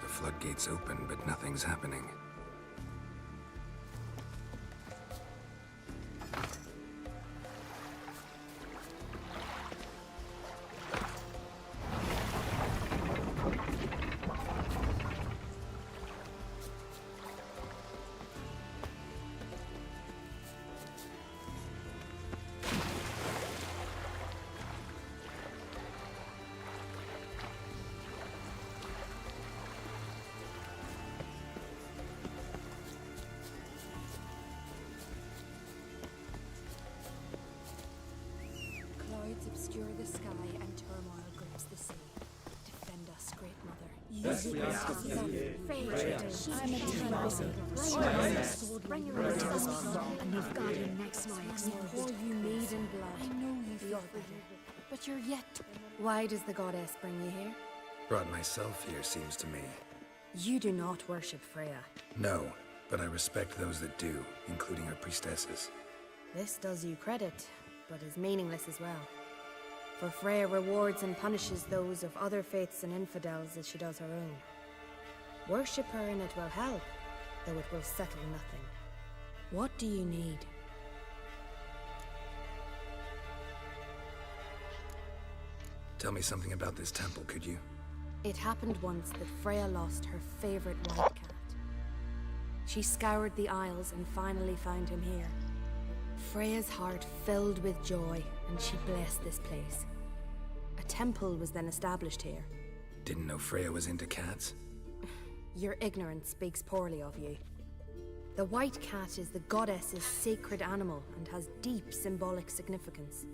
The floodgates open, but nothing's happening. Clouds obscure the sky and turmoil grips the sea. Defend us, Great Mother. Yes, we ask of you. I'm a sword. Bring your own and you've got him next night. Pour you maiden blood. I know you feel better, but you're yet. Why does the goddess bring you here? Brought myself here, seems to me. You do not worship Freya. No, but I respect those that do, including her priestesses. This does you credit, but is meaningless as well. For Freya rewards and punishes those of other faiths and infidels as she does her own. Worship her and it will help, though it will settle nothing. What do you need? Tell me something about this temple, could you? It happened once that Freya lost her favorite white cat. She scoured the Isles and finally found him here. Freya's heart filled with joy, and she blessed this place. A temple was then established here, Didn't know Freya was into cats? Your ignorance speaks poorly of you. The white cat is the goddess's sacred animal and has deep symbolic significance.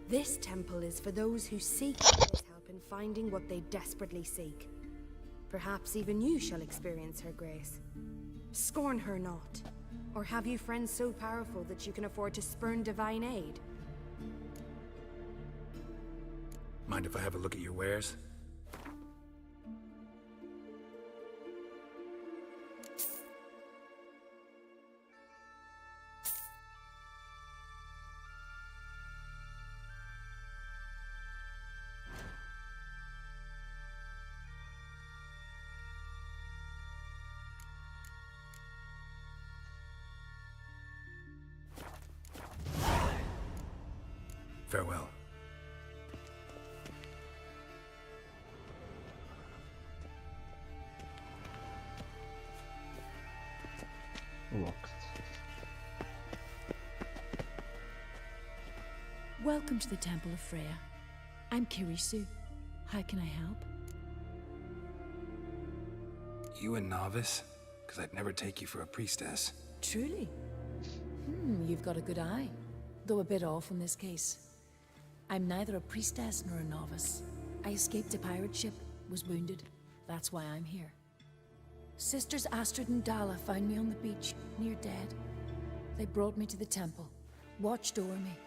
This temple is for those who seek Freya's help in finding what they desperately seek. Perhaps even you shall experience her grace. Scorn her not. Or have you friends so powerful that you can afford to spurn divine aid? Mind if I have a look at your wares? Farewell. Locked. Welcome to the Temple of Freya. I'm Kirisu. How can I help? You a novice? Because I'd never take you for a priestess. Truly? You've got a good eye. Though a bit off in this case. I'm neither a priestess nor a novice. I escaped a pirate ship, was wounded. That's why I'm here. Sisters Astrid and Dala found me on the beach, near dead. They brought me to the temple, watched over me.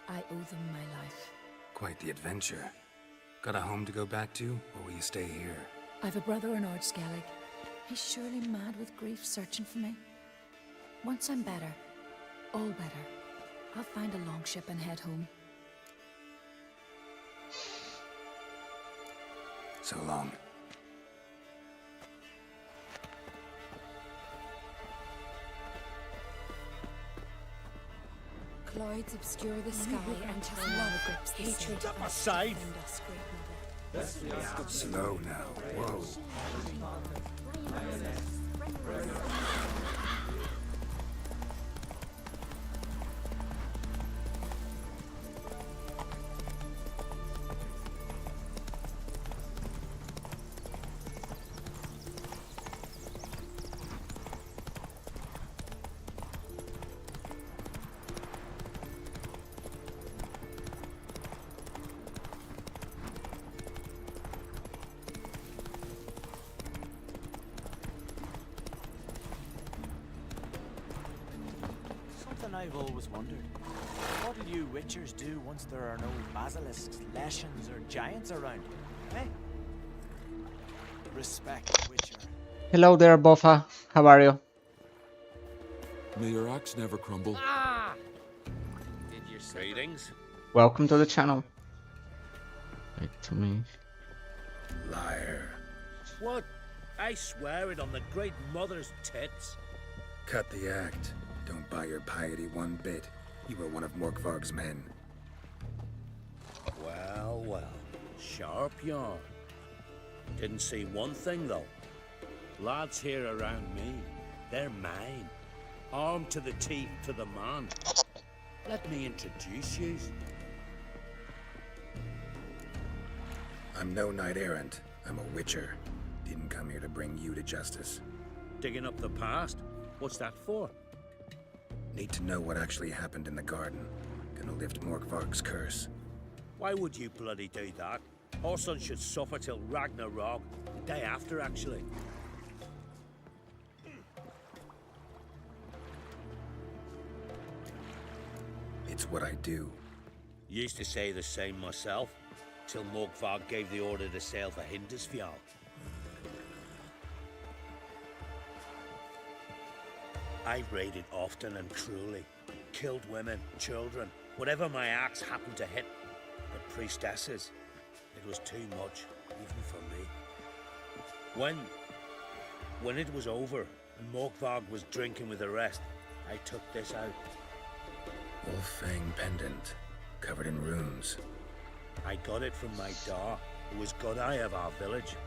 I owe them my life. Quite the adventure. Got a home to go back to, or will you stay here? I've a brother in Ard Skellig. He's surely mad with grief searching for me. Once I'm better, all better, I'll find a longship and head home. So long. Clouds obscure the sky and love grips the hatred. Step aside! Slow now. Whoa. Something I've always wondered. What do you witchers do once there are no basilisks, leshens, or giants around? Eh? Respect, witcher. Hello there, Boffa. How are you? May your axe never crumble. Did your greetings? Welcome to the channel. Wait to me. Liar. What? I swear it on the Great Mother's tits. Cut the act. Don't buy your piety one bit. You were one of Morkvarg's men. Well, well. Sharp yarn. Didn't see one thing, though. Lads here around me, they're mine. Armed to the teeth to the man. Let me introduce you. I'm no knight-errant. I'm a witcher. Didn't come here to bring you to justice. Digging up the past? What's that for? Need to know what actually happened in the garden. Gonna lift Morkvarg's curse. Why would you bloody do that? Our son should suffer till Ragnarok. The day after, actually. It's what I do. Used to say the same myself, till Morkvarg gave the order to sail for Hindisfjall. I've raided often and cruelly, killed women, children, whatever my axe happened to hit. But priestesses, it was too much, even for me. When it was over, and Morkvarg was drinking with the rest, I took this out. Wolf-fang pendant, covered in runes. I got it from my da, who was god eye of our village.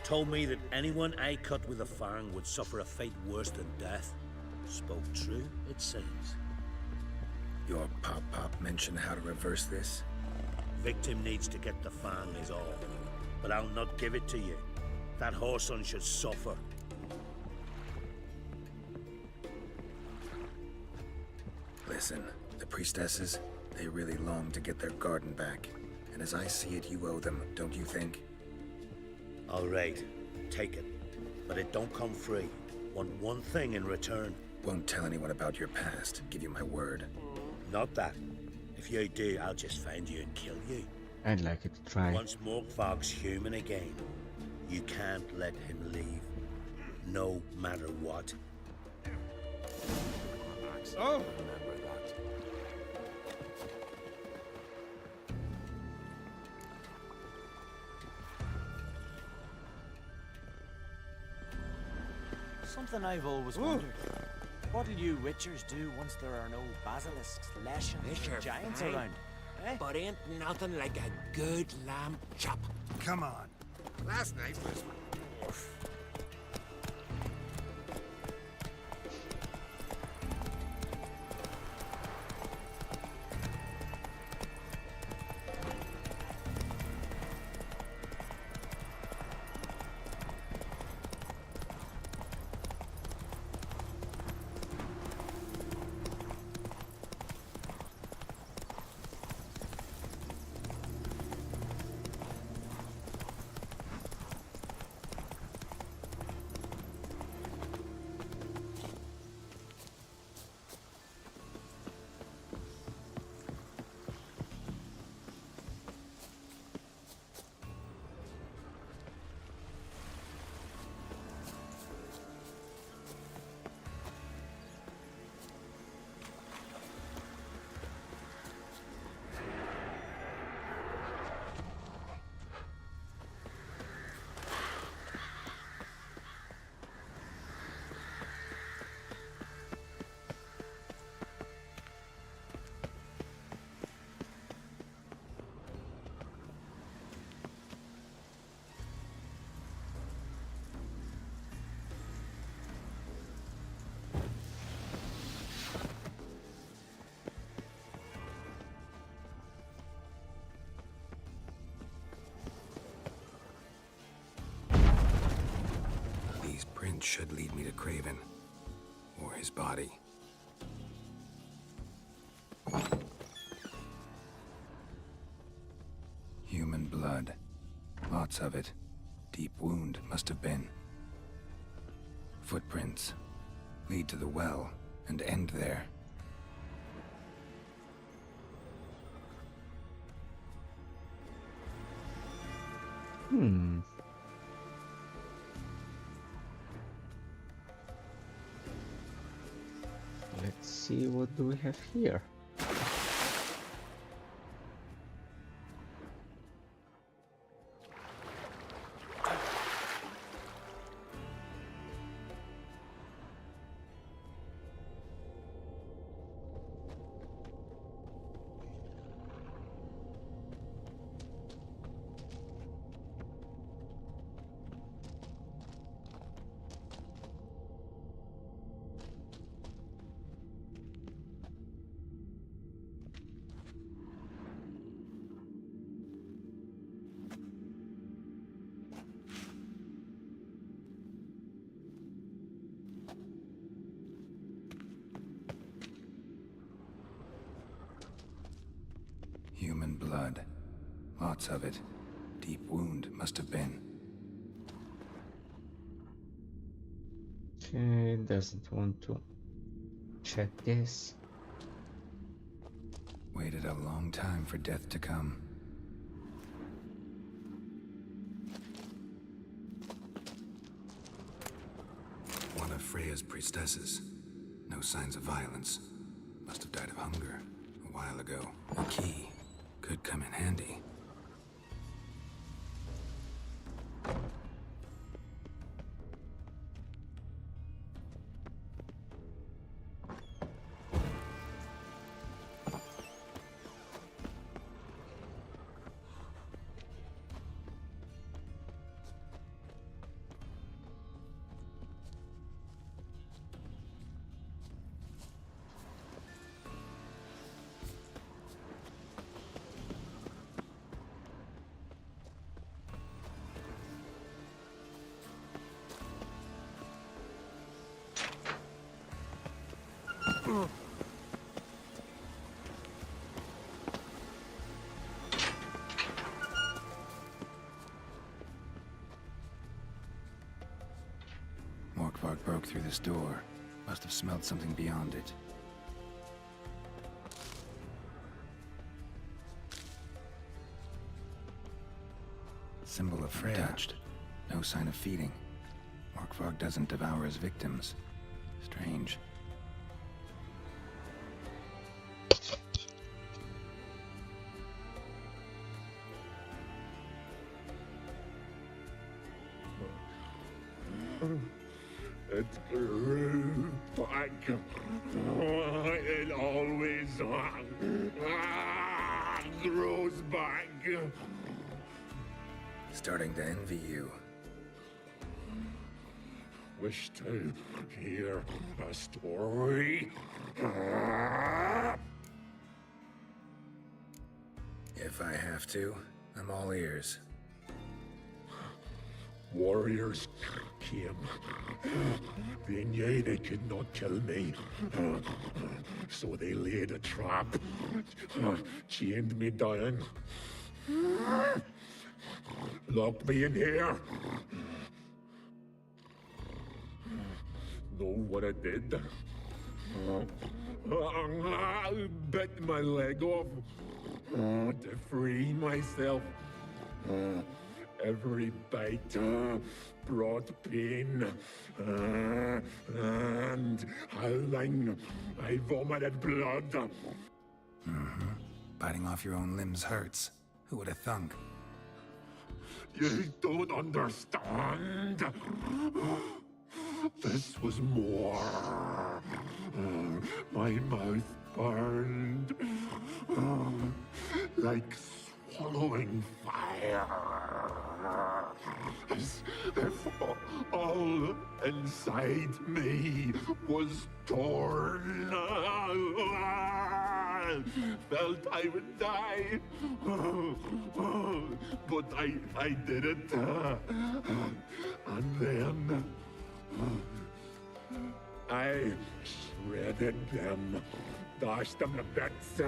Told me that anyone I cut with a fang would suffer a fate worse than death. Spoke true, it seems. Your pop-pop mentioned how to reverse this? Victim needs to get the fang is all. But I'll not give it to you. That whoreson should suffer. Listen, the priestesses, they really long to get their garden back. And as I see it, you owe them, don't you think? All right, take it. But it don't come free. Want one thing in return. Won't tell anyone about your past, give you my word. Not that. If you do, I'll just find you and kill you. I'd like it to try. Once Morgvog's human again, you can't let him leave. No matter what. Oh! Remember that. Something I've always wondered. What'll you witchers do once there are no basilisks, leshens, or giants around? Eh? But ain't nothing like a good lamb chop. Come on. Last night was... Should lead me to Craven. Or his body. Human blood. Lots of it. Deep wound, must have been. Footprints. Lead to the well, and end there. Let's see, what do we have here? Human blood. Lots of it. Deep wound, must have been. Okay, doesn't want to check this. Waited a long time for death to come. One of Freya's priestesses. No signs of violence. Must have died of hunger a while ago. A key could come in handy. Morkvark broke through this door. Must have smelled something beyond it. Symbol of Freya. Touched. No sign of feeding. Morkvark doesn't devour his victims. Strange. It grew back. It always grows back. Starting to envy you. Wish to hear a story? If I have to, I'm all ears. Warriors came. They knew they could not kill me. So they laid a trap. Chained me down. Locked me in here. Know what I did? I bit my leg off to free myself. Every bite brought pain, and howling, I vomited blood. Mm-hmm. Biting off your own limbs hurts. Who would have thunk? You don't understand. This was more. My mouth burned like swallowing fire. As if all inside me was torn. Felt I would die, but I did it. And then I shredded them, dashed them to bits,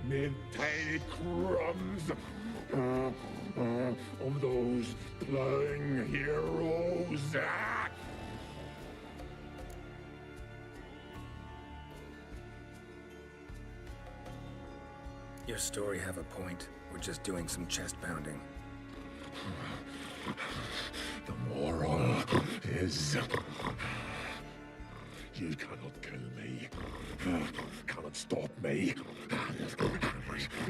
made tiny crumbs of those plowing heroes. Your story have a point. We're just doing some chest pounding. The moral is you cannot kill me, cannot stop me.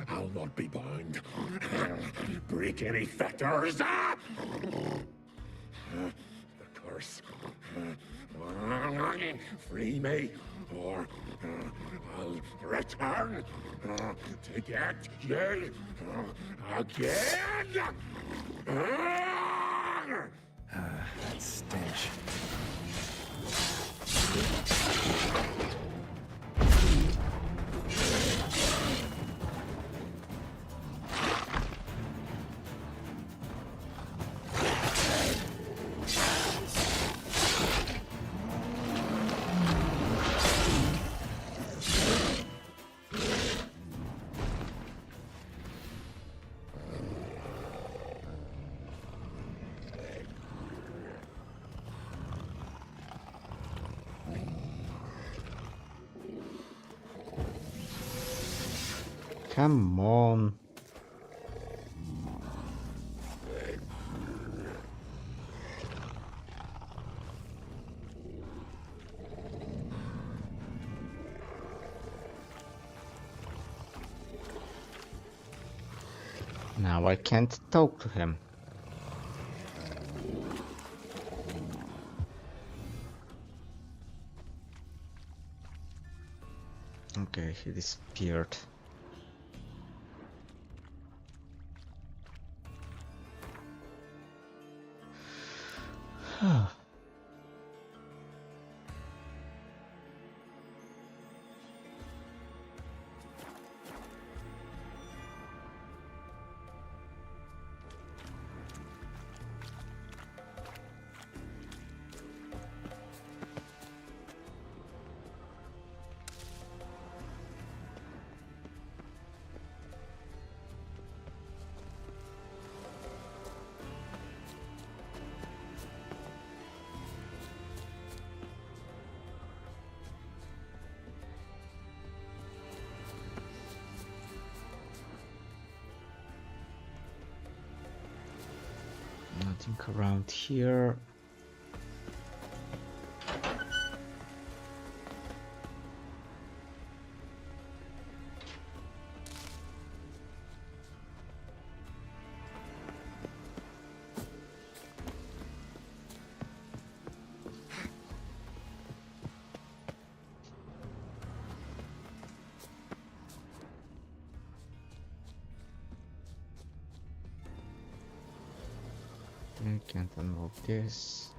I'll not be bound. Break any fetters. The curse. Free me, or I'll return to get you again. That stench. Come on. Now I can't talk to him. Okay, he disappeared. Nothing around here. I can't unlock this.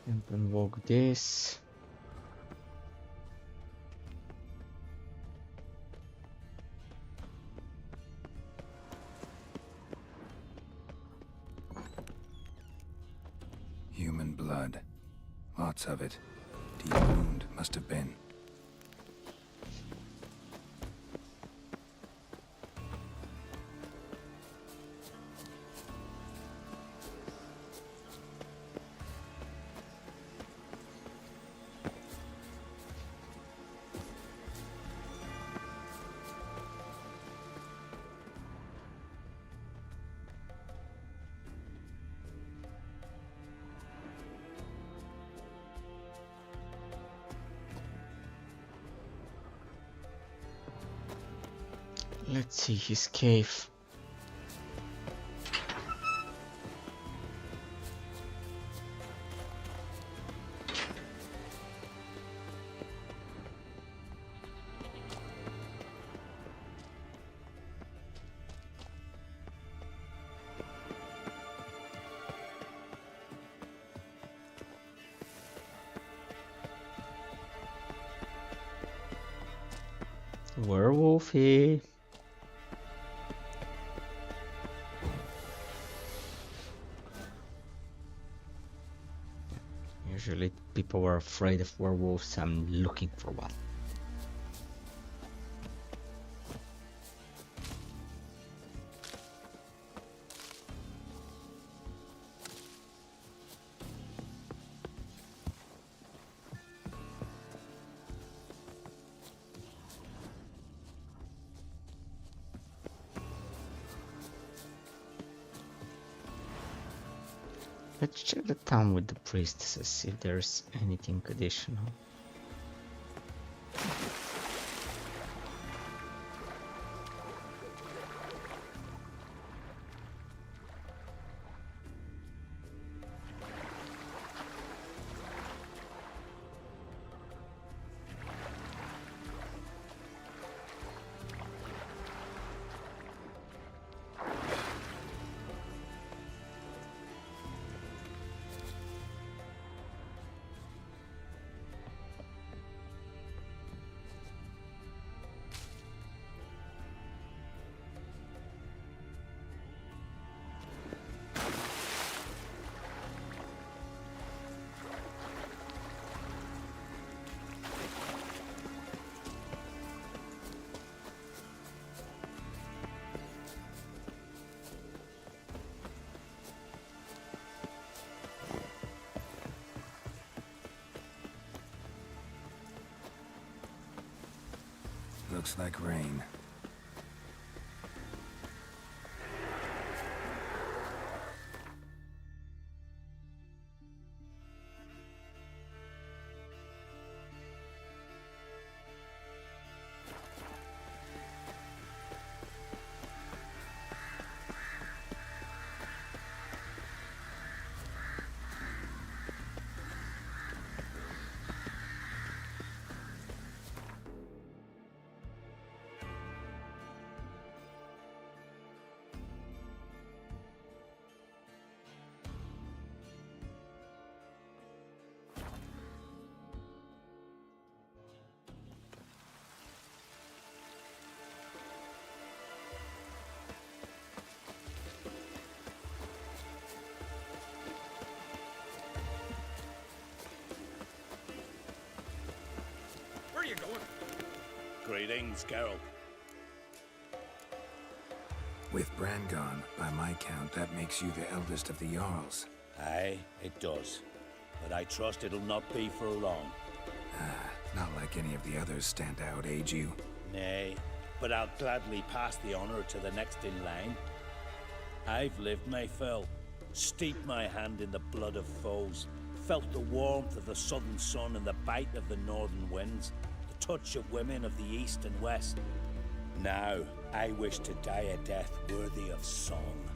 Can't unlock this. Human blood. Lots of it. Deep wound must have been. Let's see his cave. Werewolfy. Usually people are afraid of werewolves. I'm looking for one. Let's check the town with the priestesses if there's anything additional. Looks like rain. Greetings, Geralt. With Bran gone, by my count, that makes you the eldest of the Jarls. Aye, it does. But I trust it'll not be for long. Not like any of the others stand out, age you. Nay, but I'll gladly pass the honor to the next in line. I've lived my fill, steeped my hand in the blood of foes, felt the warmth of the southern sun and the bite of the northern winds, the touch of women of the east and west. Now, I wish to die a death worthy of song.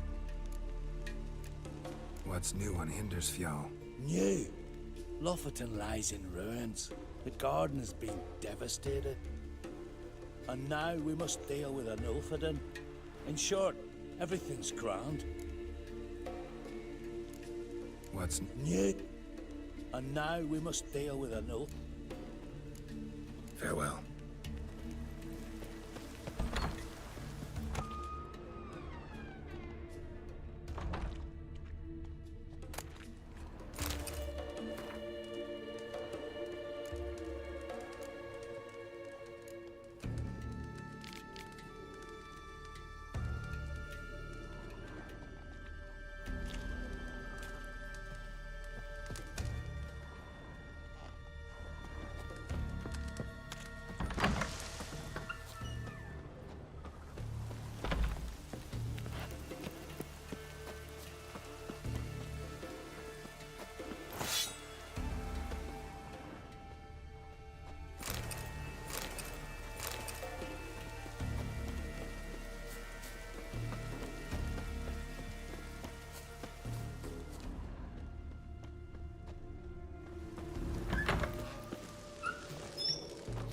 What's new on Hindersfjall? New? Lofferton lies in ruins. The garden has been devastated. And now we must deal with an Ulfheden. In short, everything's grand. What's new? And now we must deal with an Ulf. Farewell.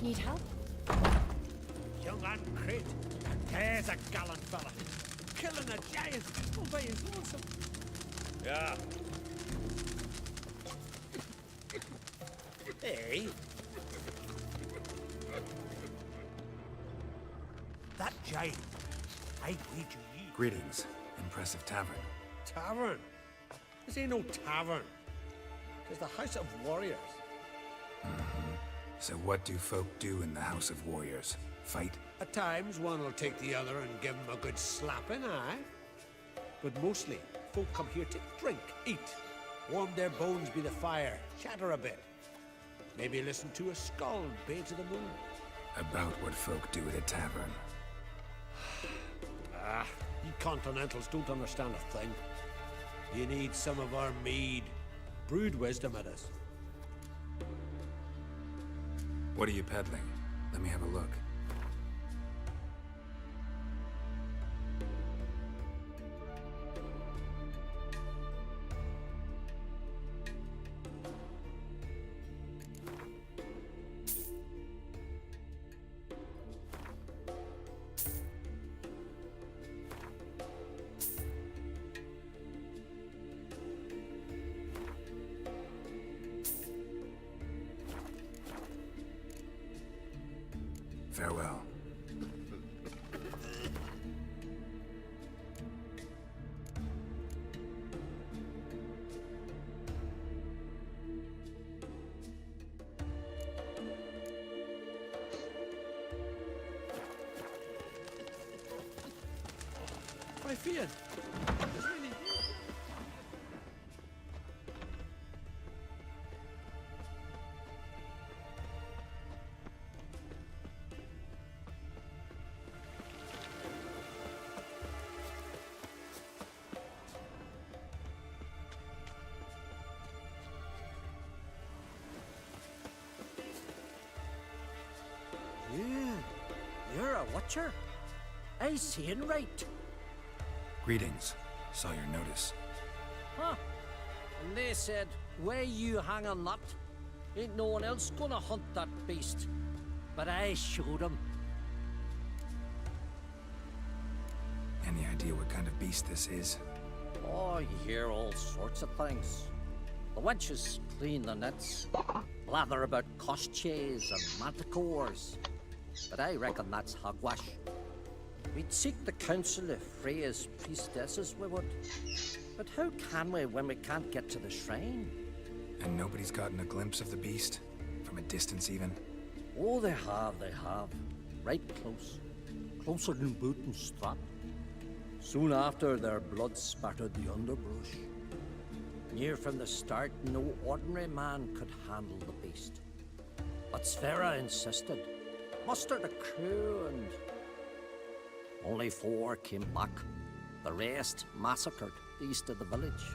Need help? Young Uncrit. There's a gallant fella. Killing a giant all by his lonesome. Yeah. Hey. That giant. I need you eat. Greetings. Impressive tavern. Tavern? This ain't no tavern. It's the House of Warriors. So what do folk do in the House of Warriors? Fight? At times, one will take the other and give him a good slapping, aye? But mostly, folk come here to drink, eat, warm their bones by the fire, chatter a bit. Maybe listen to a skald bay to the moon. About what folk do at a tavern. You continentals don't understand a thing. You need some of our mead. Brewed wisdom at us. What are you peddling? Let me have a look. Farewell. I feared. It's really... You're a watcher? I seeing right. Greetings. Saw your notice. Huh? And they said, where you hang on that, ain't no one else gonna hunt that beast. But I showed him. Any idea what kind of beast this is? Oh, you hear all sorts of things. The wenches clean the nets, blather about koshches and manticores. But I reckon that's hogwash. We'd seek the counsel of Freya's priestesses, we would. But how can we when we can't get to the shrine? And nobody's gotten a glimpse of the beast? From a distance even? Oh, they have, they have. right close, closer than boot and strap. Soon after, their blood spattered the underbrush. Near from the start, no ordinary man could handle the beast. But Sfera insisted, mustered a crew, and only 4 came back. The rest massacred east of the village.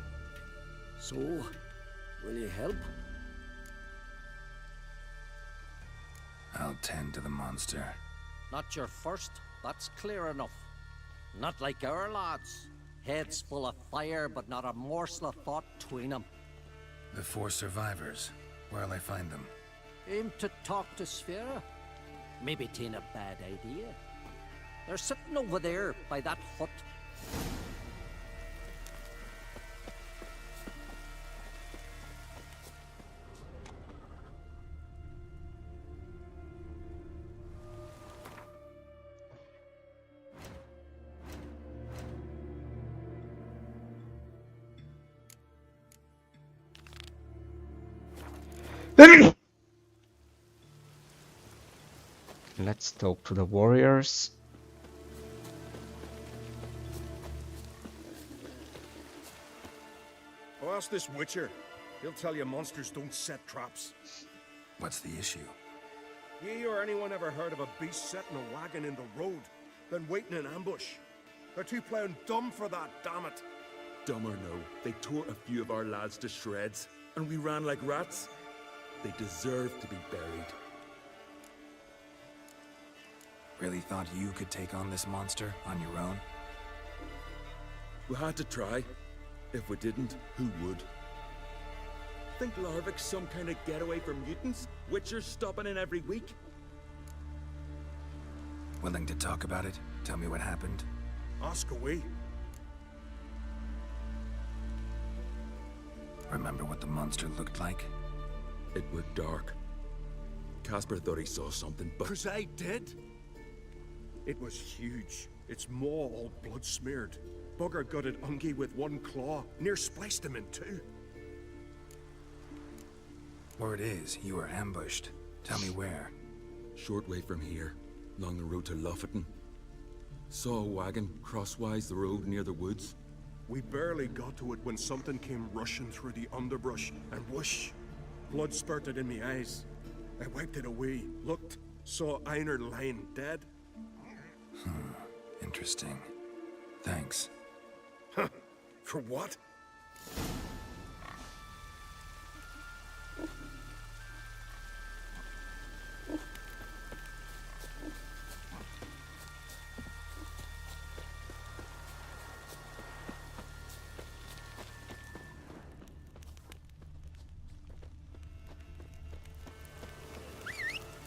So, will you help? I'll tend to the monster. Not your first, that's clear enough. Not like our lads. Heads full of fire, but not a morsel of thought between them. The 4 survivors. Where'll I find them? Aim to talk to Sfera. Maybe 'tain't a bad idea. They're sitting over there by that hut. Let's talk to the warriors. Oh, ask this Witcher. He'll tell you monsters don't set traps. What's the issue? Ye or anyone ever heard of a beast setting a wagon in the road, then waiting in ambush? They're too plowing dumb for that, damn it. Dumb or no, they tore a few of our lads to shreds, and we ran like rats. They deserve to be buried. Really thought you could take on this monster on your own? We had to try. If we didn't, who would? Think Larvik's some kind of getaway for mutants? Witchers stopping in every week? Willing to talk about it? Tell me what happened? Ask away. Remember what the monster looked like? It was dark. Casper thought he saw something, but... 'Cause I did? It was huge. Its maw all blood smeared. Bugger gutted Ungi with 1 claw, near spliced him in 2. Word is, you were ambushed. Tell me where. Short way from here, along the road to Lofferton. Saw a wagon crosswise the road near the woods. We barely got to it when something came rushing through the underbrush, and whoosh! Blood spurted in me eyes. I wiped it away, looked, saw Einar lying dead. Interesting. Thanks. Huh? For what?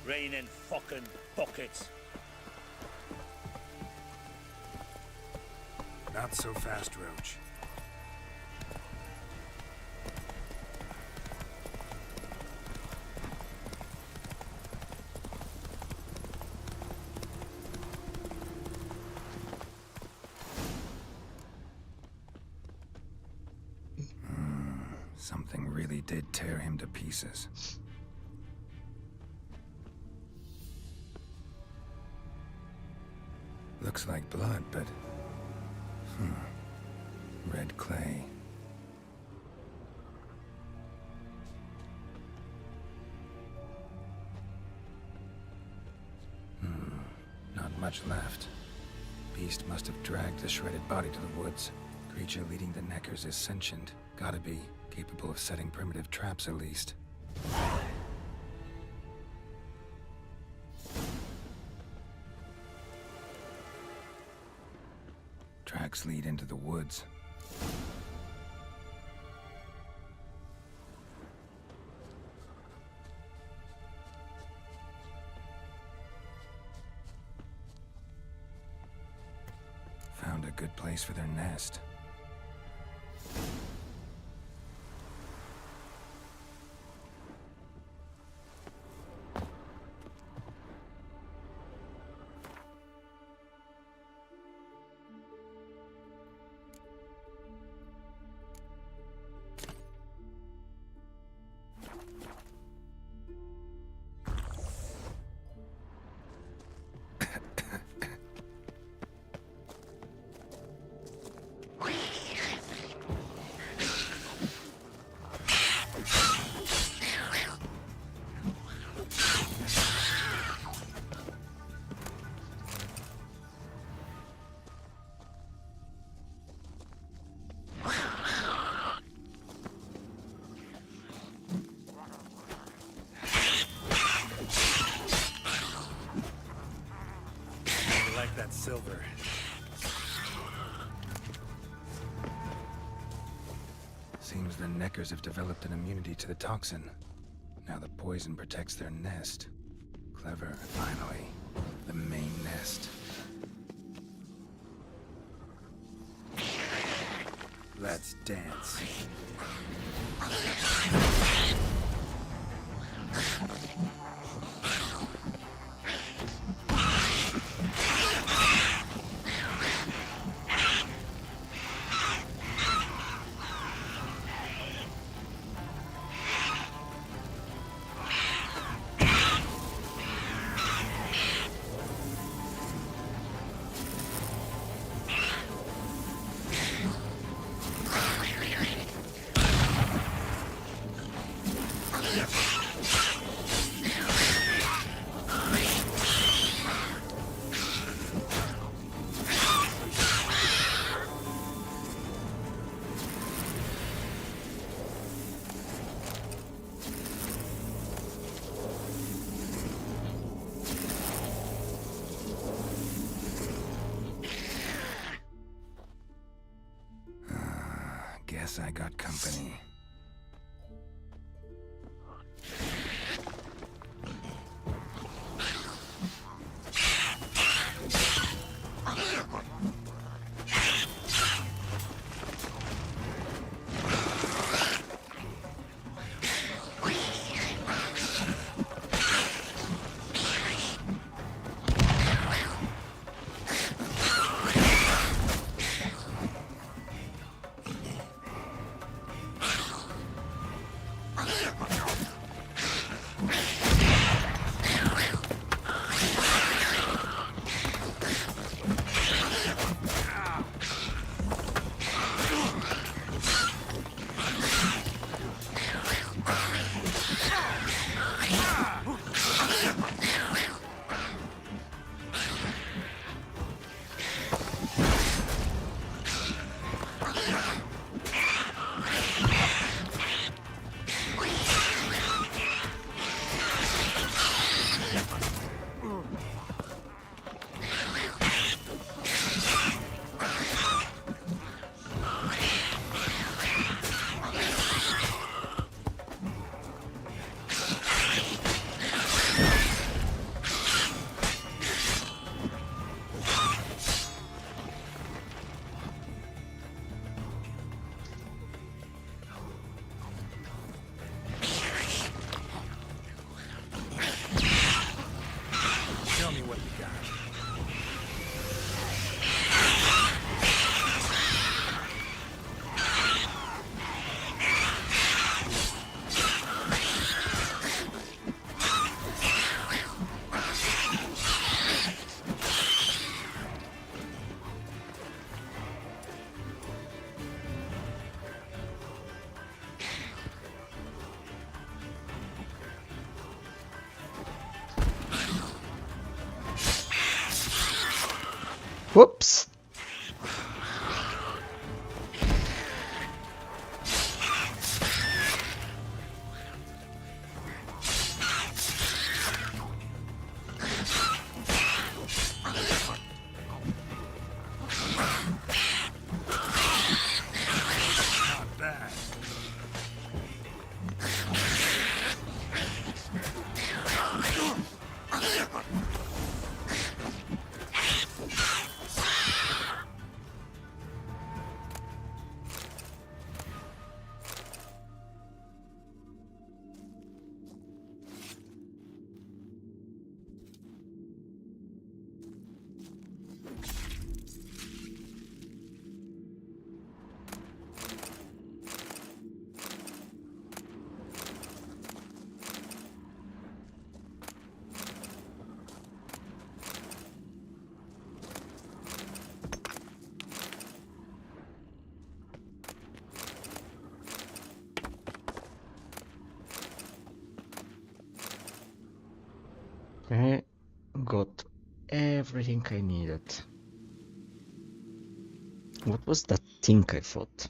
Raining fucking buckets. Not so fast, Roach. Something really did tear him to pieces. Looks like blood, but... red clay. Not much left. Beast must have dragged the shredded body to the woods. Creature leading the Neckers is sentient. Gotta be. Capable of setting primitive traps, at least. Tracks lead into the woods. Found a good place for their nest. like that silver. Seems the Neckers have developed an immunity to the toxin. Now the poison protects their nest. Clever, finally. The main nest. Let's dance. Guess I got company. Tell me what you got. Whoops. Not bad. Okay, got everything I needed. What was that thing I thought?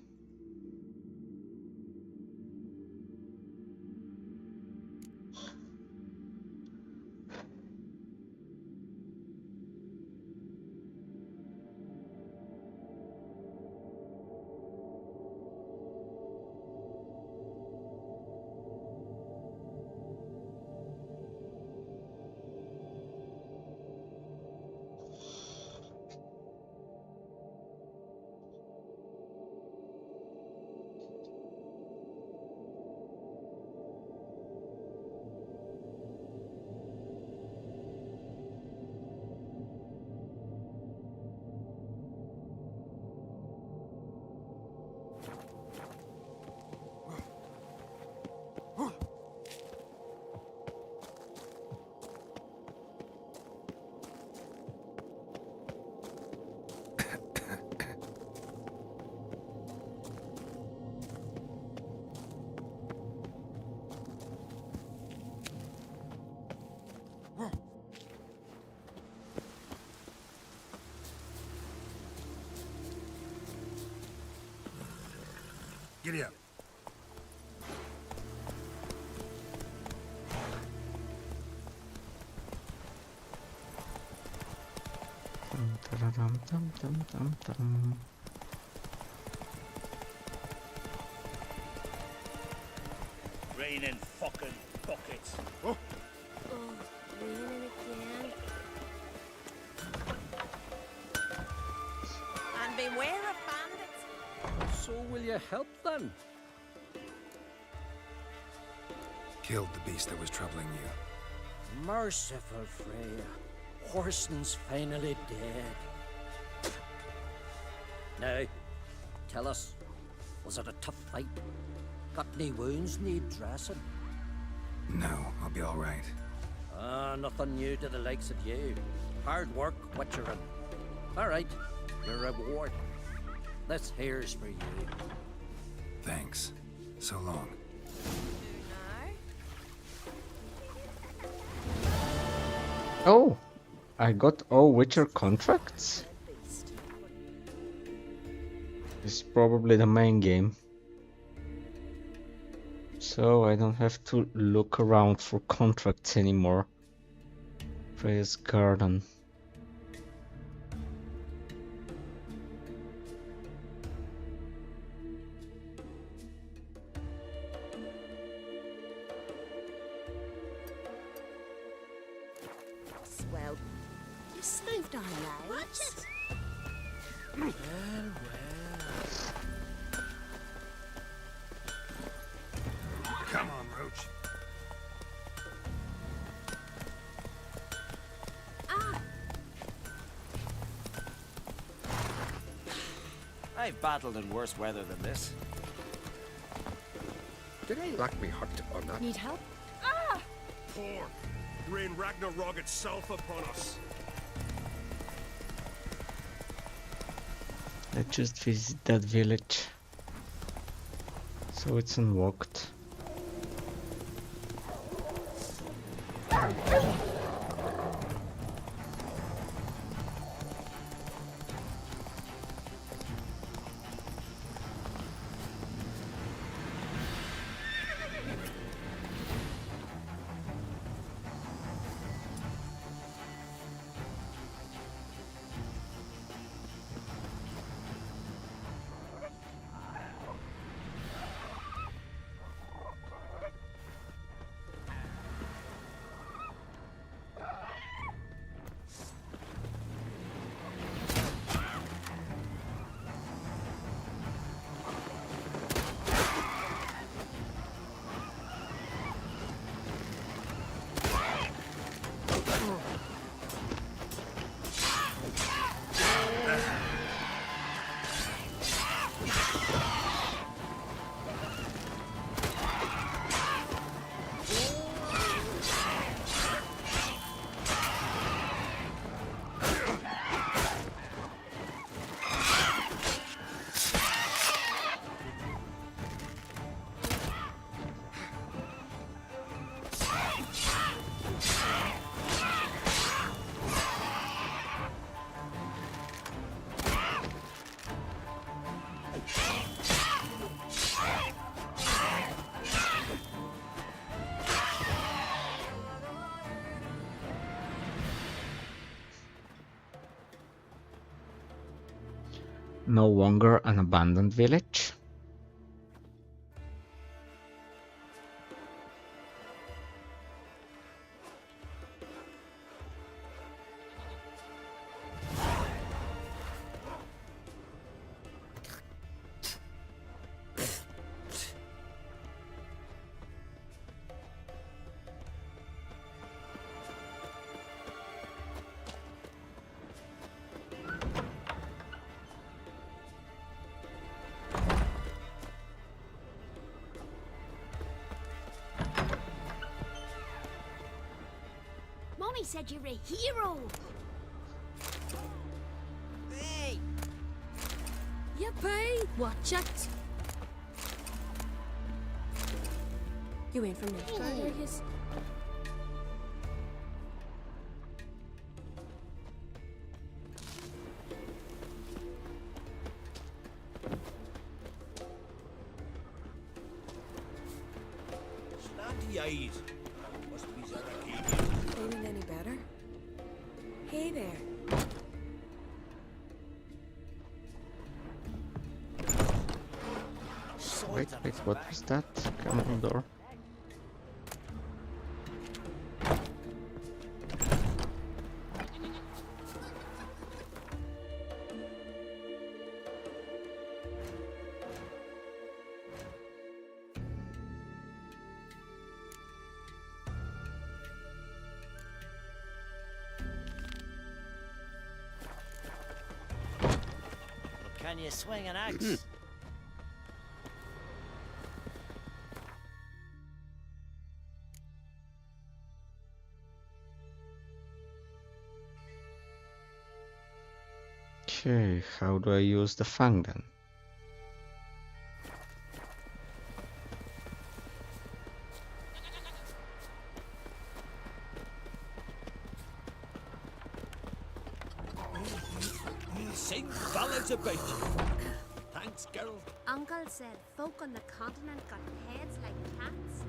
Giddy up. Raining fucking buckets. Oh. Oh, raining again. And beware of bandits. So will you help then? Killed the beast that was troubling you. Merciful Freya. Horson's finally dead. Now, tell us, was it a tough fight? Got any wounds need dressing? No, I'll be all right. Nothing new to the likes of you. Hard work, Witcherin. All right, your reward. This here's for you. Thanks. So long. Oh, I got all Witcher contracts? This is probably the main game. So I don't have to look around for contracts anymore. Freya's Garden. Swell. You snooped on lives. Well, well. Come on, Roach. I've battled in worse weather than this. Did I lack me heart on that? Need help? Poor. Rain Ragnarok itself upon us. Let's just visit that village. So it's unlocked. No longer an abandoned village. Mommy said you're a hero. Hey! Yippee! Watch it! You ain't from Nilfgaard, are yous? the eyes. Must be Zarakidian. Feeling any better? Hey there. Wait, what was that? Come on, door. Can you swing an axe? Okay, how do I use the fang then? Sing ballads about you. Thanks, girl. Uncle said folk on the continent got heads like cats.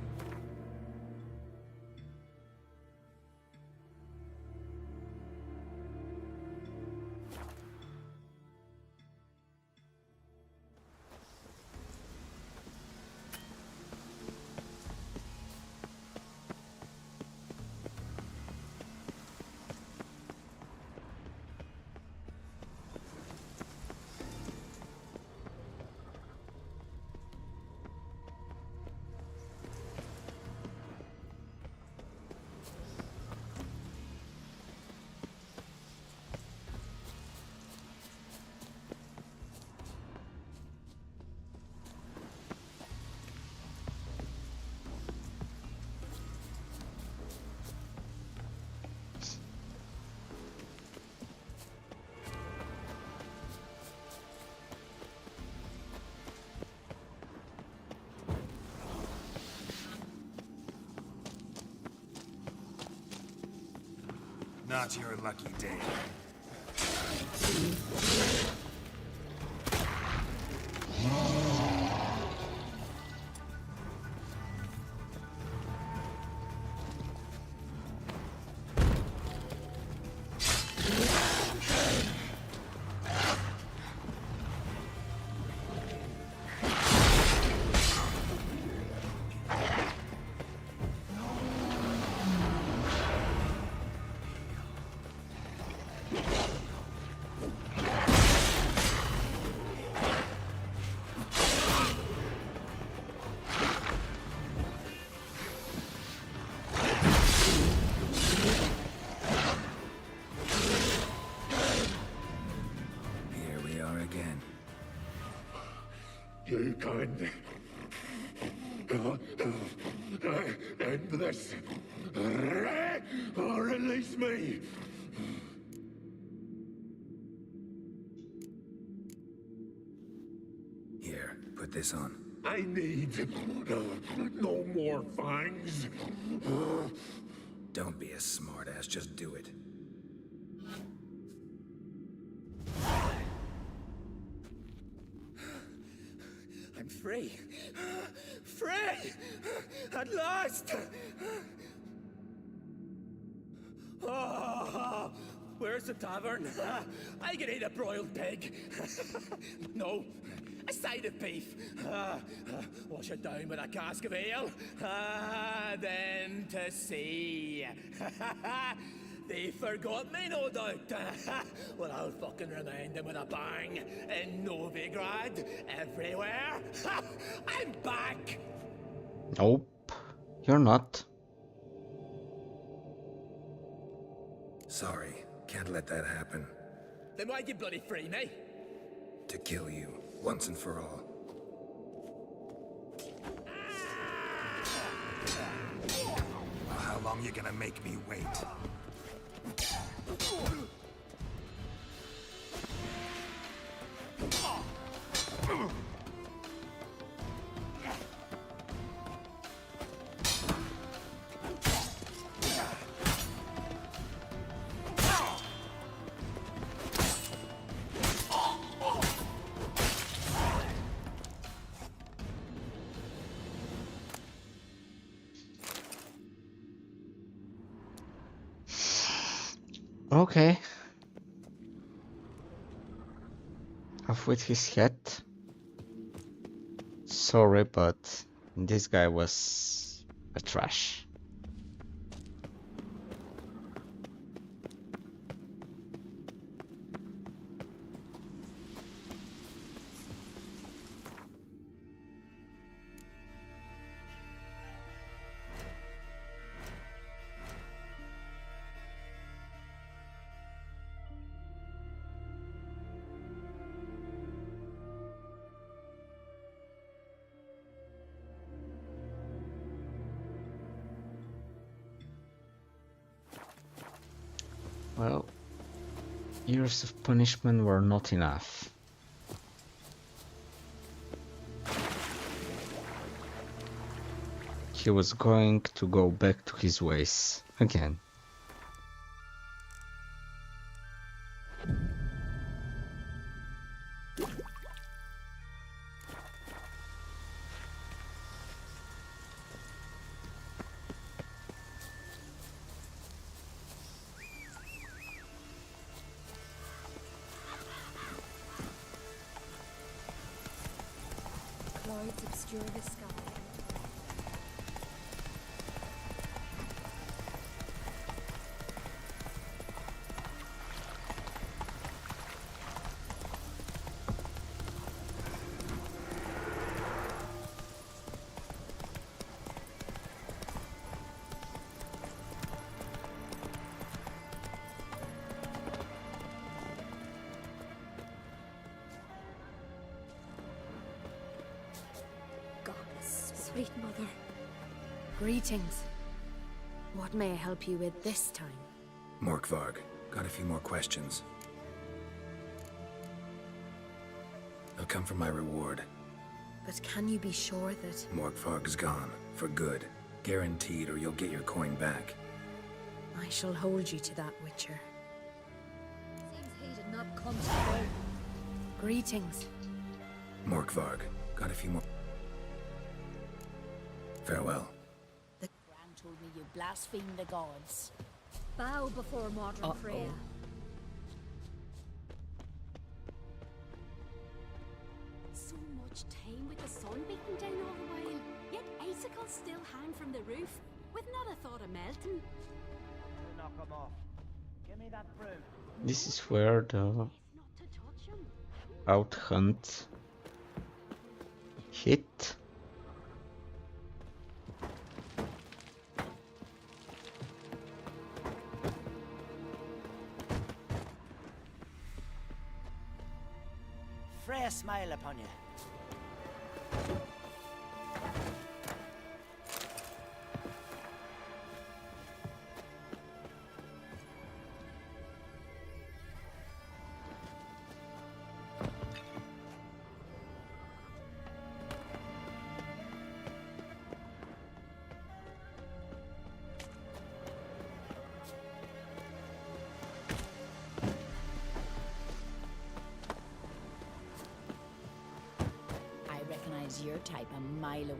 Not your lucky day. You can end this, or release me. Here, put this on. I need no more fangs. Don't be a smartass, just do it. I'm free. Free! At last! Oh, where's the tavern? I can eat a broiled pig. No, a side of beef. Wash it down with a cask of ale. Then to sea. They forgot me, no doubt. Well, I'll fucking remind them with a bang. In Novigrad, everywhere. I'm back! Nope, you're not. Sorry, can't let that happen. Then why'd you bloody free me? To kill you, once and for all. Well, how long you gonna make me wait? Okay. Off with his head. Sorry, but this guy was a trash. Well, years of punishment were not enough. He was going to go back to his ways again. Clouds obscure the sky. Sweet mother. Greetings. What may I help you with this time? Morkvarg, got a few more questions. They'll come for my reward. But can you be sure that... Morkvarg's gone, for good. Guaranteed, or you'll get your coin back. I shall hold you to that, Witcher. Seems he did not come today. Greetings. Morkvarg, got a few more... Farewell. Gran told me you blaspheme the gods. Bow before modern Freya. So much time with the sun beating down all the while, yet icicles still hang from the roof, with not a thought of melting. You knock 'em off. Give me that broom. This is where the out hunt hit. Freya smile upon you. Your type a mile away.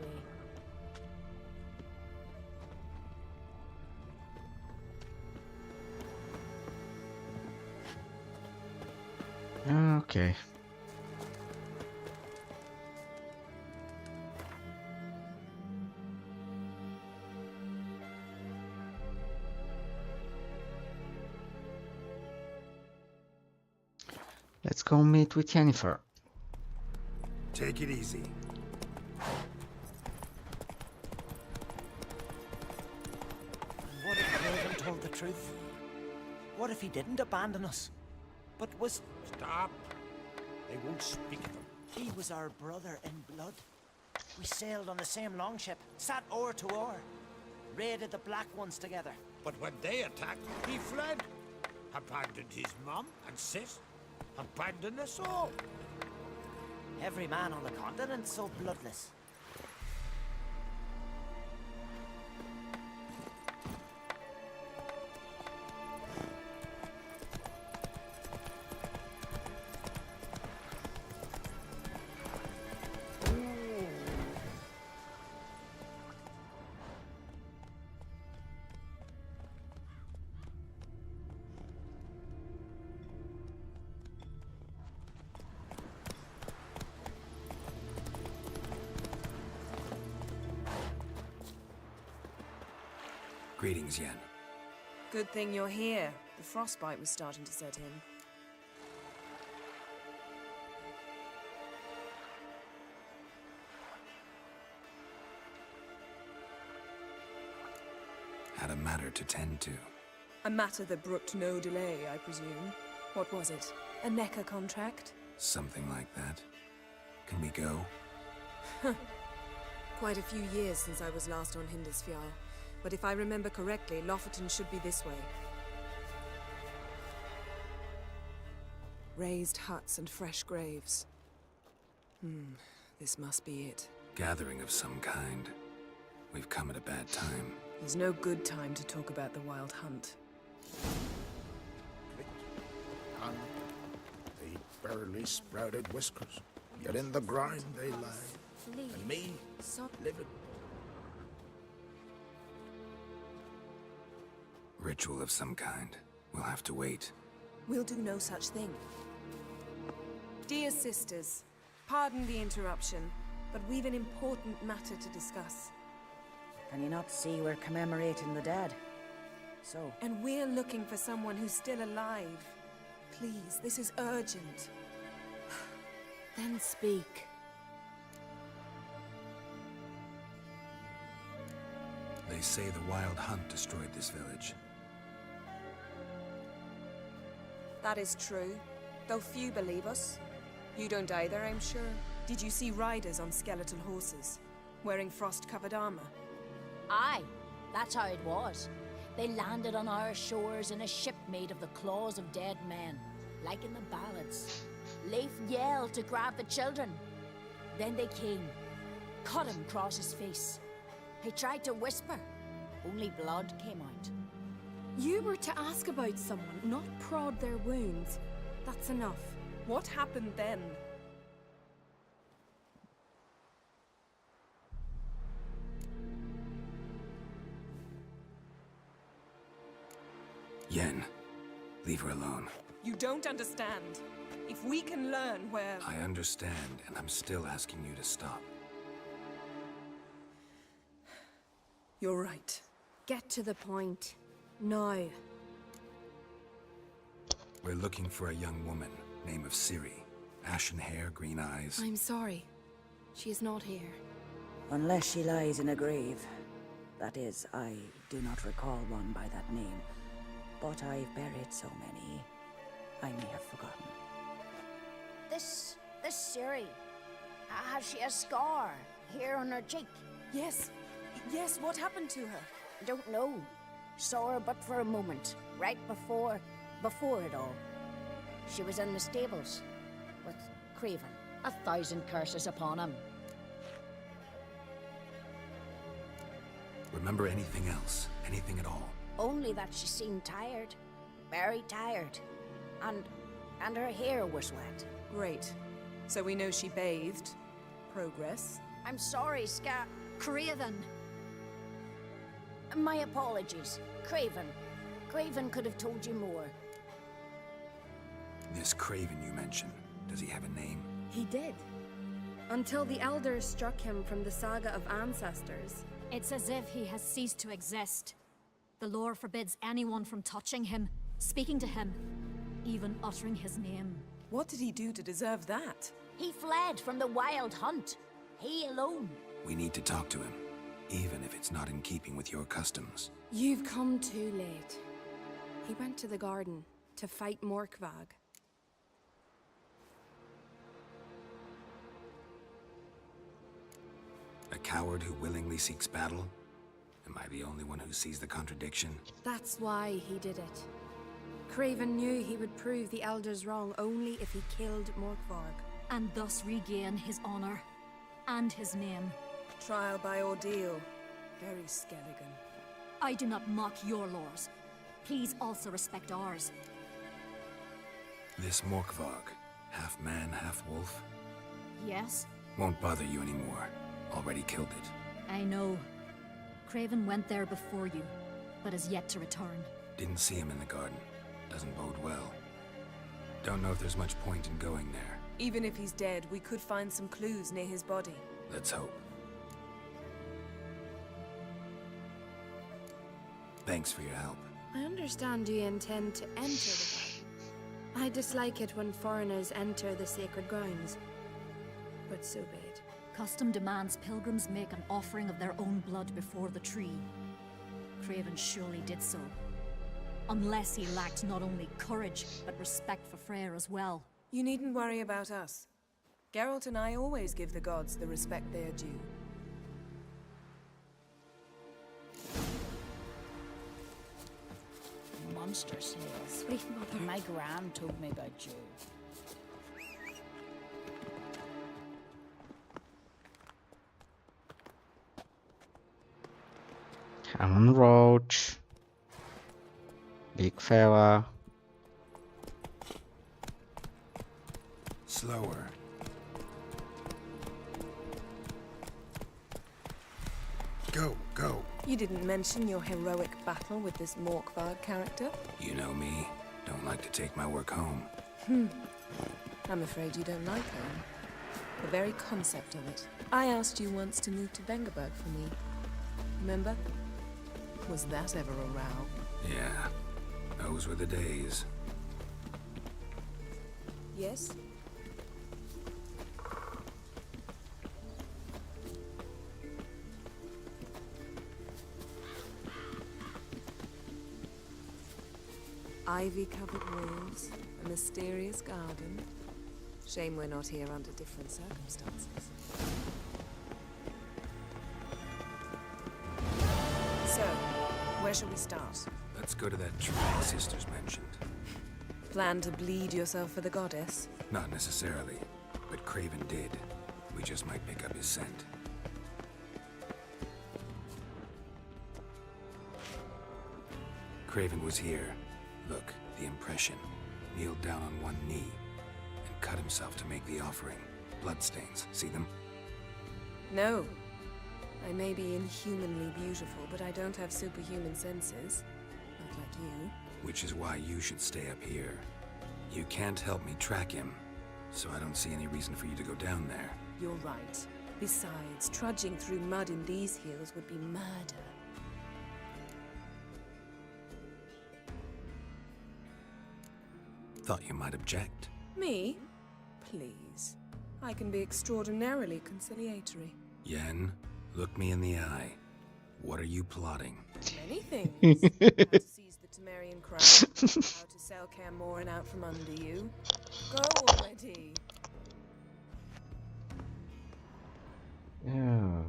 Okay. Let's go meet with Yennefer. Take it easy. What if Raven told the truth? What if he didn't abandon us, but was... Stop! They won't speak of him. He was our brother in blood. We sailed on the same longship, sat oar to oar, raided the Black Ones together. But when they attacked, he fled. Abandoned his mum and sis. Abandoned us all. Every man on the continent so bloodless. Greetings, Yen. Good thing you're here. The frostbite was starting to set in. Had a matter to tend to. A matter that brooked no delay, I presume. What was it? A NECA contract? Something like that. Can we go? Quite a few years since I was last on Hindisfjall. But if I remember correctly, Lofoten should be this way. Raised huts and fresh graves. This must be it. Gathering of some kind. We've come at a bad time. There's no good time to talk about the Wild Hunt. And they barely sprouted whiskers. Yet in the grind they lie. And me, living. Ritual of some kind. We'll have to wait. We'll do no such thing. Dear sisters, pardon the interruption, but we've an important matter to discuss. Can you not see we're commemorating the dead? So? And we're looking for someone who's still alive. Please, this is urgent. Then speak. They say the Wild Hunt destroyed this village. That is true, though few believe us. You don't either, I'm sure. Did you see riders on skeletal horses, wearing frost-covered armor? Aye, that's how it was. They landed on our shores in a ship made of the claws of dead men, like in the ballads. Leif yelled to grab the children. Then they came, cut him across his face. He tried to whisper, only blood came out. You were to ask about someone, not prod their wounds. That's enough. What happened then? Yen, leave her alone. You don't understand. If we can learn where... I understand, and I'm still asking you to stop. You're right. Get to the point. Now. We're looking for a young woman, name of Ciri. Ashen hair, green eyes. I'm sorry. She is not here. Unless she lies in a grave. That is, I do not recall one by that name. But I've buried so many, I may have forgotten. This Ciri, has she a scar here on her cheek? Yes, what happened to her? Don't know. Saw her but for a moment, right before it all. She was in the stables with Craven. 1,000 curses upon him. Remember anything else? Anything at all? Only that she seemed tired. Very tired. And her hair was wet. Great. So we know she bathed. Progress. I'm sorry, Craven. My apologies. Craven. Craven could have told you more. This Craven you mentioned, does he have a name? He did. Until the elders struck him from the saga of ancestors. It's as if he has ceased to exist. The lore forbids anyone from touching him, speaking to him, even uttering his name. What did he do to deserve that? He fled from the Wild Hunt. He alone. We need to talk to him, even if it's not in keeping with your customs. You've come too late. He went to the garden to fight Morkvag. A coward who willingly seeks battle? Am I the only one who sees the contradiction? That's why he did it. Craven knew he would prove the elders wrong only if he killed Morkvarg. And thus regain his honor and his name. Trial by ordeal. Very Skelligan. I do not mock your laws. Please also respect ours. This Morkvarg, half man, half wolf? Yes? Won't bother you anymore. Already killed it. I know. Craven went there before you, but is yet to return. Didn't see him in the garden. Doesn't bode well. Don't know if there's much point in going there. Even if he's dead, we could find some clues near his body. Let's hope. Thanks for your help. I understand you intend to enter the garden. I dislike it when foreigners enter the sacred grounds. But so be it. Custom demands pilgrims make an offering of their own blood before the tree. Craven surely did so. Unless he lacked not only courage, but respect for Freyr as well. You needn't worry about us. Geralt and I always give the gods the respect they are due. Monster slayer. Sweet mother. My gran told me about you. Come on, Roach. Big fella. Slower. Go, go. You didn't mention your heroic battle with this Morkvard character? You know me. Don't like to take my work home. I'm afraid you don't like home. The very concept of it. I asked you once to move to Vengerberg for me. Remember? Was that ever a row? Yeah. Those were the days. Yes? Ivy-covered walls, a mysterious garden. Shame we're not here under different circumstances. So, where shall we start? Let's go to that tree my sisters mentioned. Plan to bleed yourself for the goddess? Not necessarily, but Craven did. We just might pick up his scent. Craven was here. Look, the impression. Kneeled down on one knee and cut himself to make the offering. Bloodstains. See them? No. I may be inhumanly beautiful, but I don't have superhuman senses. Not like you. Which is why you should stay up here. You can't help me track him, so I don't see any reason for you to go down there. You're right. Besides, trudging through mud in these hills would be murder. Thought you might object. Me? Please. I can be extraordinarily conciliatory. Yen, look me in the eye. What are you plotting? Many things. How to seize the Temerian crown. How to sell Kaer Morhen out from under you. Go already. Yeah.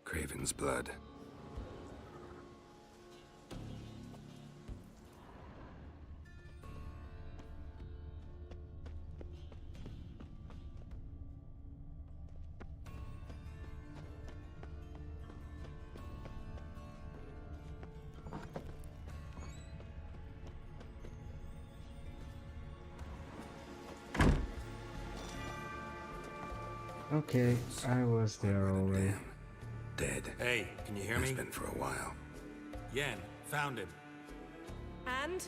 Craven's blood. Okay, I was there already. Dead. Hey, can you hear me? It's been for a while. Yen, found him. And?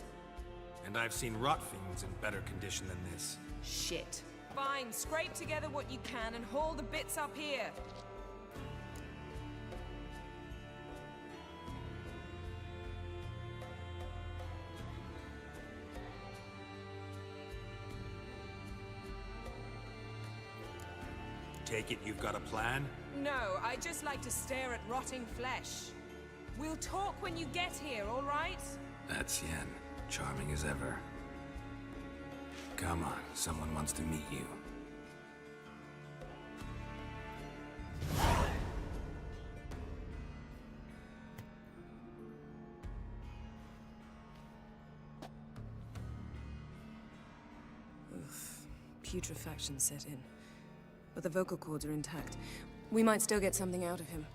And I've seen rot fiends in better condition than this. Shit. Fine, scrape together what you can and haul the bits up here. Take it you've got a plan? No, I just like to stare at rotting flesh. We'll talk when you get here, all right? That's Yen. Charming as ever. Come on, someone wants to meet you. Oof. Putrefaction set in. But the vocal cords are intact. We might still get something out of him.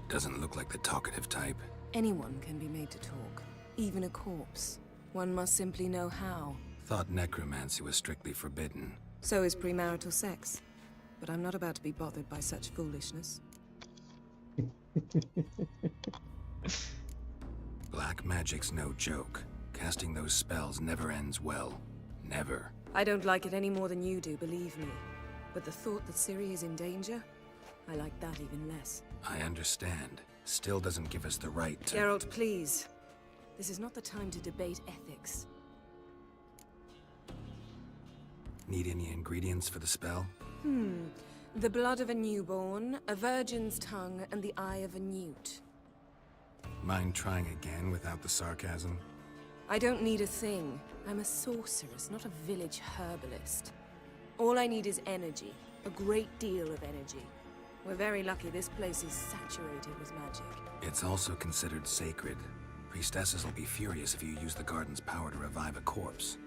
Doesn't look like the talkative type. Anyone can be made to talk. Even a corpse. One must simply know how. Thought necromancy was strictly forbidden. So is premarital sex. But I'm not about to be bothered by such foolishness. Black magic's no joke. Casting those spells never ends well. Never. I don't like it any more than you do, believe me. But the thought that Ciri is in danger, I like that even less. I understand. Still doesn't give us the right to— Geralt, please. This is not the time to debate ethics. Need any ingredients for the spell? The blood of a newborn, a virgin's tongue, and the eye of a newt. Mind trying again without the sarcasm? I don't need a thing. I'm a sorceress, not a village herbalist. All I need is energy. A great deal of energy. We're very lucky this place is saturated with magic. It's also considered sacred. Priestesses will be furious if you use the garden's power to revive a corpse.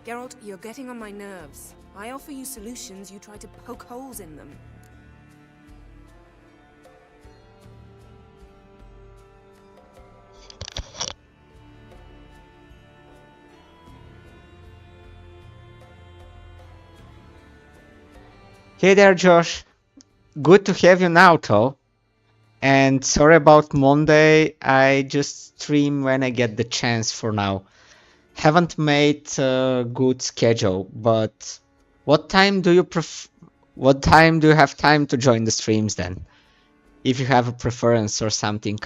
Geralt, you're getting on my nerves. I offer you solutions, you try to poke holes in them. Hey there, Josh. Good to have you now, though. And sorry about Monday. I just stream when I get the chance for now. Haven't made a good schedule, but what time do you what time do you have time to join the streams then? If you have a preference or something.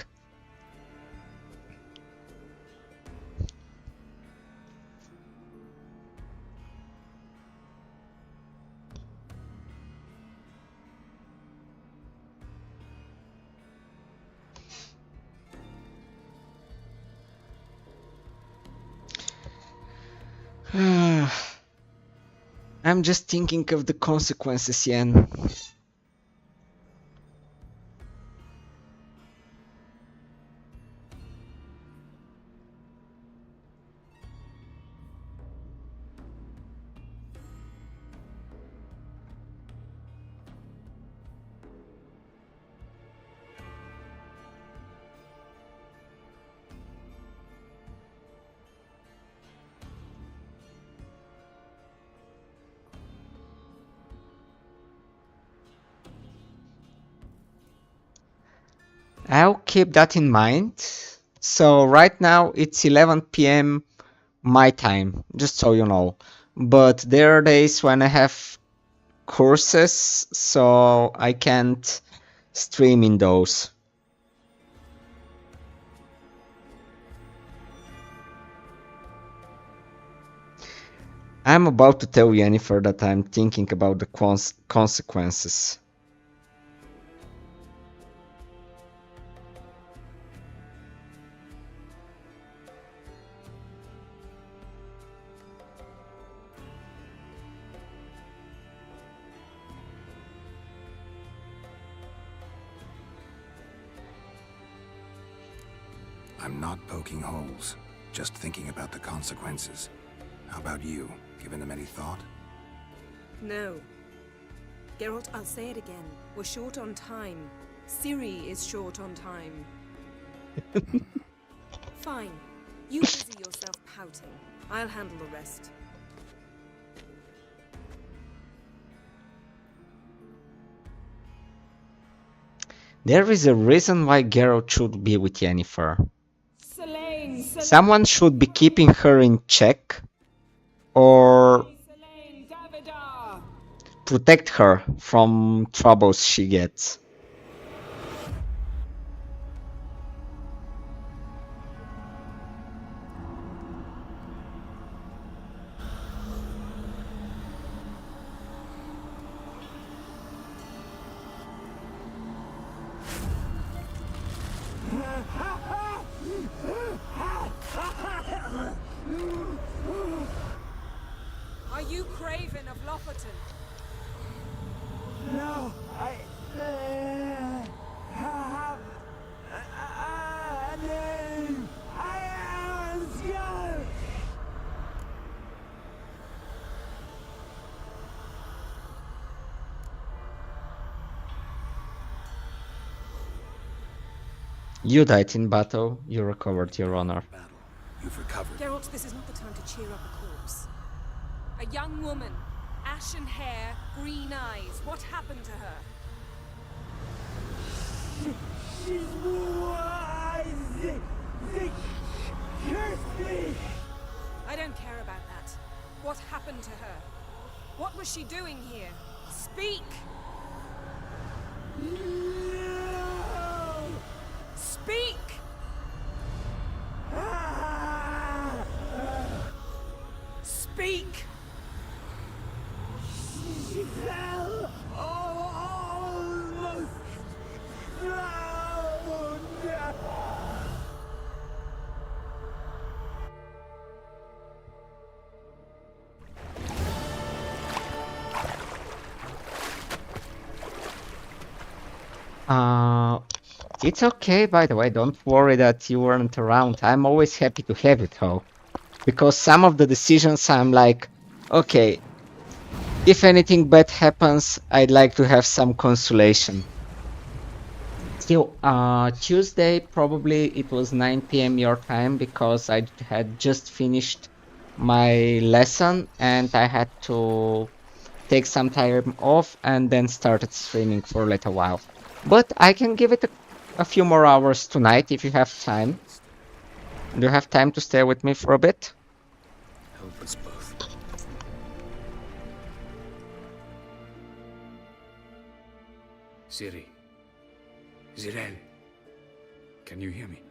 I'm just thinking of the consequences, Yen. I'll keep that in mind. So right now it's 11 p.m. my time, just so you know. But there are days when I have courses, so I can't stream in those. I'm about to tell Yennefer that I'm thinking about the consequences. I'm not poking holes, just thinking about the consequences. How about you? Given them any thought? No. Geralt, I'll say it again. We're short on time. Ciri is short on time. Fine. You busy yourself pouting. I'll handle the rest. There is a reason why Geralt should be with Yennefer. Someone should be keeping her in check or protect her from troubles she gets. Are you Craven of Lofoten? No, I have a name. I am Skjald. You died in battle, you recovered your honor. You've recovered. Geralt, this is not the time to cheer up a corpse. A young woman. Ashen hair, green eyes. What happened to her? She's wise! They cursed me! I don't care about that. What happened to her? What was she doing here? Speak! No! Speak! Speak! She fell! Almost drowned! It's okay, by the way, don't worry that you weren't around. I'm always happy to have you, though. Because some of the decisions I'm like, okay, if anything bad happens, I'd like to have some consolation. Still, Tuesday, probably it was 9 p.m. your time because I had just finished my lesson and I had to take some time off and then started streaming for a little while. But I can give it a few more hours tonight if you have time. Do you have time to stay with me for a bit? Help us both. Ciri. Zirel. Can you hear me?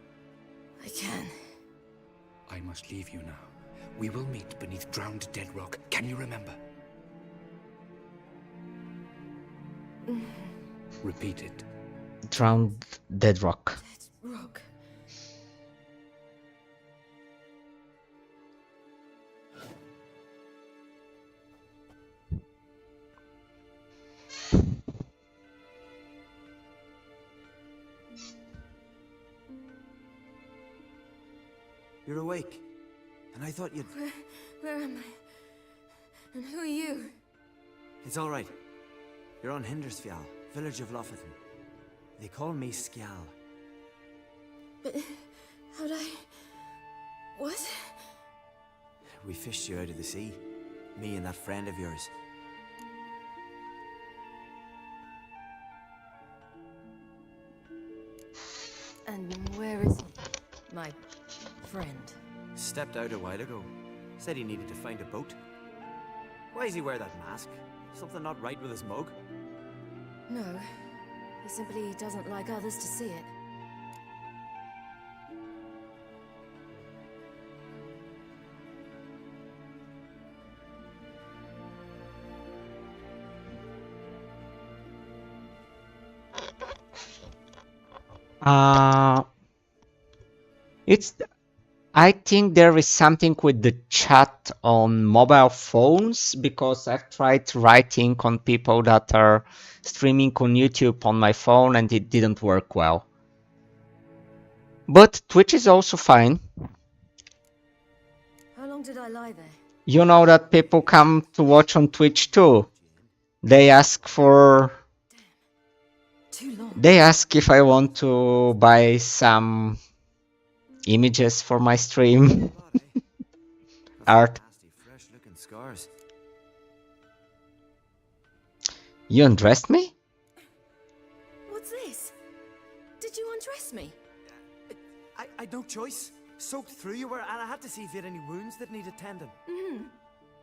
I can. I must leave you now. We will meet beneath drowned dead rock. Can you remember? Repeat it. Drowned dead rock. Rock. You're awake. And I thought you'd... Where am I? And who are you? It's all right. You're on Hindersfjall, village of Lofothin. They call me Skjal. But how'd I... What? We fished you out of the sea. Me and that friend of yours. And where is he? My friend. Stepped out a while ago. Said he needed to find a boat. Why does he wear that mask? Something not right with his mug? No. He simply doesn't like others to see it. I think there is something with the chat on mobile phones because I've tried writing on people that are streaming on YouTube on my phone and it didn't work well. But Twitch is also fine. How long did I lie there? You know that people come to watch on Twitch too. They ask for... Too long. They ask if I want to buy some images for my stream. Art. Nasty, fresh-looking scars. You undressed me? What's this? Did you undress me? I'd no choice. Soaked through you were, and I had to see if you had any wounds that needed tending.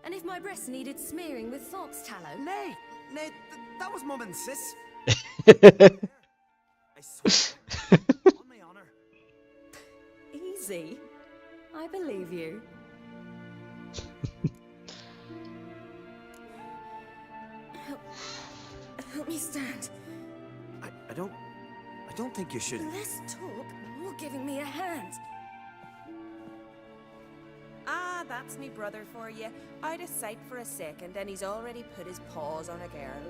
And if my breasts needed smearing with fox tallow? Nay, that was Mum and Sis. I swear, on my honor. Easy. I believe you. Help me stand. I don't think you should. Less talk, more giving me a hand. Ah, that's me brother for you. Out of sight for a second, and he's already put his paws on a girl.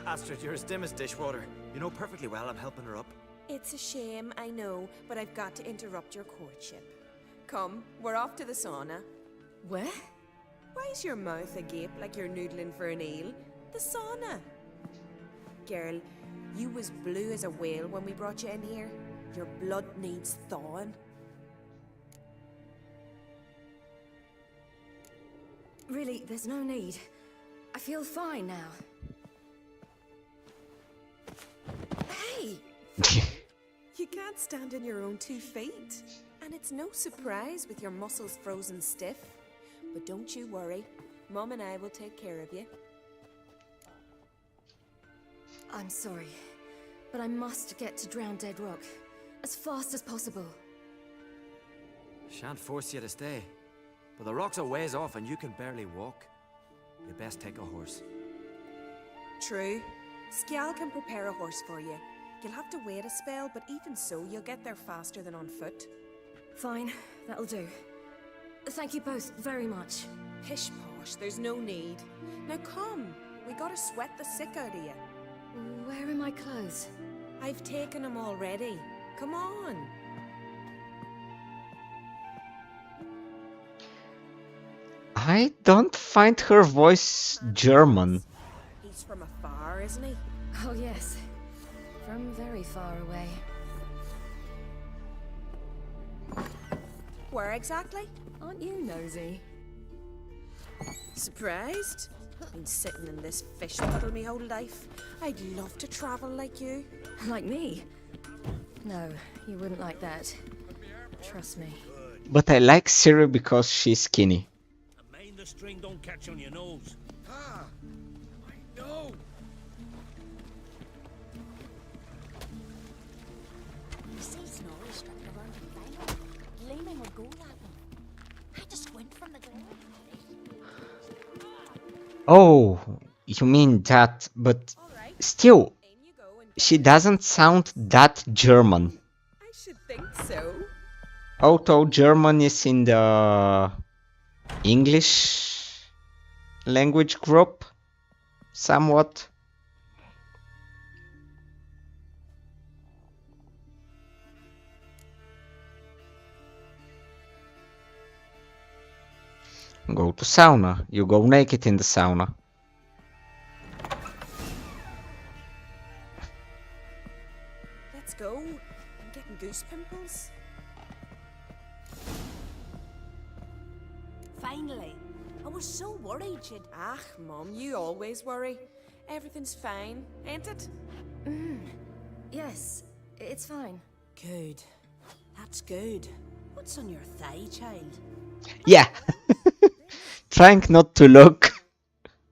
Astrid, you're as dim as dishwater. You know perfectly well I'm helping her up. It's a shame, I know, but I've got to interrupt your courtship. Come, we're off to the sauna. Where? Why's your mouth agape like you're noodling for an eel? The sauna. Girl, you was blue as a whale when we brought you in here. Your blood needs thawing. Really, there's no need. I feel fine now. Hey! You can't stand on your own 2 feet. And it's no surprise with your muscles frozen stiff. But don't you worry. Mom and I will take care of you. I'm sorry, but I must get to Drowned Dead Rock as fast as possible. Shan't force you to stay. But the rocks are ways off and you can barely walk. You best take a horse. True. Skjal can prepare a horse for you. You'll have to wait a spell, but even so, you'll get there faster than on foot. Fine, that'll do. Thank you both very much. Pish posh, there's no need. Now come, we gotta sweat the sick out of you. Where are my clothes? I've taken them already. Come on. I don't find her voice German. He's from afar, isn't he? Oh yes, from very far away. Where exactly? Aren't you nosy? Surprised? Been sitting in this fish puddle me whole life. I'd love to travel like you. Like me? No, you wouldn't like that. Trust me. But I like Ciri because she's skinny. And mind the string don't catch on your nose. Ah, I know. You see Snorri strapped around the vinyl, gleaming with gold at them. I had to squint from the glare. Oh, you mean that, but still, she doesn't sound that German. I should think so. Although German is in the English language group, somewhat. Go to sauna. You go naked in the sauna. Let's go. I'm getting goose pimples. Finally. I was so worried you'd... Ah, Mum, you always worry. Everything's fine, ain't it? Yes, it's fine. Good. That's good. What's on your thigh, child? Yeah. Trying not to look.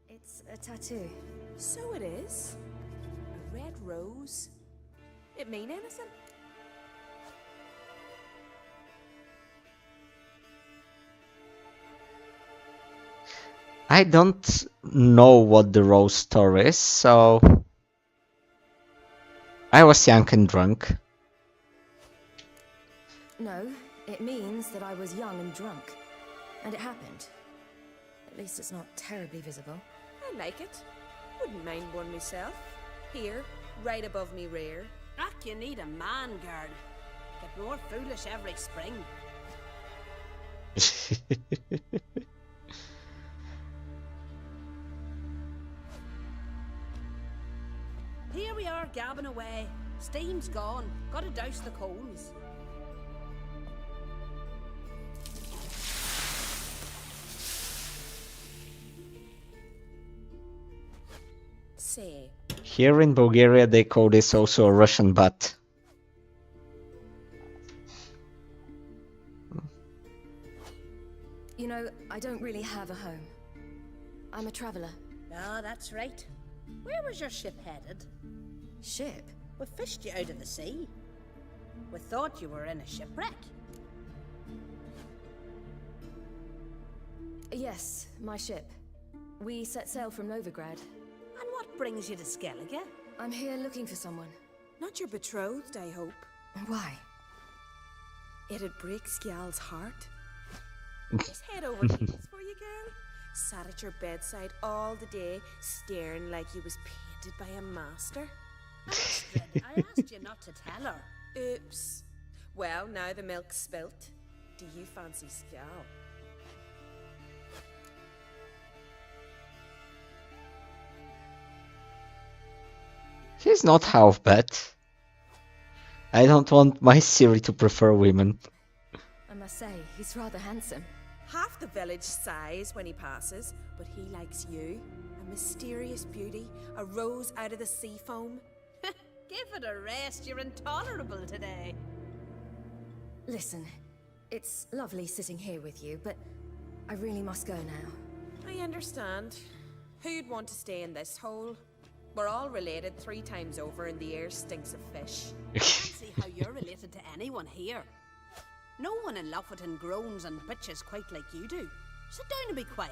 It's a tattoo. So it is. A red rose. It mean anything? I don't know what the rose story is, so I was young and drunk. No, it means that I was young and drunk. And it happened. At least it's not terribly visible. I like it. Wouldn't mind one myself. Here, right above me rear. Ah, you need a man, girl. Get more foolish every spring. Here we are, gabbing away. Steam's gone. Gotta douse the coals. Say. Here in Bulgaria they call this also a Russian butt. You know, I don't really have a home. I'm a traveler. Ah, that's right. Where was your ship headed? Ship? We fished you out of the sea. We thought you were in a shipwreck. Yes, my ship. We set sail from Novigrad. And what brings you to Skellige? I'm here looking for someone. Not your betrothed, I hope. Why? It'd break Skjal's heart. Just head over heels for you, girl. Sat at your bedside all the day, staring like you was painted by a master. Astrid, I asked you not to tell her. Oops. Well, now the milk's spilt. Do you fancy Skjal? He's not half bad. I don't want my Ciri to prefer women. I must say, he's rather handsome. Half the village sighs when he passes, but he likes you. A mysterious beauty, a rose out of the sea foam. Give it a rest, you're intolerable today. Listen, it's lovely sitting here with you, but I really must go now. I understand. Who'd want to stay in this hole? We're all related 3 times over and the air stinks of fish. I can't see how you're related to anyone here. No one in Lofoten groans and bitches quite like you do. Sit down and be quiet.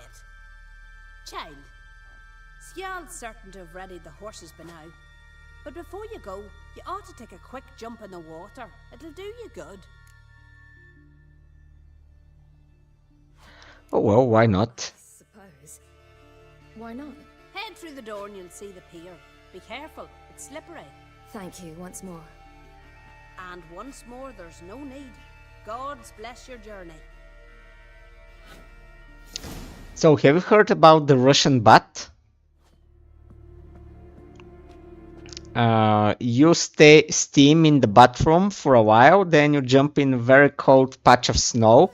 Child, Sjal's certain to have readied the horses by now. But before you go, you ought to take a quick jump in the water. It'll do you good. Oh well, why not? Suppose. Why not? Head through the door and you'll see the pier. Be careful, it's slippery. Thank you once more. And once more, there's no need. God's bless your journey. So, have you heard about the Russian bat? You steam in the bathroom for a while, then you jump in a very cold patch of snow.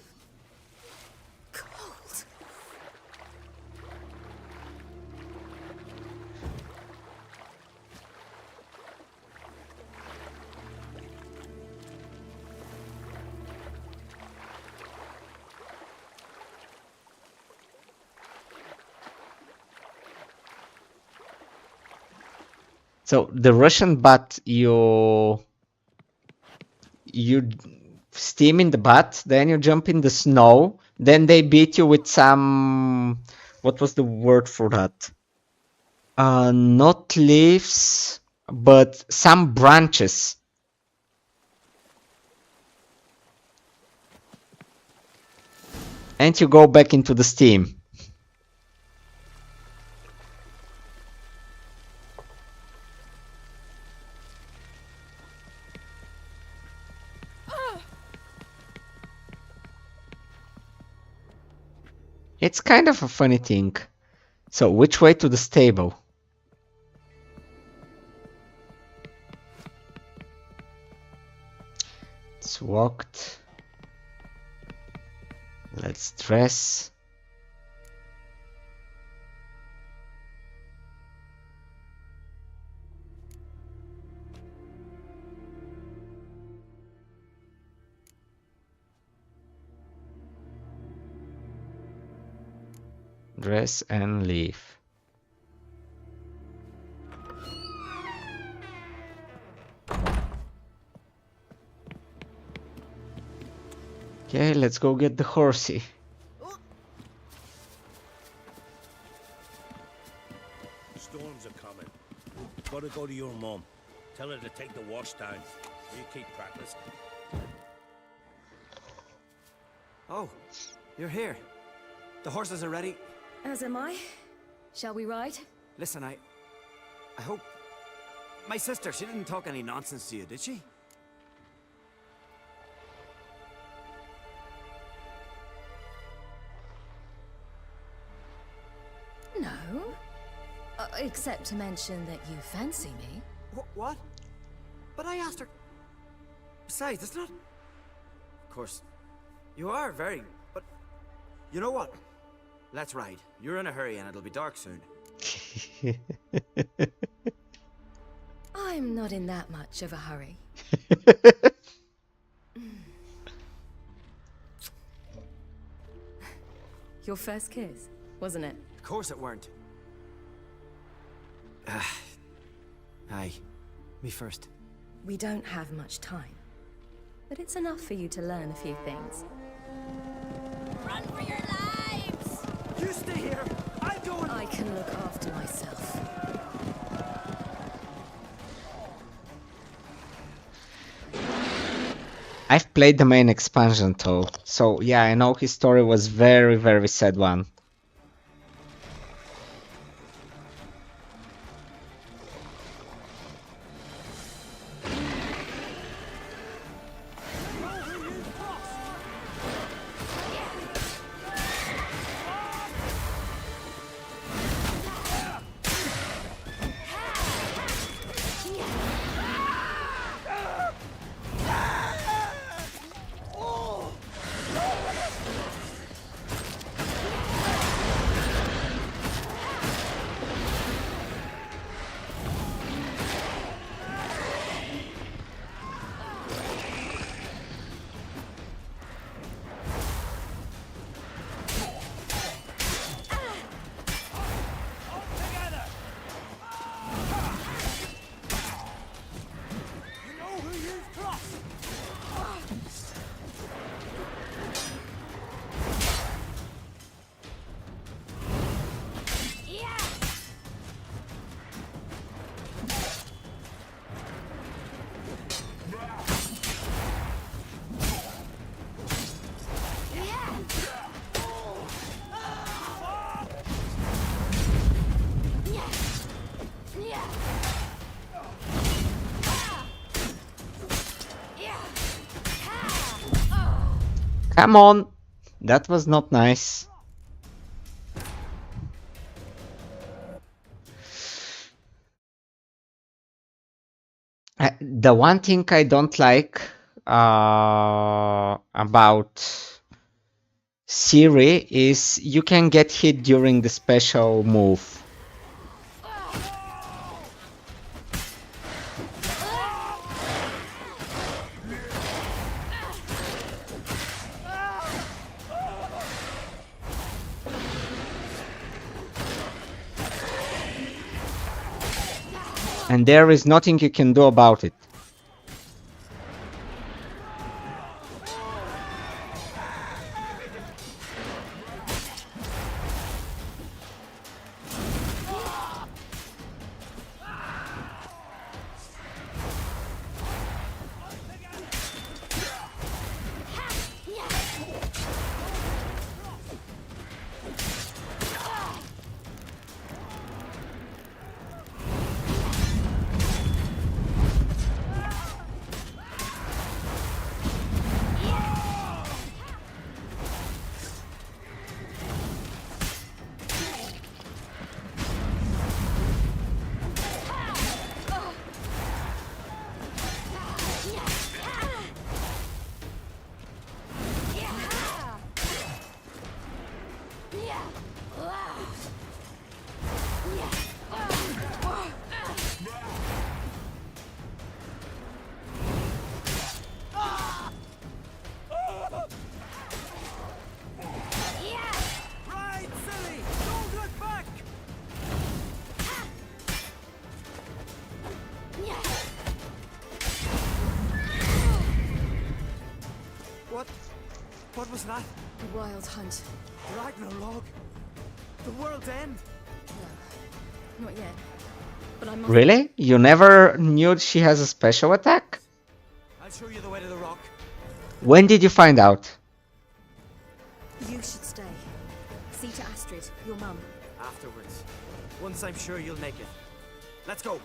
So the Russian bat, you steam in the bath, then you jump in the snow, then they beat you with some, what was the word for that? Not leaves, but some branches. And you go back into the steam. It's kind of a funny thing. So, which way to the stable? It's walked. Let's dress. Dress and leave. Okay, let's go get the horsey. Storms are coming. Gotta go to your mum. Tell her to take the wash down. You keep practicing. Oh, you're here. The horses are ready. As am I. Shall we ride? Listen, I hope... My sister, she didn't talk any nonsense to you, did she? No. Except to mention that you fancy me. What? But I asked her... Besides, it's not... Of course, you are very... But... You know what? Let's ride. You're in a hurry and it'll be dark soon. I'm not in that much of a hurry. Your first kiss, wasn't it? Of course it weren't. Aye. Me first. We don't have much time. But it's enough for you to learn a few things. Run for your lives! You stay here! I'll go and... I can look after myself. I've played the main expansion though, so yeah, I know his story was very, very sad one. Come on! That was not nice. The one thing I don't like about Siri is you can get hit during the special move. And there is nothing you can do about it. What was that? The Wild Hunt. Ragnarok? The world's end? No, not yet. But I must... Really? You never knew she has a special attack? I'll show you the way to the rock. When did you find out? You should stay. See to Astrid, your mum. Afterwards. Once I'm sure you'll make it. Let's go.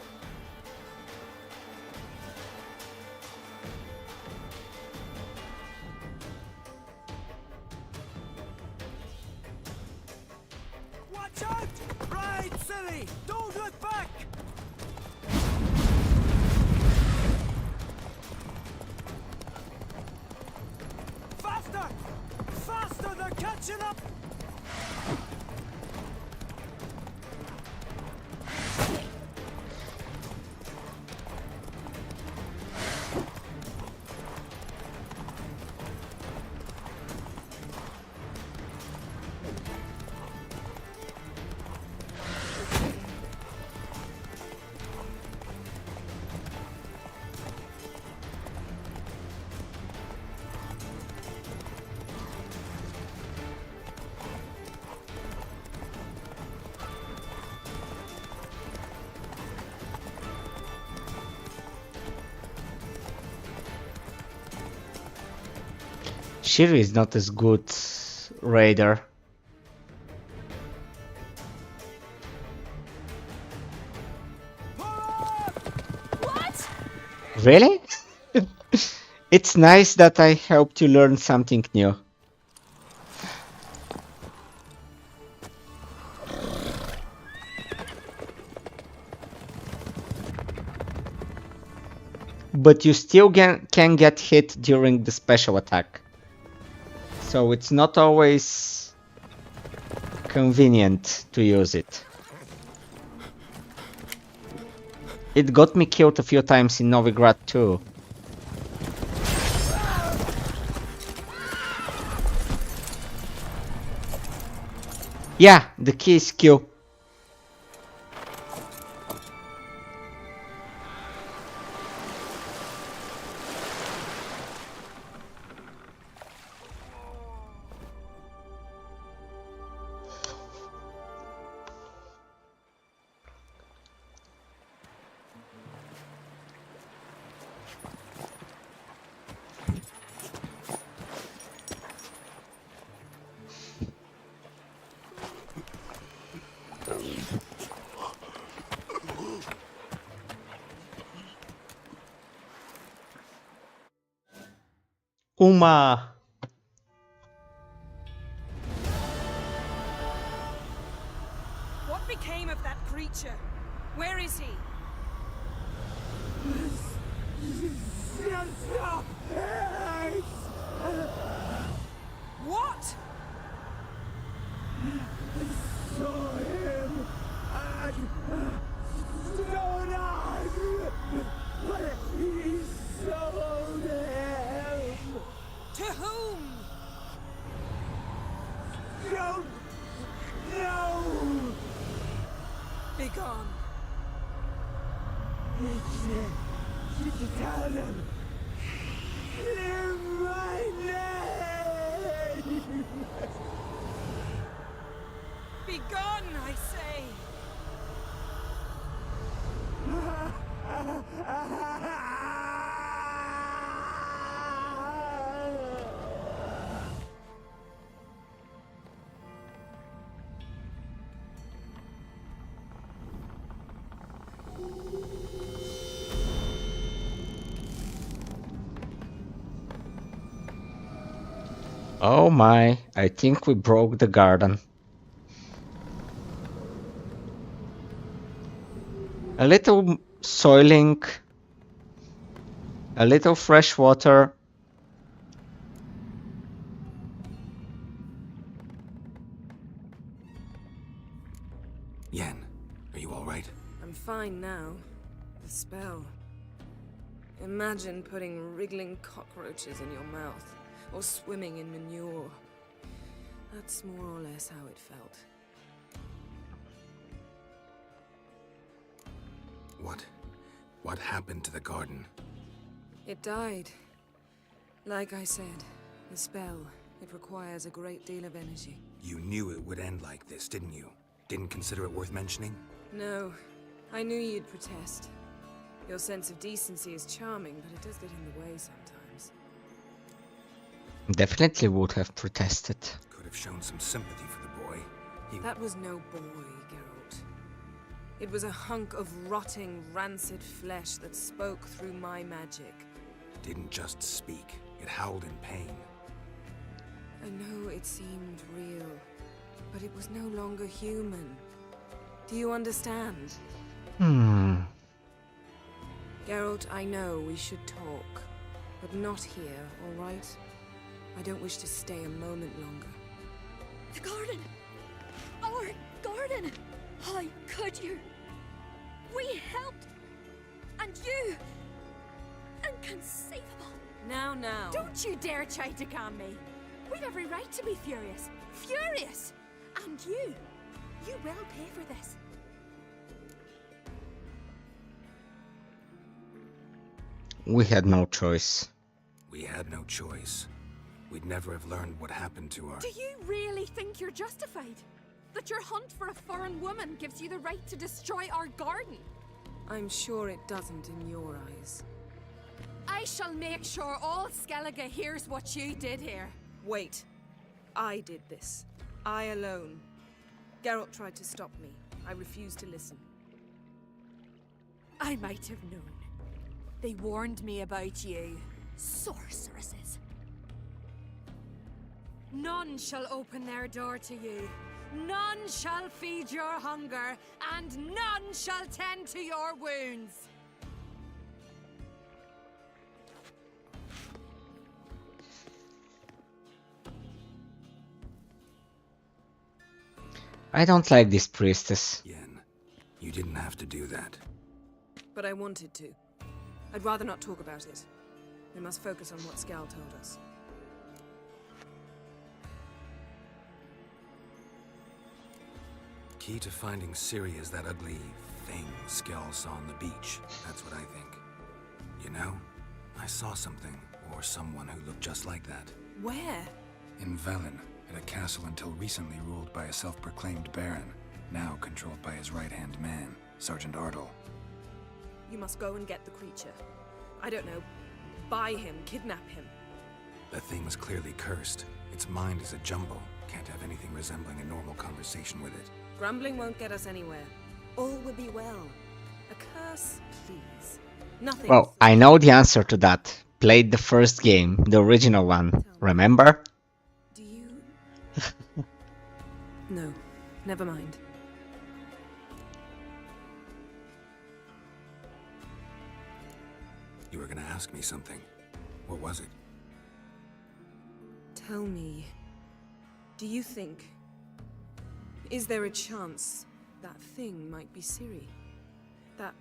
Watch out! Right, silly! Don't look back! Faster! Faster! They're catching up! Shiri is not as good raider. What? Really? It's nice that I helped you learn something new. But you still can get hit during the special attack. So it's not always convenient to use it. It got me killed a few times in Novigrad too. Yeah, the key is Q. Uma creature. Where is he? What? Saw him at Stonan, but he sold him. To whom? Don't know. Begone. Tell them. Clear my name. Begone, I say. Oh my, I think we broke the garden. A little soiling, a little fresh water. Yen, are you all right? I'm fine now. The spell. Imagine putting wriggling cockroaches in your mouth, or swimming in manure. That's more or less how it felt. What happened to the garden? It died. Like I said, the spell, it requires a great deal of energy. You knew it would end like this, didn't you? Didn't consider it worth mentioning? No, I knew you'd protest. Your sense of decency is charming, but it does get in the way sometimes. Definitely would have protested. Could have shown some sympathy for the boy. That was no boy, Geralt. It was a hunk of rotting, rancid flesh that spoke through my magic. Didn't just speak. It howled in pain. I know it seemed real, but it was no longer human. Do you understand? Geralt, I know we should talk, but not here, all right? I don't wish to stay a moment longer. The garden! Our garden! How could you? We helped! And you! Inconceivable! Now. Don't you dare try to calm me! We've every right to be furious! Furious! And you will pay for this. We had no choice. We had no choice. We'd never have learned what happened to our... Do you really think you're justified? That your hunt for a foreign woman gives you the right to destroy our garden? I'm sure it doesn't in your eyes. I shall make sure all Skellige hears what you did here. Wait. I did this. I alone. Geralt tried to stop me. I refused to listen. I might have known. They warned me about you. Sorceresses. None shall open their door to you. None shall feed your hunger, and none shall tend to your wounds. I don't like this priestess. Yen, you didn't have to do that. But I wanted to. I'd rather not talk about it. We must focus on what Skal told us. Key to finding Ciri is that ugly thing Skell saw on the beach. That's what I think. You know, I saw something, or someone who looked just like that. Where? In Velen, at a castle until recently ruled by a self-proclaimed baron, now controlled by his right-hand man, Sergeant Ardle. You must go and get the creature. I don't know. Buy him, kidnap him. The thing's clearly cursed. Its mind is a jumble. Can't have anything resembling a normal conversation with it. Grumbling won't get us anywhere. All will be well. A curse, please. Nothing. Well, I know the answer to that. Played the first game, the original one. Remember? Do you... No, never mind. You were gonna ask me something. What was it? Tell me, do you think... Is there a chance that thing might be Ciri? That...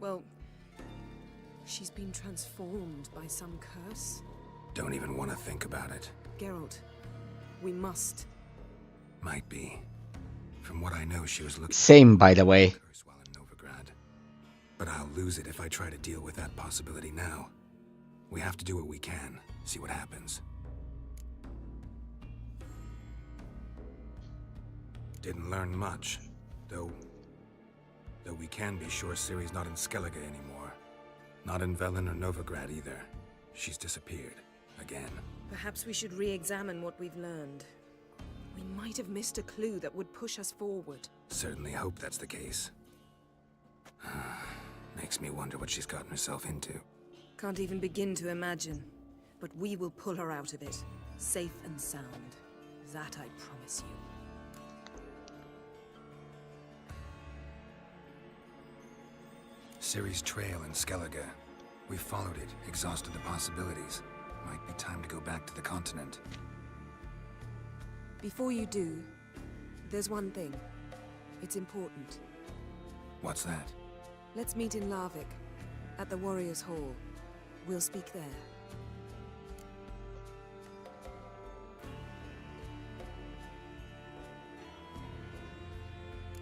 well... she's been transformed by some curse? Don't even want to think about it. Geralt, we must. Might be. From what I know, she was looking... Same, by the way. ...while in Novigrad. But I'll lose it if I try to deal with that possibility now. We have to do what we can, see what happens. Didn't learn much, though we can be sure Ciri's not in Skellige anymore. Not in Velen or Novigrad either. She's disappeared. Again. Perhaps we should re-examine what we've learned. We might have missed a clue that would push us forward. Certainly hope that's the case. Makes me wonder what she's gotten herself into. Can't even begin to imagine. But we will pull her out of it. Safe and sound. That I promise you. Ciri's trail in Skellige. We followed it, exhausted the possibilities. Might be time to go back to the continent. Before you do, there's one thing. It's important. What's that? Let's meet in Larvik, at the Warriors' Hall. We'll speak there.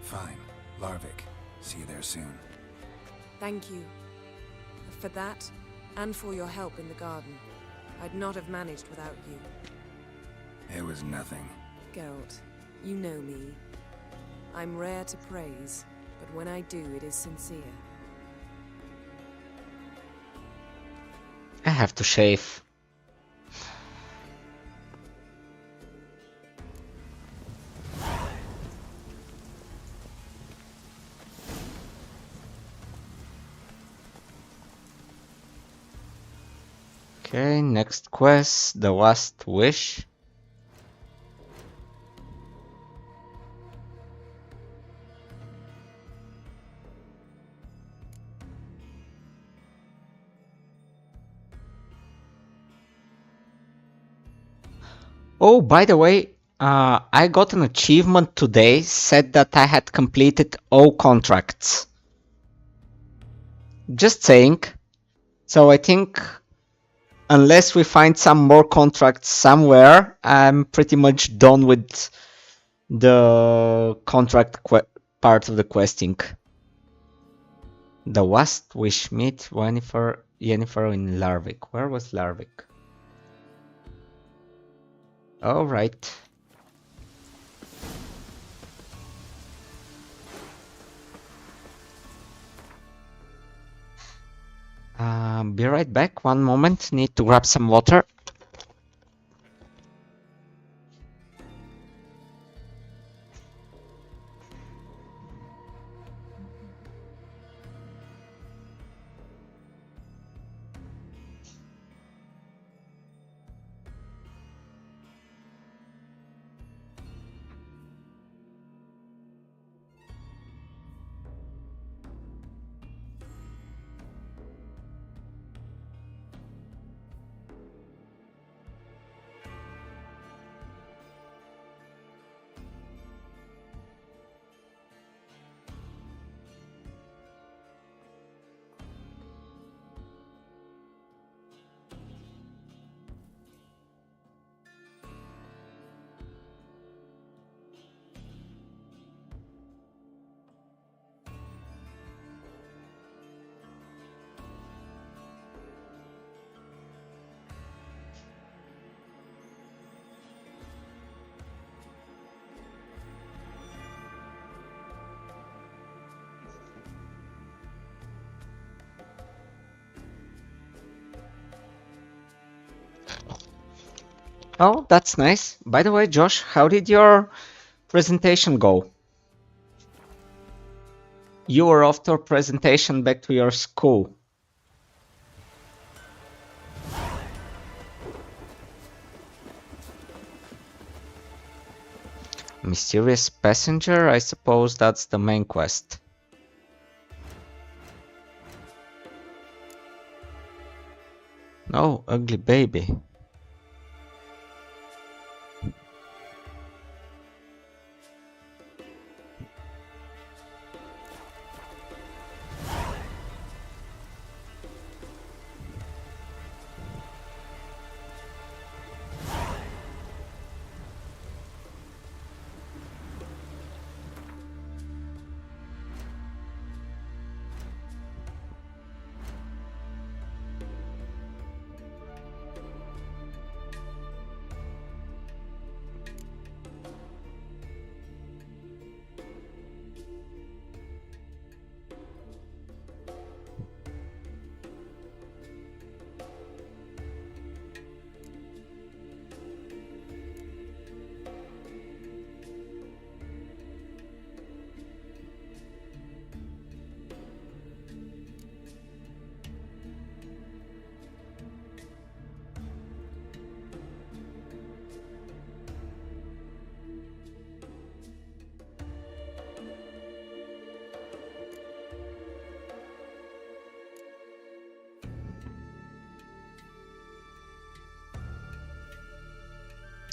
Fine. Larvik. See you there soon. Thank you. For that, and for your help in the garden. I'd not have managed without you. It was nothing. Geralt, you know me. I'm rare to praise, but when I do, it is sincere. I have to shave. Okay, next quest, the last wish. Oh, by the way, I got an achievement today, said that I had completed all contracts. Just saying. So I think, unless we find some more contracts somewhere, I'm pretty much done with the contract part of the questing. The last wish, meet Yennefer in Larvik. Where was Larvik? All right. Be right back. One moment. Need to grab some water. Oh, that's nice. By the way, Josh, how did your presentation go? You were off to a presentation back to your school. Mysterious passenger? I suppose that's the main quest. No, ugly baby.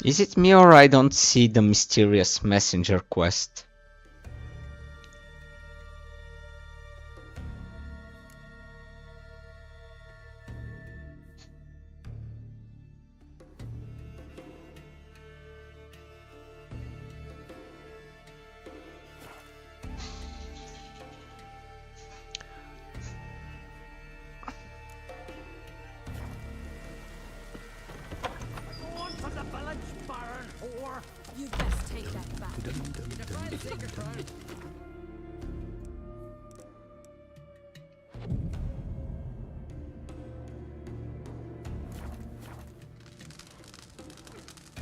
Is it me or I don't see the mysterious messenger quest? You best take that back.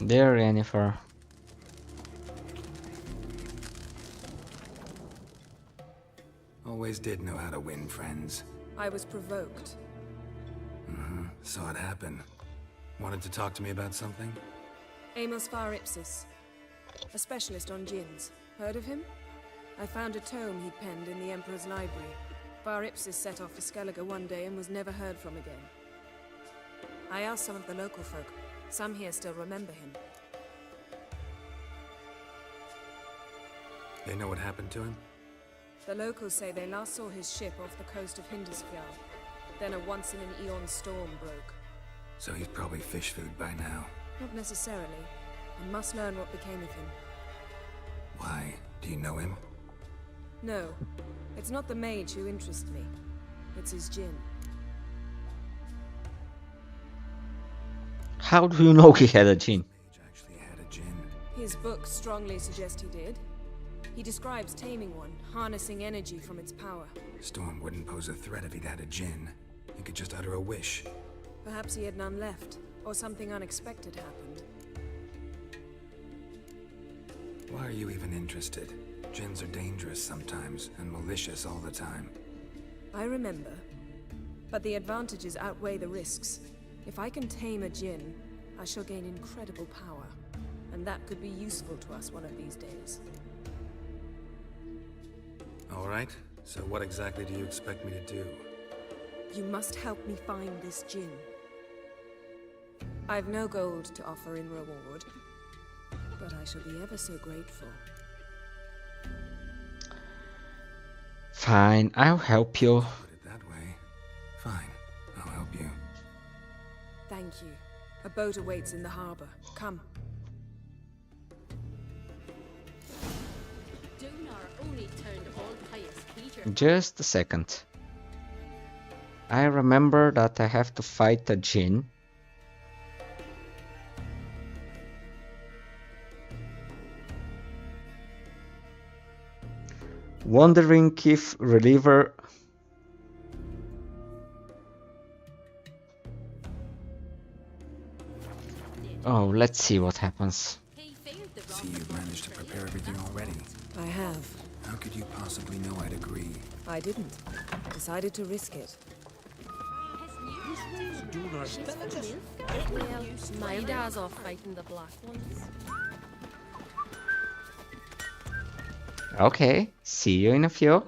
There, Yennefer. Always did know how to win friends. I was provoked. Saw it happen. Wanted to talk to me about something? Amos Far Ipsis, a specialist on djinns. Heard of him? I found a tome he'd penned in the Emperor's library. Far Ipsis set off for Skellige one day and was never heard from again. I asked some of the local folk. Some here still remember him. They know what happened to him? The locals say they last saw his ship off the coast of Hindisfjall. Then a once-in-an-eon storm broke. So he's probably fish food by now. Not necessarily. I must learn what became of him. Why? Do you know him? No. It's not the mage who interests me. It's his djinn. How do you know he had a djinn? His books strongly suggest he did. He describes taming one, harnessing energy from its power. Storm wouldn't pose a threat if he'd had a djinn. He could just utter a wish. Perhaps he had none left, or something unexpected happened. Why are you even interested? Djinns are dangerous sometimes, and malicious all the time. I remember. But the advantages outweigh the risks. If I can tame a djinn, I shall gain incredible power. And that could be useful to us one of these days. All right. So what exactly do you expect me to do? You must help me find this djinn. I've no gold to offer in reward, but I shall be ever so grateful. Fine, I'll help you. Put it that way. Fine, I'll help you. Thank you. A boat awaits in the harbor. Come. Just a second. I remember that I have to fight a djinn. Wondering if reliever Oh, let's see what happens. See, you've managed to prepare everything already. I have. How could you possibly know I'd agree? I didn't. Decided to risk it. Well, my dad's off fighting the black ones. Okay, see you in a few.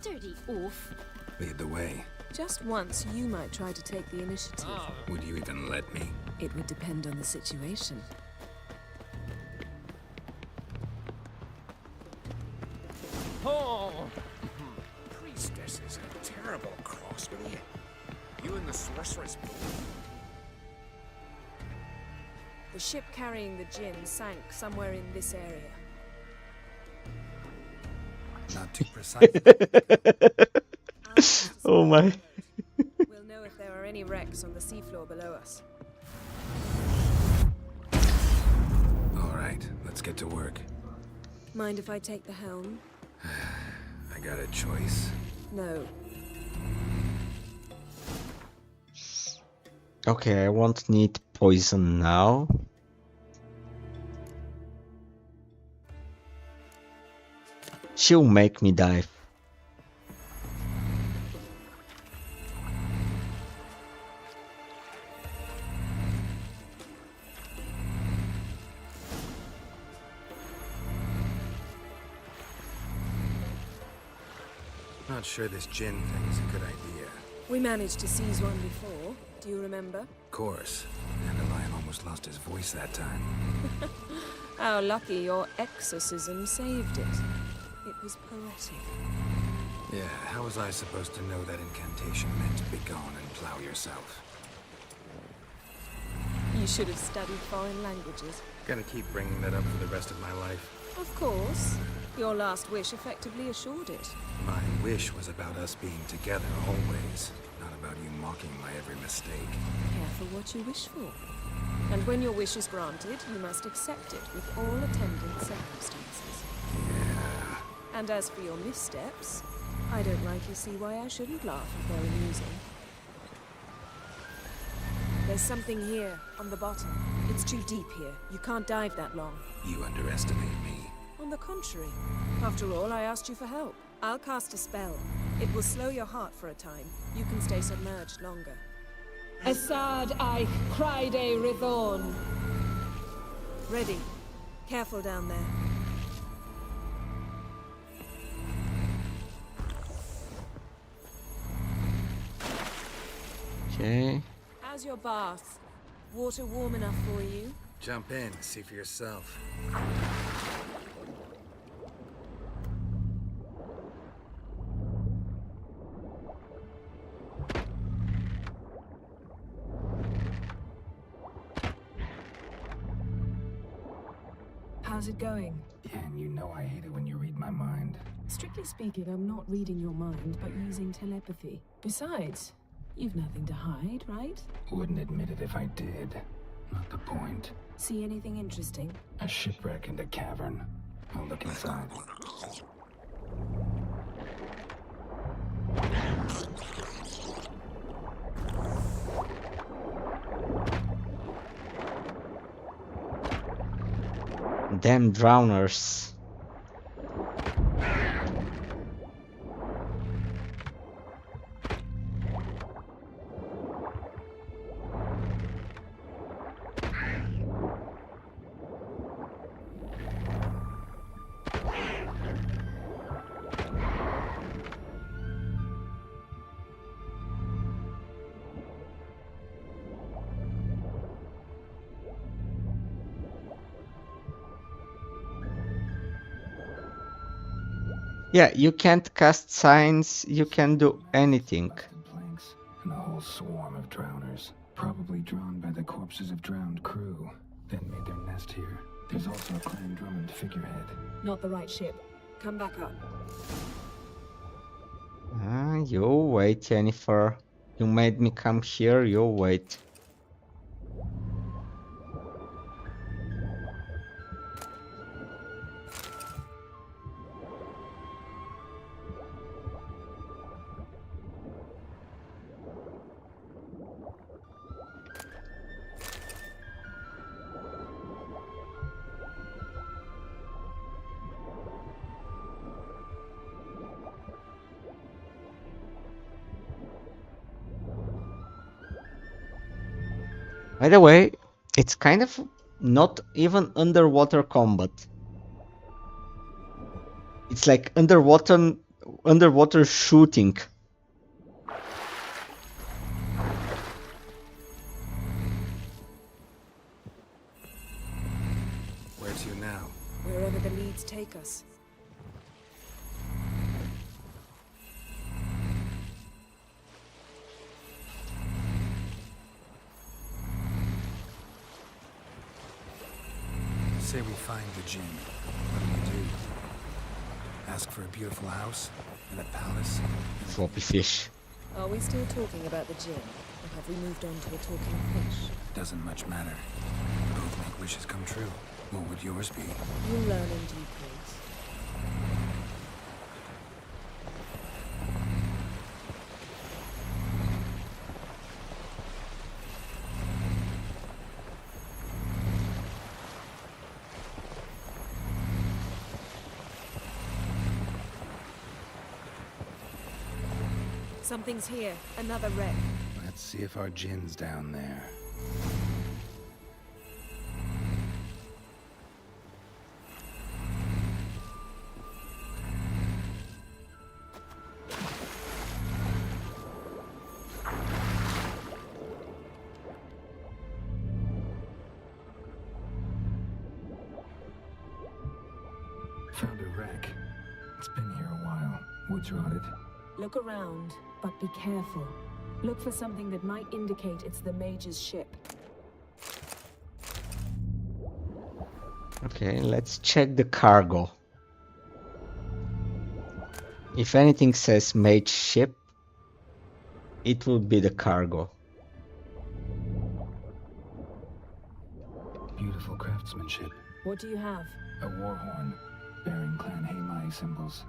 Dirty oaf. Lead the way. Just once, you might try to take the initiative. Would you even let me? It would depend on the situation. Oh! Priestess is a terrible cross with you. You and the sorceress. The ship carrying the gin sank somewhere in this area. Not too precise. Oh my. We'll know if there are any wrecks on the seafloor below us. All right, let's get to work. Mind if I take the helm? I got a choice. No. Okay, I won't need poison now. She'll make me dive. Not sure this gin thing's a good idea. We managed to seize one before. Do you remember? Of course. Dandelion almost lost his voice that time. How lucky your exorcism saved it. It was poetic. Yeah, how was I supposed to know that incantation meant begone and plow yourself? You should have studied foreign languages. Gonna keep bringing that up for the rest of my life. Of course. Your last wish effectively assured it. My wish was about us being together always, not about you mocking my every mistake. Careful what you wish for. And when your wish is granted, you must accept it with all attendant circumstances. Yeah. And as for your missteps, I don't rightly see why I shouldn't laugh if they're amusing. There's something here, on the bottom. It's too deep here. You can't dive that long. You underestimate me. On the contrary. After all, I asked you for help. I'll cast a spell. It will slow your heart for a time. You can stay submerged longer. Assad Ike Cryde Rithorn. Ready. Careful down there. Okay. How's your bath? Water warm enough for you? Jump in, see for yourself. How's it going? And you know I hate it when you read my mind. Strictly speaking, I'm not reading your mind, but using telepathy. Besides, you've nothing to hide, right? Wouldn't admit it if I did. Not the point. See anything interesting? A shipwreck and a cavern. I'll look inside. Damn drowners. Yeah, you can't cast signs, you can do anything. Planks and a whole swarm of drowners, probably drawn by the corpses of drowned crew, then made their nest here. There's also a Clan Drummond figurehead. Not the right ship. Come back up. You wait, Jennifer. You made me come here, you wait. By the way, it's kind of not even underwater combat. It's like underwater shooting. roads take us? Say we find the gin. What do? Ask for a beautiful house and a palace? Floppy fish. Are we still talking about the gin? Or have we moved on to a talking fish? Doesn't much matter. Both make wishes come true. What would yours be? You'll learn in due course. Something's here. Another wreck. Let's see if our gin's down there. Found a wreck. It's been here a while. Wood's rotted. Look around, but be careful. Look for something that might indicate it's the mage's ship. Okay, let's check the cargo. If anything says mage ship, it will be the cargo. Beautiful craftsmanship. What do you have? A war horn bearing Clan Haimai symbols.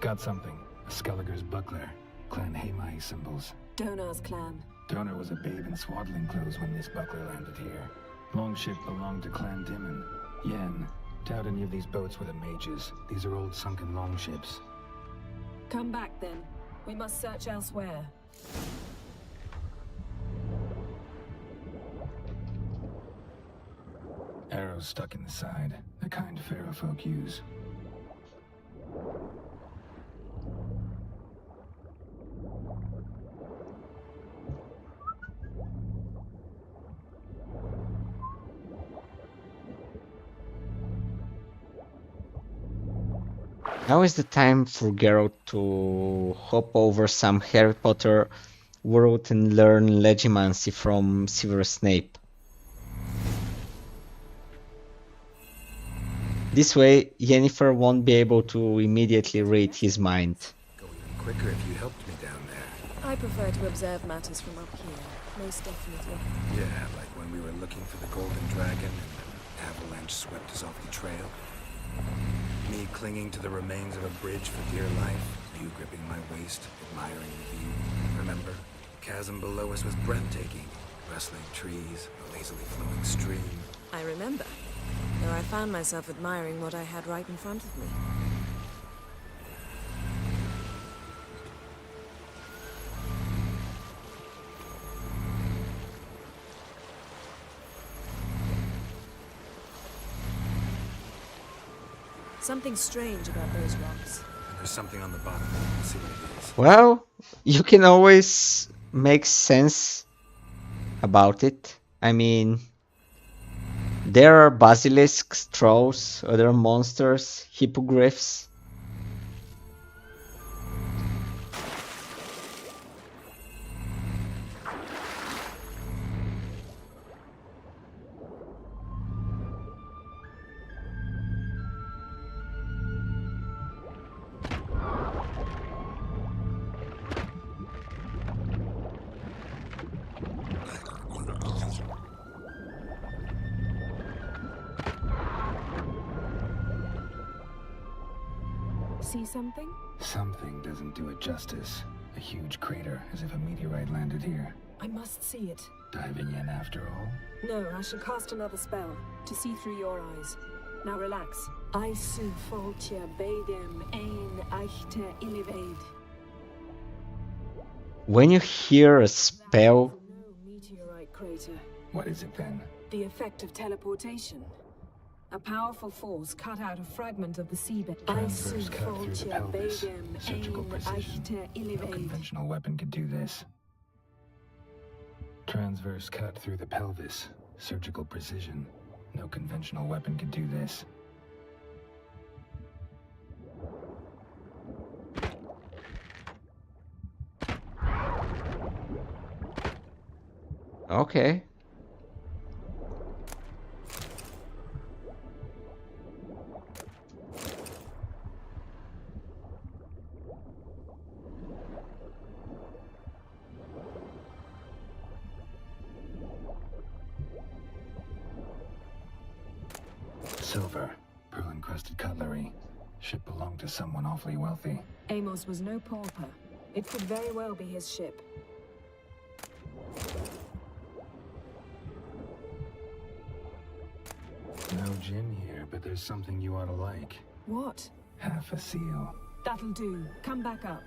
Got something. A Skelliger's buckler. Clan Haimai symbols. Donar's clan. Donar was a babe in swaddling clothes when this buckler landed here. Longship belonged to Clan Dimon. Yen. Doubt any of these boats were the mages. These are old sunken longships. Come back then. We must search elsewhere. Arrows stuck in the side. The kind Pharaoh folk use. Now is the time for Geralt to hop over some Harry Potter world and learn Legimancy from Severus Snape. This way, Yennefer won't be able to immediately read his mind. Go even quicker if you helped me down there. I prefer to observe matters from up here, most definitely. Yeah, like when we were looking for the Golden Dragon and an avalanche swept us off the trail. Me clinging to the remains of a bridge for dear life, you gripping my waist, admiring the view. Remember? The chasm below us was breathtaking. Rustling trees, a lazily flowing stream. I remember, though I found myself admiring what I had right in front of me. Something strange about those rocks. And there's something on the bottom. Let's see what it is. Well, you can always make sense about it. I mean, there are basilisks, trolls, other monsters, hippogriffs. See something? Something doesn't do it justice. A huge crater, as if a meteorite landed here. I must see it. Diving in after all? No, I shall cast another spell, to see through your eyes. Now relax. Aisu foltia beidem ein eichte ilivaid. When you hear a spell, No meteorite crater. What is it then? The effect of teleportation. A powerful force cut out a fragment of the seabed. Transverse cut through the pelvis. Surgical precision. No conventional weapon could do this. Transverse cut through the pelvis. Surgical precision. No conventional weapon could do this. Okay. Silver. Pearl-encrusted cutlery. Ship belonged to someone awfully wealthy. Amos was no pauper. It could very well be his ship. No gin here, but there's something you ought to like. What? Half a seal. That'll do. Come back up.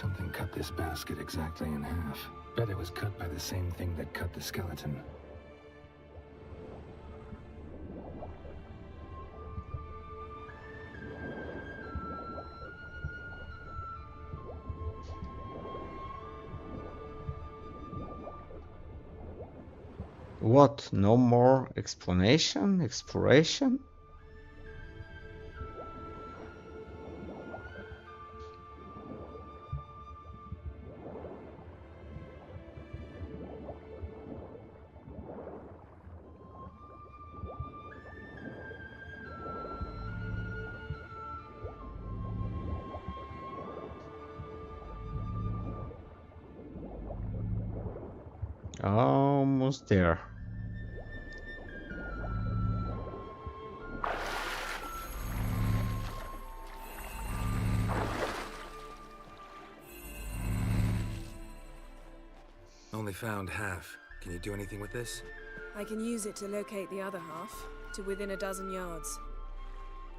Something cut this basket exactly in half. Bet it was cut by the same thing that cut the skeleton. What? No more explanation? Exploration? Almost there. Only found half. Can you do anything with this? I can use it to locate the other half, to within a dozen yards.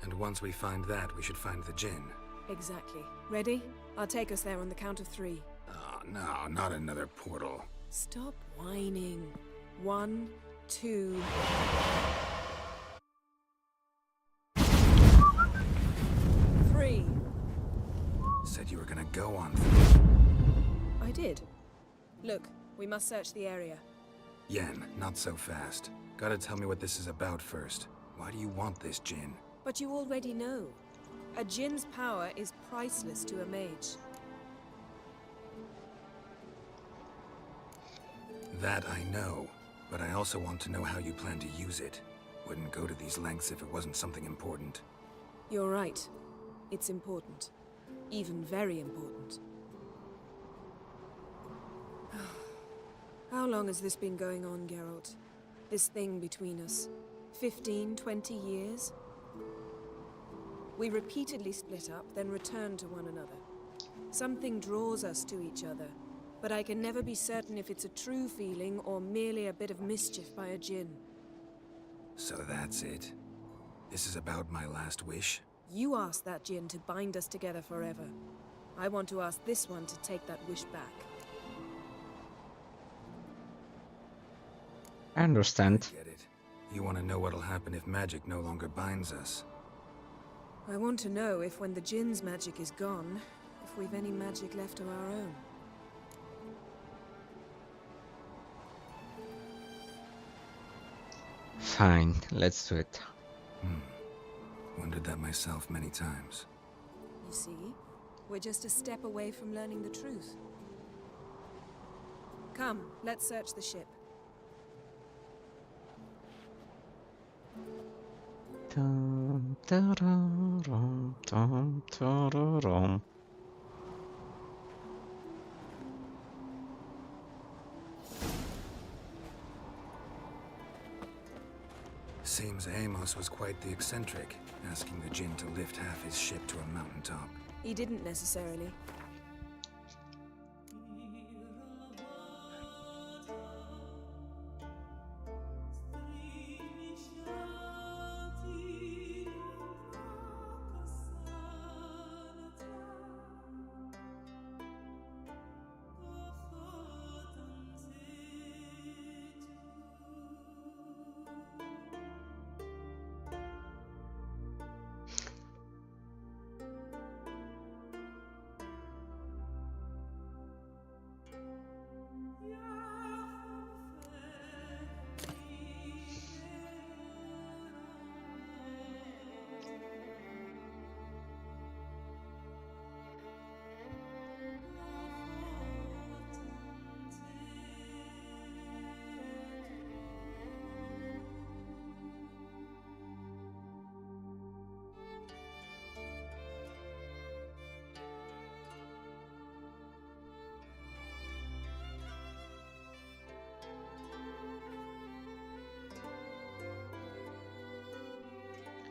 And once we find that, we should find the gin. Exactly. Ready? I'll take us there on the count of 3. Oh, no, not another portal. Stop whining. 1, 2... Three. Said you were gonna go on. I did. Look, we must search the area. Yen, not so fast. Gotta tell me what this is about first. Why do you want this gin? But you already know. A djinn's power is priceless to a mage. That I know, but I also want to know how you plan to use it. Wouldn't go to these lengths if it wasn't something important. You're right. It's important. Even very important. How long has this been going on, Geralt? This thing between us? 15, 20 years? We repeatedly split up, then return to one another. Something draws us to each other, but I can never be certain if it's a true feeling or merely a bit of mischief by a djinn. So that's it. This is about my last wish? You asked that djinn to bind us together forever. I want to ask this one to take that wish back. I understand. Get it. You want to know what'll happen if magic no longer binds us. I want to know if when the djinn's magic is gone, if we've any magic left of our own. Fine, let's do it. Wondered that myself many times. You see, we're just a step away from learning the truth. Come, let's search the ship. Dum, da-da-rum, dum, da-da-rum. Seems Amos was quite the eccentric, asking the djinn to lift half his ship to a mountaintop. He didn't necessarily.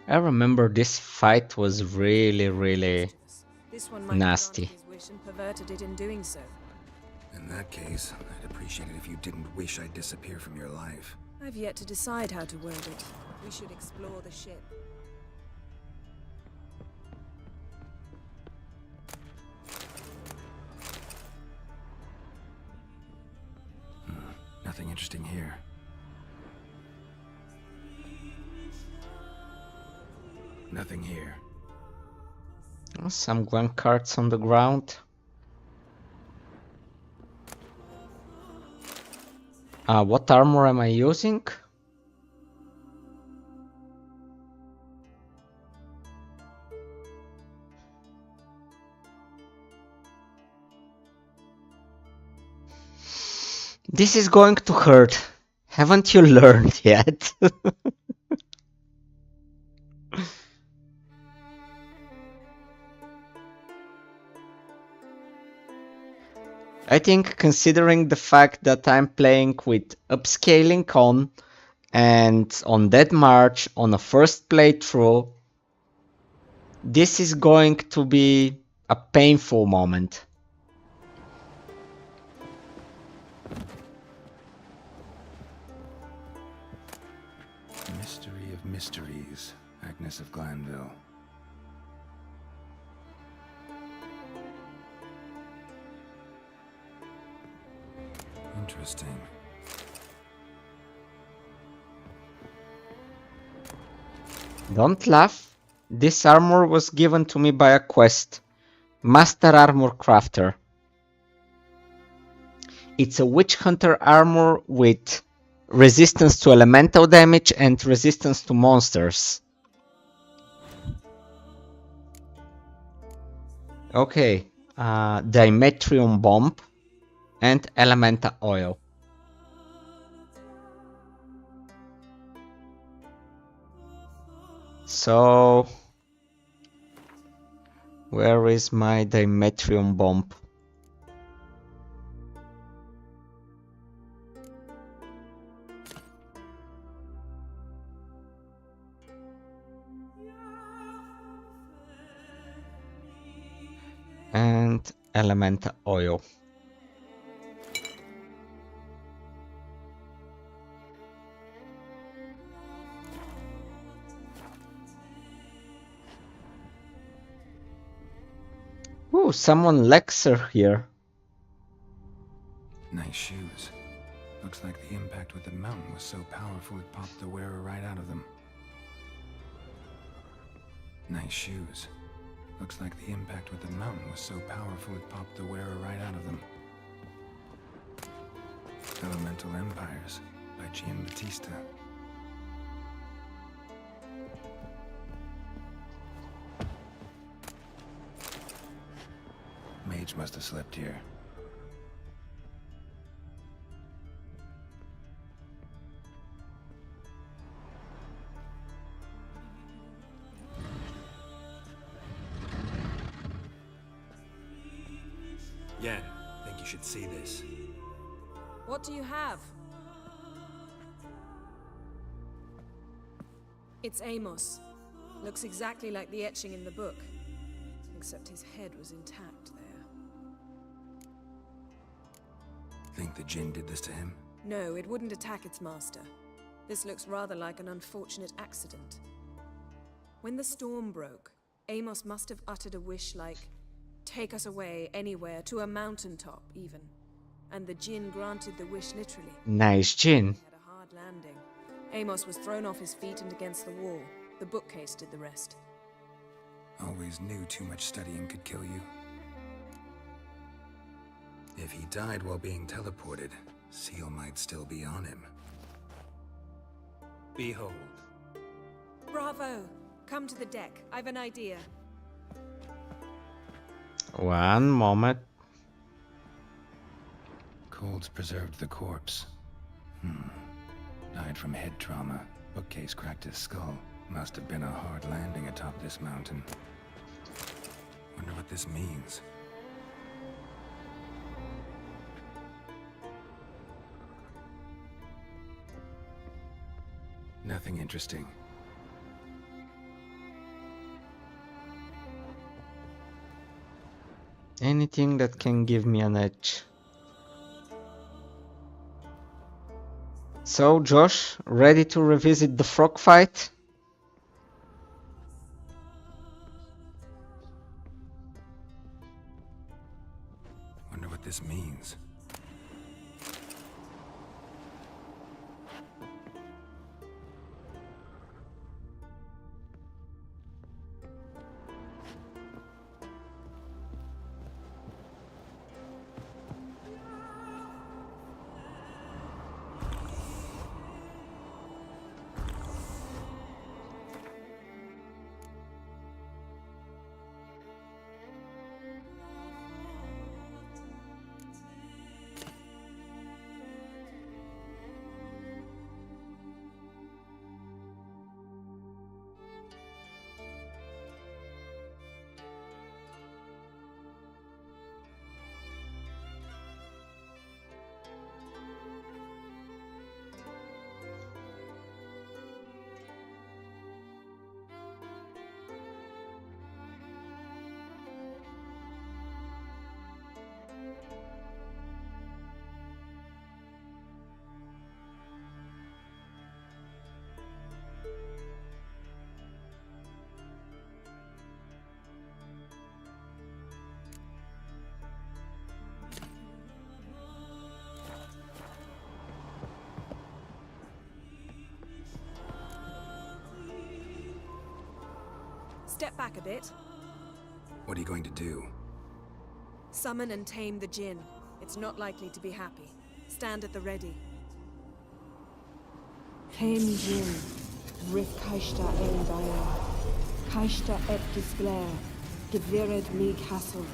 I remember this fight was really This one might have nasty. granted his wish and perverted it in doing so. In that case, I'd appreciate it if you didn't wish I'd disappear from your life. I've yet to decide how to word it. We should explore the ship. Nothing interesting here. Nothing here. Some blank cards on the ground. What armor am I using? This is going to hurt. Haven't you learned yet? I think considering the fact that I'm playing with upscaling on and on Deadmarch on a first playthrough, this is going to be a painful moment. Mystery of mysteries, Agnes of Glanville. Interesting. Don't laugh. This armor was given to me by a quest. Master Armor Crafter. It's a Witch Hunter armor with resistance to elemental damage and resistance to monsters. Okay, Dimetrium Bomb and Elemental Oil. So, where is my Dimetrium Bomb? And Elemental Oil. Ooh, someone Lexer here. Nice shoes. Looks like the impact with the mountain was so powerful it popped the wearer right out of them. Nice shoes. Looks like the impact with the mountain was so powerful it popped the wearer right out of them. Elemental Empires by Giambattista. Mage must have slept here. Yen, think you should see this. What do you have? It's Amos. Looks exactly like the etching in the book. Except his head was intact there. Think the Jinn did this to him? No, it wouldn't attack its master. This looks rather like an unfortunate accident. When the storm broke, Amos must have uttered a wish like, "Take us away, anywhere, to a mountaintop, even." And the Jinn granted the wish literally. Nice Jinn. He had a hard landing. Amos was thrown off his feet and against the wall. The bookcase did the rest. Always knew too much studying could kill you. If he died while being teleported, Seal might still be on him. Behold. Bravo! Come to the deck. I've an idea. One moment. Cold's preserved the corpse. Died from head trauma. Bookcase cracked his skull. Must have been a hard landing atop this mountain. Wonder what this means. Nothing interesting. Anything that can give me an edge. So, Josh, ready to revisit the frog fight? Wonder what this means. Step back a bit. What are you going to do? Summon and tame the Jinn. It's not likely to be happy. Stand at the ready. Tame Jinn, Rith Kaishta El Daya, Kaishta Et Gisblair, Gevired Mi Castle.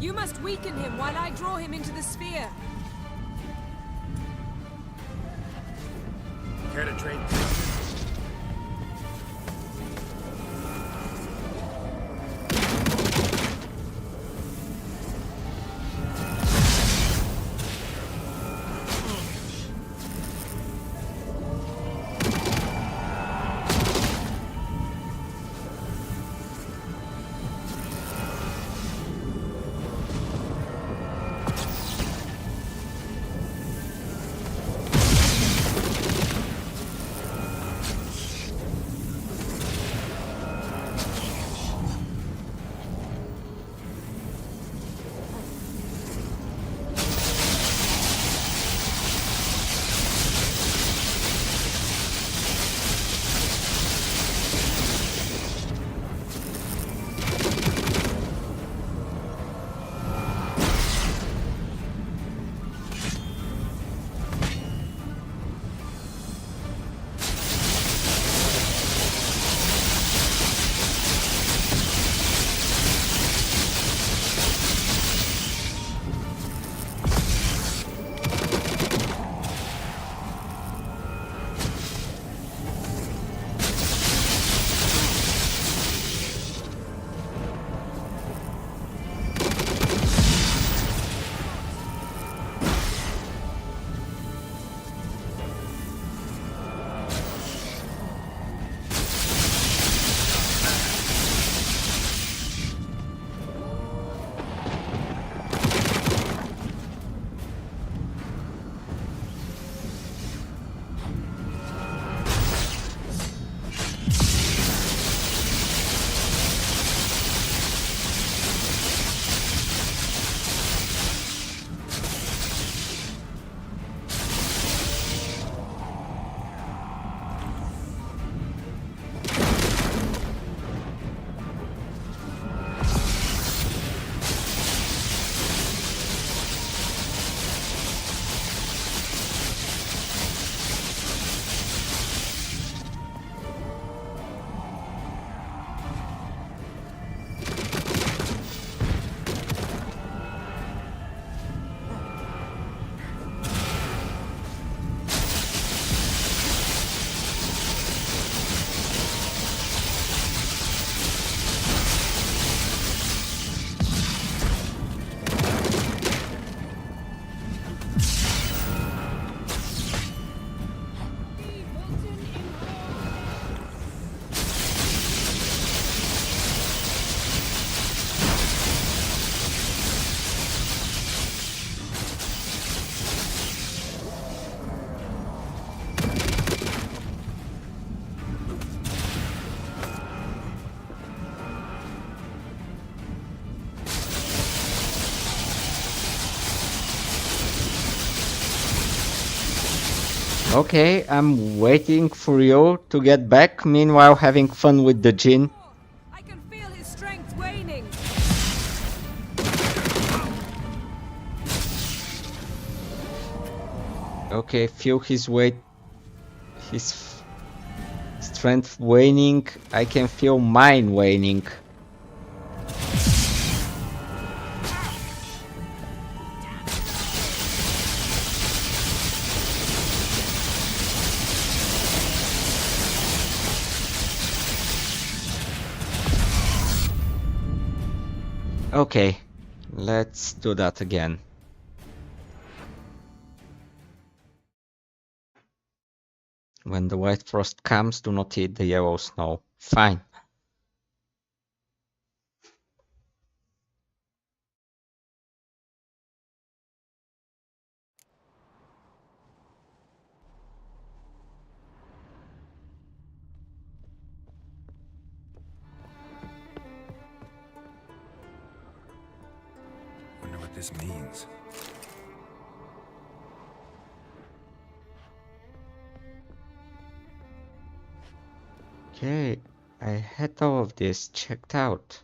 You must weaken him while I draw him into the sphere. Care to trade? Okay, I'm waiting for you to get back, meanwhile having fun with the Jinn. I can feel his strength waning. Okay, feel his weight, his strength waning. I can feel mine waning. Okay, let's do that again. When the white frost comes, do not eat the yellow snow. Fine. Wonder what this means. Okay, I had all of this checked out.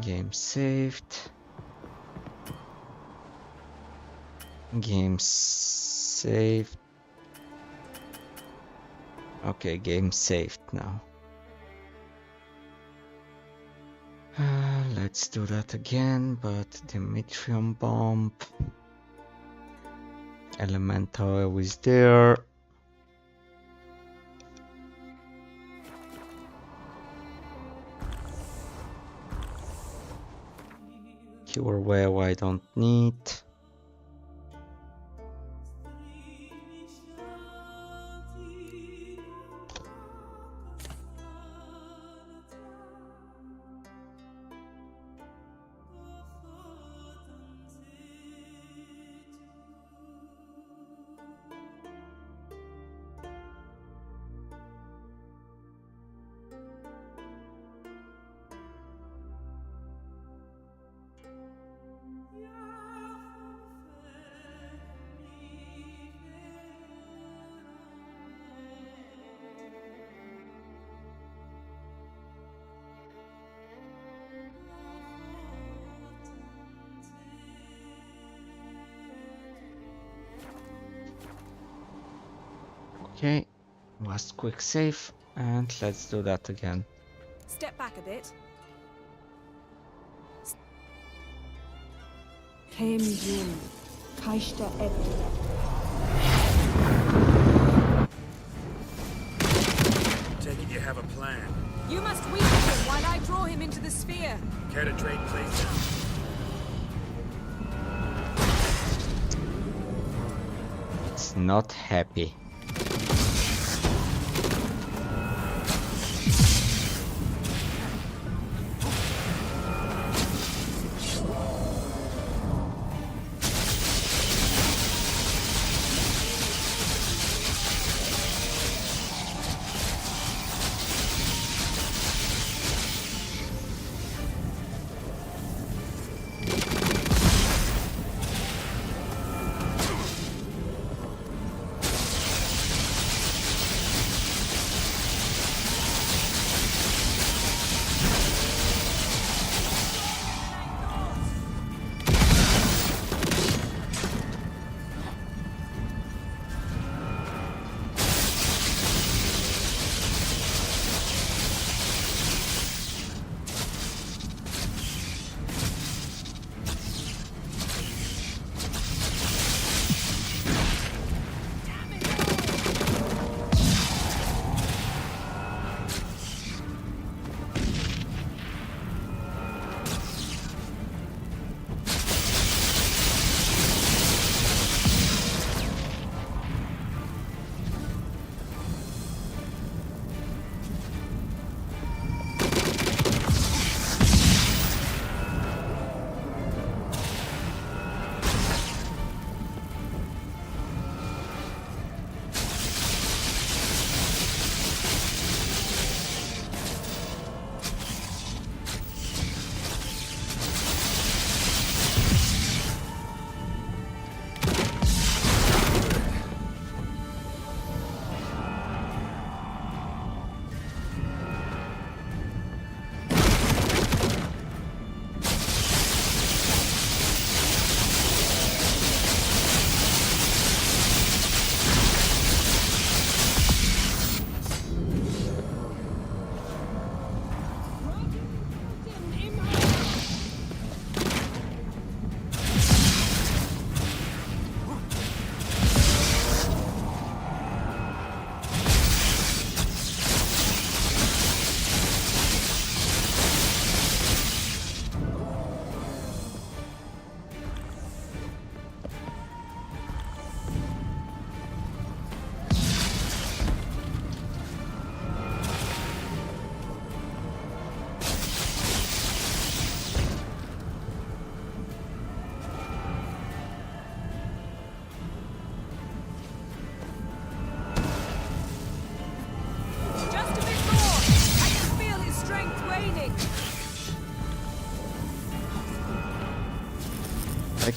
Game saved. Game saved. Okay, game saved now. Let's do that again, but Demetrium bomb. Elemental is there. Cure well I don't need. Okay, last quick save, and let's do that again. Step back a bit. Came Jin, Kaishta Ed. Take it you have a plan. You must weaken him while I draw him into the sphere. Care to trade places? It's not happy.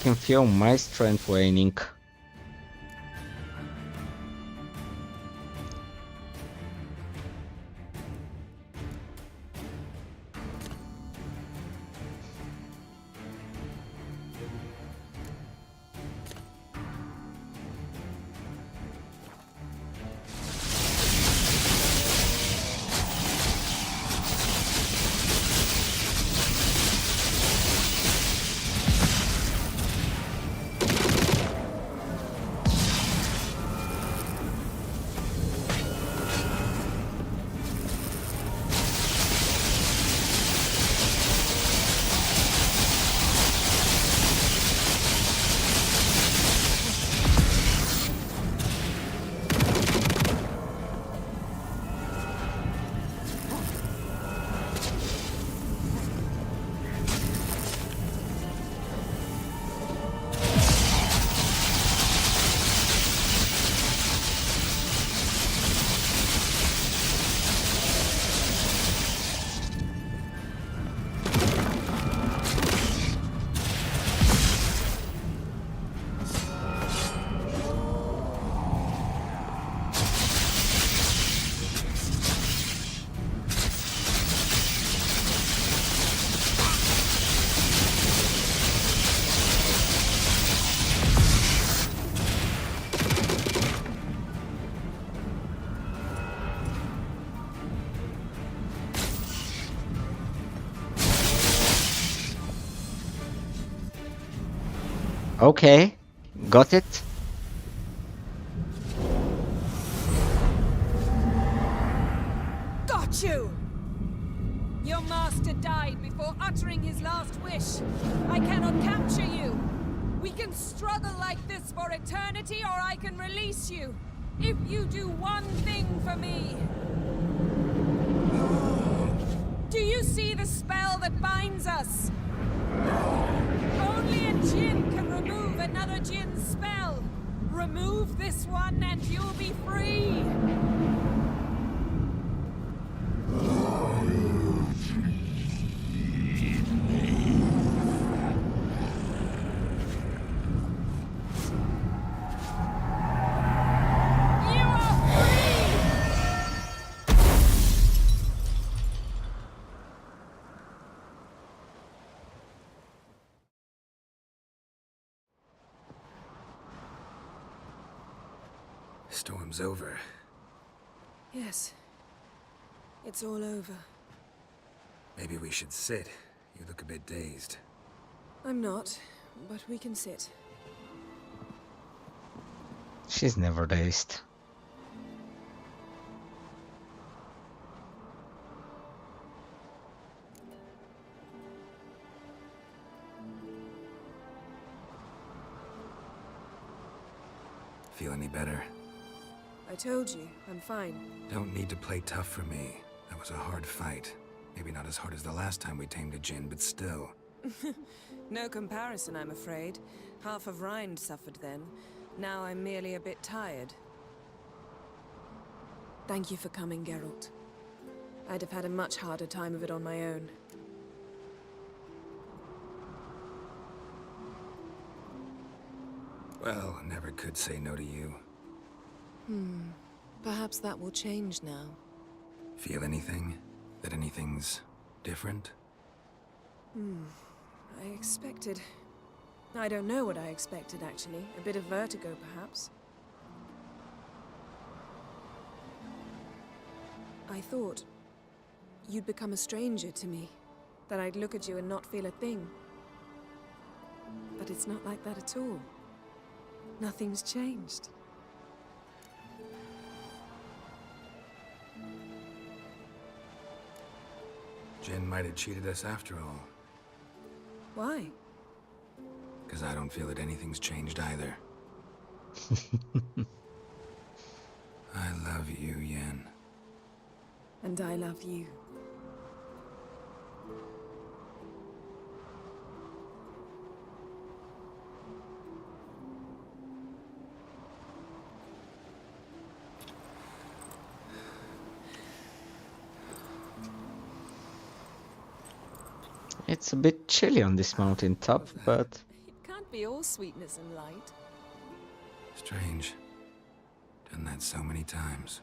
can feel my strength waning. Okay, got it. Got you! Your master died before uttering his last wish. I cannot capture you. We can struggle like this for eternity, or I can release you. If you do one thing for me. Do you see the spell that binds us? Only a djinn can remove another djinn's spell. Remove this one and you'll be free. Storm's over. Yes. It's all over. Maybe we should sit. You look a bit dazed. I'm not, but we can sit. She's never dazed. Feel any better? I told you, I'm fine. Don't need to play tough for me. That was a hard fight. Maybe not as hard as the last time we tamed a djinn, but still. No comparison, I'm afraid. Half of Rind suffered then. Now I'm merely a bit tired. Thank you for coming, Geralt. I'd have had a much harder time of it on my own. Well, never could say no to you. Perhaps that will change now. Feel anything? That anything's different? I expected... I don't know what I expected, actually. A bit of vertigo, perhaps. I thought you'd become a stranger to me. That I'd look at you and not feel a thing. But it's not like that at all. Nothing's changed. Jinn might have cheated us after all. Why? Because I don't feel that anything's changed either. I love you, Yen. And I love you. It's a bit chilly on this mountain top, but... It can't can't be all sweetness and light. Strange. Done that so many times.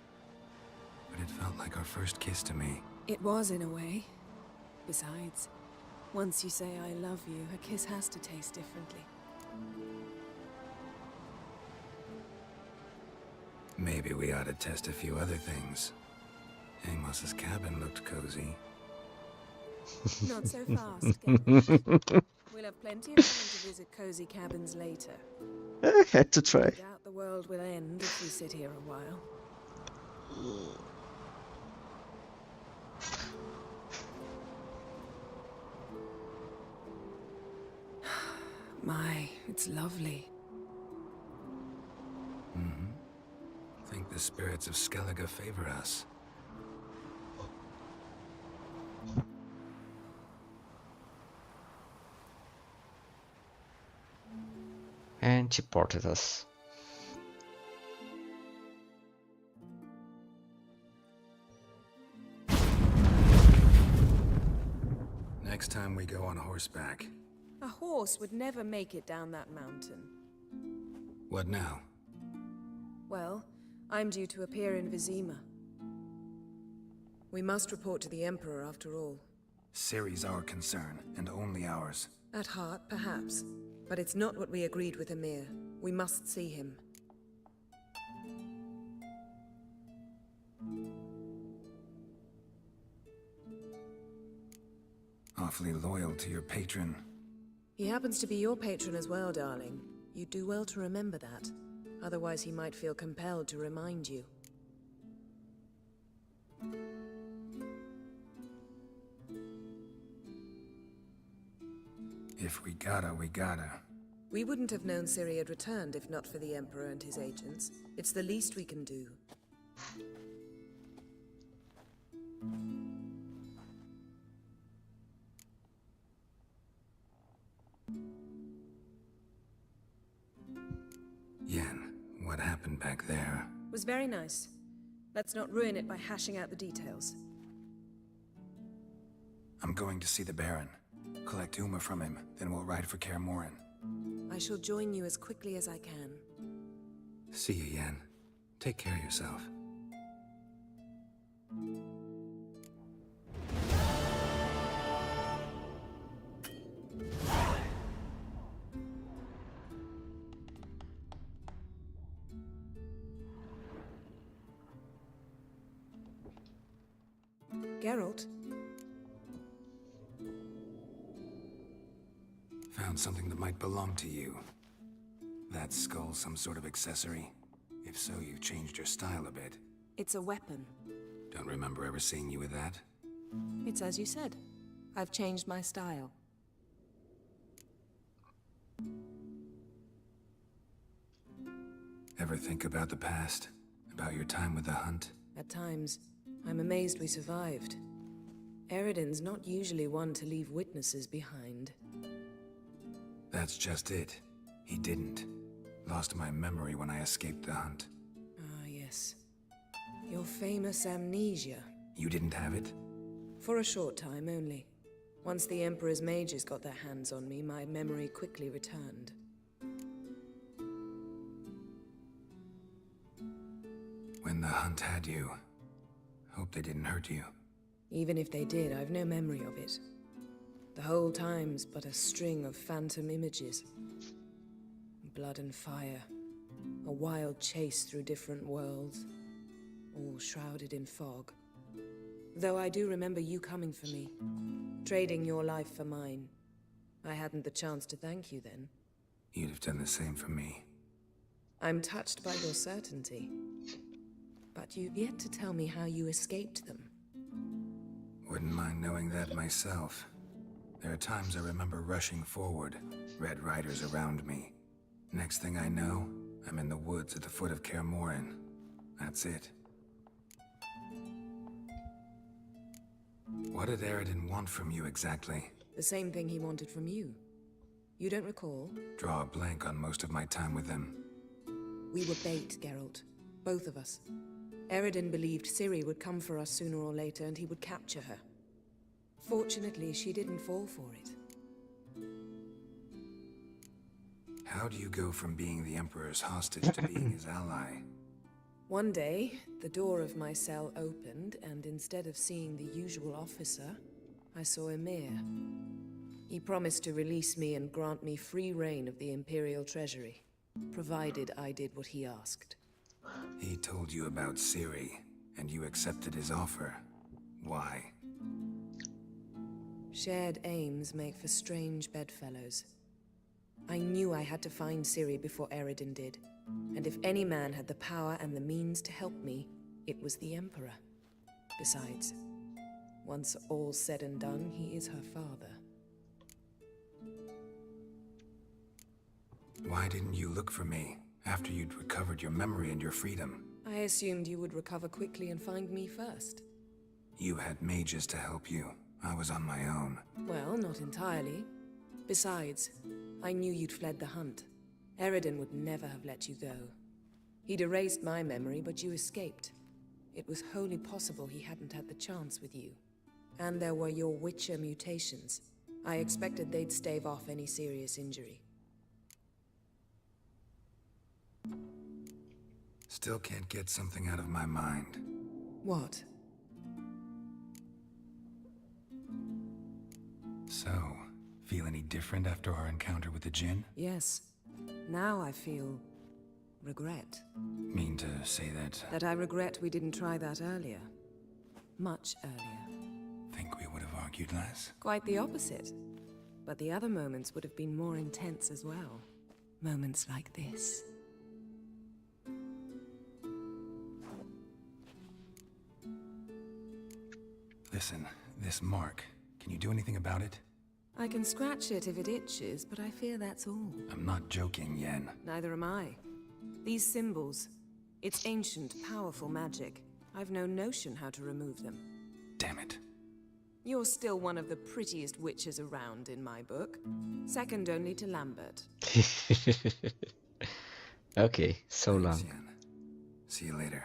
But it felt like our first kiss to me. It was, in a way. Besides, once you say I love you, a kiss has to taste differently. Maybe we ought to test a few other things. Amos's cabin looked cozy. Not so fast, Geralt. We'll have plenty of time to visit cozy cabins later. I had to try. I doubt the world will end if we sit here a while. My, it's lovely. Mm-hmm. Think the spirits of Skellige favor us. And she ported us. Next time we go on horseback. A horse would never make it down that mountain. What now? Well, I'm due to appear in Vizima. We must report to the Emperor after all. Ciri's our concern, and only ours. At heart, perhaps. But it's not what we agreed with Emir. We must see him. Awfully loyal to your patron. He happens to be your patron as well, darling. You do well to remember that. Otherwise he might feel compelled to remind you. If we gotta, we gotta. We wouldn't have known Ciri had returned if not for the Emperor and his agents. It's the least we can do. Yen, what happened back there? Was very nice. Let's not ruin it by hashing out the details. I'm going to see the Baron. Collect Uma from him, then we'll ride for Kaer Morhen. I shall join you as quickly as I can. See you, Yen. Take care of yourself. Geralt? Found something that might belong to you. That skull some sort of accessory? If so, you've changed your style a bit. It's a weapon. Don't remember ever seeing you with that? It's as you said. I've changed my style. Ever think about the past? About your time with the Hunt? At times, I'm amazed we survived. Eridan's not usually one to leave witnesses behind. That's just it. He didn't. Lost my memory when I escaped the Hunt. Ah, yes. Your famous amnesia. You didn't have it? For a short time only. Once the Emperor's mages got their hands on me, my memory quickly returned. When the Hunt had you, hope they didn't hurt you. Even if they did, I've no memory of it. The whole time's but a string of phantom images. Blood and fire. A wild chase through different worlds. All shrouded in fog. Though I do remember you coming for me. Trading your life for mine. I hadn't the chance to thank you then. You'd have done the same for me. I'm touched by your certainty. But you've yet to tell me how you escaped them. Wouldn't mind knowing that myself. There are times I remember rushing forward, Red Riders around me. Next thing I know, I'm in the woods at the foot of Kaer Morhen. That's it. What did Eridan want from you exactly? The same thing he wanted from you. You don't recall? Draw a blank on most of my time with them. We were bait, Geralt. Both of us. Eridan believed Ciri would come for us sooner or later and he would capture her. Fortunately, she didn't fall for it. How do you go from being the Emperor's hostage to being his ally? One day, the door of my cell opened, and instead of seeing the usual officer, I saw Emir. He promised to release me and grant me free reign of the Imperial Treasury, provided I did what he asked. He told you about Ciri, and you accepted his offer. Why? Shared aims make for strange bedfellows. I knew I had to find Ciri before Eredin did, and if any man had the power and the means to help me, it was the Emperor. Besides, once all's said and done, he is her father. Why didn't you look for me after you'd recovered your memory and your freedom? I assumed you would recover quickly and find me first. You had mages to help you. I was on my own. Well, not entirely. Besides, I knew you'd fled the hunt. Eredin would never have let you go. He'd erased my memory, but you escaped. It was wholly possible he hadn't had the chance with you. And there were your Witcher mutations. I expected they'd stave off any serious injury. Still can't get something out of my mind. What? So, feel any different after our encounter with the Djinn? Yes. Now I feel regret. Mean to say that? That I regret we didn't try that earlier. Much earlier. Think we would have argued less? Quite the opposite. But the other moments would have been more intense as well. Moments like this. Listen, this mark, can you do anything about it? I can scratch it if it itches, but I fear that's all. I'm not joking, Yen. Neither am I. These symbols, it's ancient, powerful magic. I've no notion how to remove them. Damn it. You're still one of the prettiest witches around in my book. Second only to Lambert. Okay, so long. Thanks, Yen. See you later.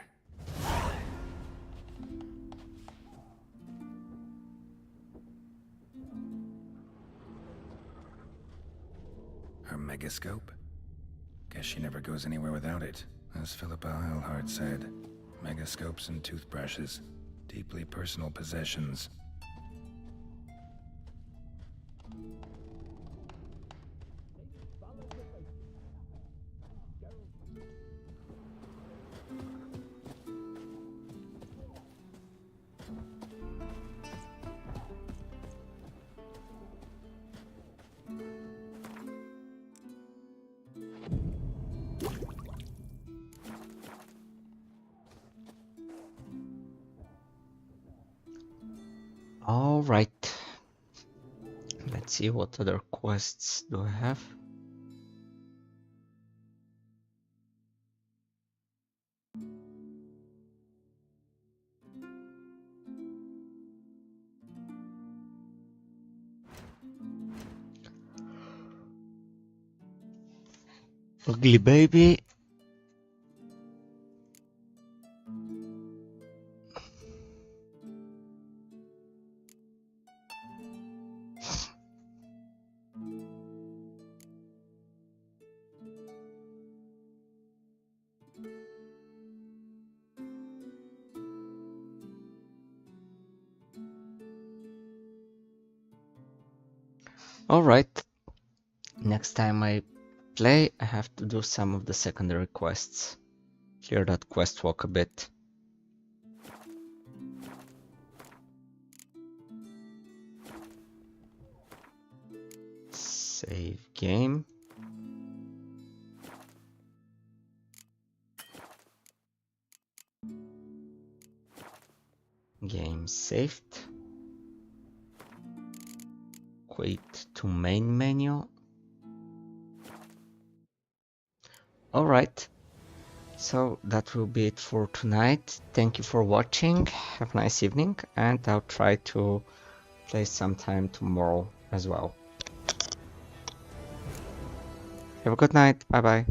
Her megascope? Guess she never goes anywhere without it. As Philippa Eilhart said, megascopes and toothbrushes, deeply personal possessions. All right. Let's see what other quests do I have. Ugly baby. Alright, next time I play, I have to do some of the secondary quests. Clear that quest walk a bit. Save game. Game saved. Quit to main menu. Alright, so that will be it for tonight. Thank you for watching, have a nice evening, and I'll try to play sometime tomorrow as well. Have a good night, bye bye.